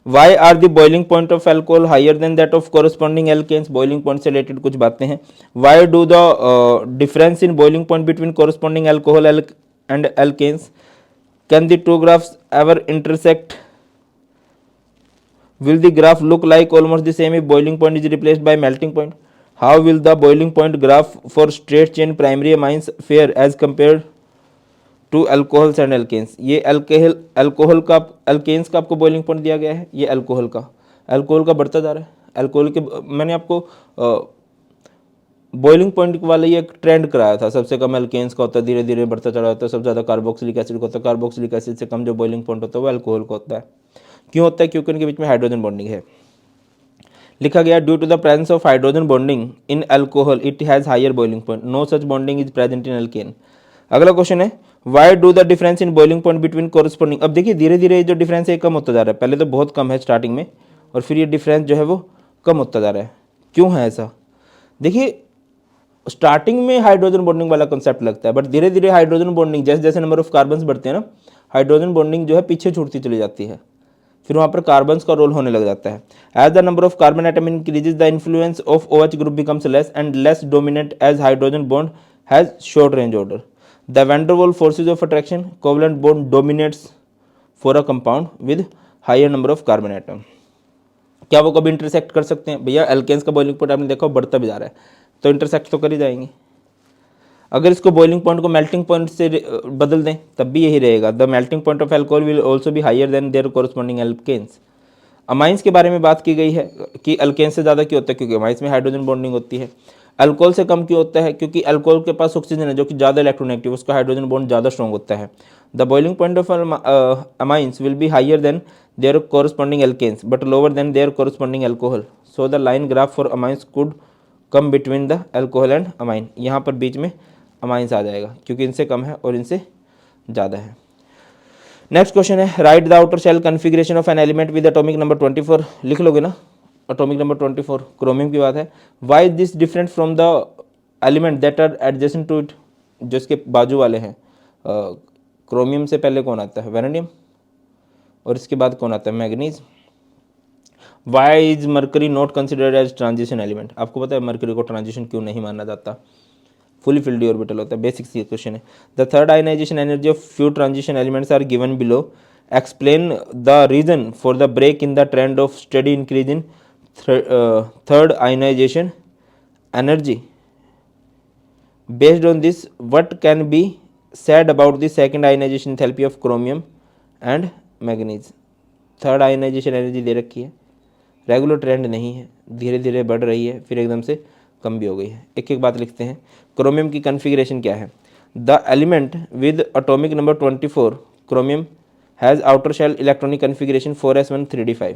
Speaker 1: Why are the boiling point of alcohol higher than that of corresponding alkanes. Boiling point से रिलेटेड कुछ बातें हैं। Why do the difference in boiling point between corresponding alcohol and alkanes. Can the two graphs ever intersect. Will the graph look like almost the same if boiling point is replaced by melting point? How will the boiling point graph for straight chain primary amines fare as compared to alcohols and alkanes? ये alcohol का alkanes का आपको boiling point दिया गया है, ये alcohol का बढ़ता जा रहा है। अल्कोहल के मैंने आपको बॉइलिंग पॉइंट वाला ये एक ट्रेंड कराया था। सबसे कम अल्केन्स का होता है, धीरे धीरे बढ़ता चला जाता है। सबसे ज़्यादा कार्बोक्सिलिक एसिड का होता है। कार्बोक्सिलिक एसिड से कम जो बॉइलिंग पॉइंट होता है वो अल्कोहल का होता है। क्यों होता है? क्योंकि उनके बीच में हाइड्रोजन बॉन्डिंग है। लिखा गया due to the presence of hydrogen bonding in alcohol it has higher boiling point, no such bonding is present in alkane. अगला क्वेश्चन है why do the difference in boiling point between corresponding. अब देखिए धीरे धीरे जो difference है कम होता जा रहा है, पहले तो बहुत कम है स्टार्टिंग में और फिर ये डिफरेंस जो है वो कम होता जा रहा है। क्यों है ऐसा? देखिए स्टार्टिंग में हाइड्रोजन बॉन्डिंग वाला कंसेप्ट लगता है, बट धीरे धीरे हाइड्रोजन बॉन्डिंग जैसे जैसे नंबर ऑफ कार्बन्स बढ़ते हैं ना, हाइड्रोजन बॉन्डिंग जो है पीछे छूटती चली जाती है, फिर वहाँ पर कार्बन्स का रोल होने लग जाता है। As the number of carbon atom increases the influence of OH group becomes less and less dominant as hydrogen bond has short range order. The van der Waals forces of attraction covalent bond dominates for a compound with higher number of carbon atom. क्या वो कभी intersect कर सकते हैं? भैया alkanes का boiling point आपने देखा बढ़ता भी जा रहा है, तो इंटरसेक्ट तो कर ही जाएंगे। अगर इसको बॉइलिंग पॉइंट को मेल्टिंग पॉइंट से बदल दें तब भी यही रहेगा, the melting point of alcohol will also भी higher than their corresponding alkanes. Amines के बारे में बात की गई है कि अल्केन से ज़्यादा क्यों होता है, क्योंकि अमाइंस में हाइड्रोजन बॉन्डिंग होती है। अल्कोहल से कम क्यों होता है, क्योंकि अल्कोहल के पास ऑक्सीजन है जो कि ज़्यादा इलेक्ट्रोनेगेटिव, उसका हाइड्रोजन बॉन्ड ज़्यादा स्ट्रॉन्ग होता है। The boiling point of amines will be higher than their corresponding alkanes but lower than their corresponding alcohol, so the line graph for amines could come between the alcohol and amine. यहाँ पर बीच में amines आ जाएगा क्योंकि इनसे कम है और इनसे ज़्यादा है। नेक्स्ट क्वेश्चन है write the outer shell configuration of an element with atomic number 24। लिख लोगे ना, एटॉमिक नंबर 24 क्रोमियम की बात है। Why is this different from the element that are adjacent to it, जो इसके बाजू वाले हैं। क्रोमियम से पहले कौन आता है? वैनेडियम, और इसके बाद कौन आता है? Manganese. Why is mercury not considered as transition element. आपको पता है मर्करी को ट्रांजिशन क्यों नहीं माना जाता? फुली फिल्ड ऑर्बिटल होता है। बेसिक सी क्वेश्चन है। The third ionization energy of few transition elements are given below, explain the reason for the break in the trend of steady increase in third ionization energy. Based on this what can be said about the second ionization enthalpy of chromium and manganese। Third ionization energy दे रखी है, regular trend नहीं है, धीरे धीरे बढ़ रही है, फिर एकदम से कम भी हो गई है। एक एक बात लिखते हैं। क्रोमियम की कन्फिग्रेशन क्या है? The element with atomic number 24 chromium has outer shell electronic configuration 4s1 3d5।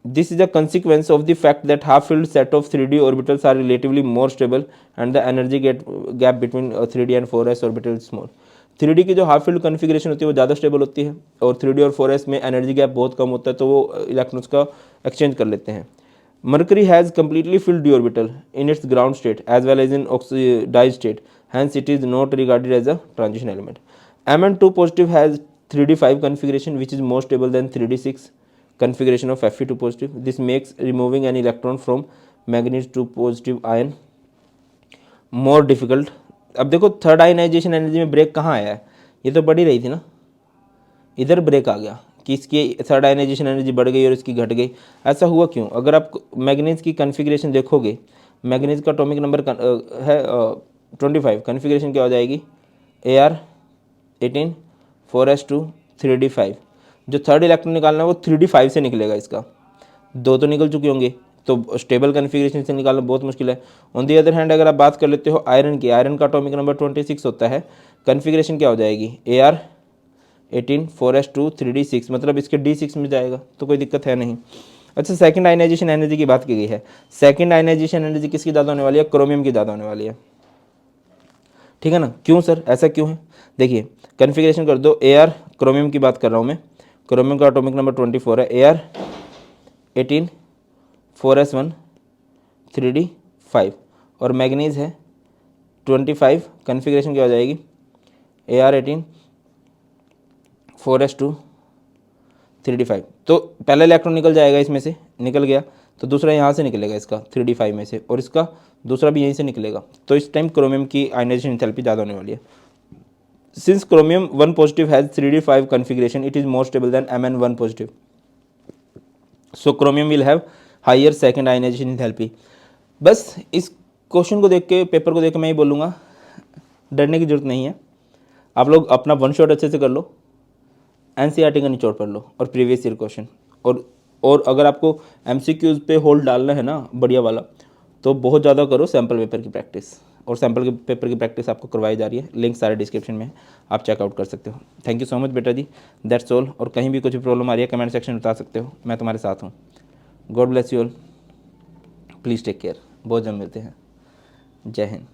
Speaker 1: This is a consequence of the fact that half-filled set of 3d orbitals are relatively more stable and the energy gap between 3d and 4s orbital is small। 3d की जो half field configuration होती है वो ज़्यादा stable होती है और 3d और 4s में एनर्जी गैप बहुत कम होता है, तो वो इलेक्ट्रॉन्स का एक्सचेंज कर लेते हैं। Mercury has completely filled d orbital in its ground state as well as in oxidized state, hence it is not regarded as a transition element। Mn2 positive has 3d5 configuration which is more stable than 3d6 configuration of Fe2 positive। This makes removing an electron from manganese 2 positive ion more difficult। अब देखो third ionization energy में break कहाँ आया है? ये तो बढ़ ही रही थी ना, इधर ब्रेक आ गया कि इसकी थर्ड आयनाइजेशन एनर्जी बढ़ गई और इसकी घट गई। ऐसा हुआ क्यों? अगर आप मैग्नीज की कन्फिग्रेशन देखोगे, मैग्नीज का एटॉमिक नंबर है 25, कन्फिग्रेशन क्या हो जाएगी? Ar18 4s2 3d5। जो थर्ड इलेक्ट्रॉन निकालना है वो 3d5 से निकलेगा, इसका दो तो निकल चुके होंगे, तो स्टेबल कन्फिग्रेशन से निकालना बहुत मुश्किल है। ऑन दी अदर हैंड अगर आप बात कर लेते हो आयरन की, आयरन का एटॉमिक नंबर 26 होता है, कन्फिग्रेशन क्या हो जाएगी? Ar18 4s2 3d6, मतलब इसके d6 में जाएगा, तो कोई दिक्कत है नहीं। अच्छा, सेकंड आयनाइजेशन एनर्जी की बात की गई है। सेकंड आयनाइजेशन एनर्जी किसकी ज़्यादा होने वाली है? क्रोमियम की ज़्यादा होने वाली है, ठीक है ना? क्यों सर, ऐसा क्यों है? देखिए कन्फिग्रेशन कर दो। Ar क्रोमियम की बात कर रहा हूँ मैं, क्रोमियम का एटॉमिक नंबर 24 है, Ar18 4s1 3d5 और मैग्नीज है 25, कन्फिग्रेशन क्या हो जाएगी? Ar18 4s2 3d5। तो पहला इलेक्ट्रॉन निकल जाएगा, इसमें से निकल गया तो दूसरा यहाँ से निकलेगा इसका 3d5 में से, और इसका दूसरा भी यहीं से निकलेगा, तो इस टाइम क्रोमियम की आयनाइजेशन एंथैल्पी ज़्यादा होने वाली है। Since chromium 1 positive has 3d5 configuration it is more stable than Mn1 positive, so chromium will have higher second ionization enthalpy. बस इस क्वेश्चन को देख के, पेपर को देख के मैं ही बोलूँगा, डरने की जरूरत नहीं है। आप लोग अपना वन शॉट अच्छे से कर लो, एनसीईआरटी का निचोड़ पढ़ लो और प्रीवियस ईयर क्वेश्चन, और अगर आपको एमसीक्यूज पे होल्ड डालना है ना बढ़िया वाला, तो बहुत ज़्यादा करो सैम्पल पेपर की प्रैक्टिस, और सैम्पल के पेपर की प्रैक्टिस आपको करवाई जा रही है, लिंक सारे डिस्क्रिप्शन में है, आप चेकआउट कर सकते हो। थैंक यू सो मच बेटा जी, दैट्स ऑल। और कहीं भी कुछ प्रॉब्लम आ रही है कमेंट सेक्शन में बता सकते हो, मैं तुम्हारे साथ हूँ। God bless you all. Please take care. बहुत जल्द मिलते हैं। जय हिंद।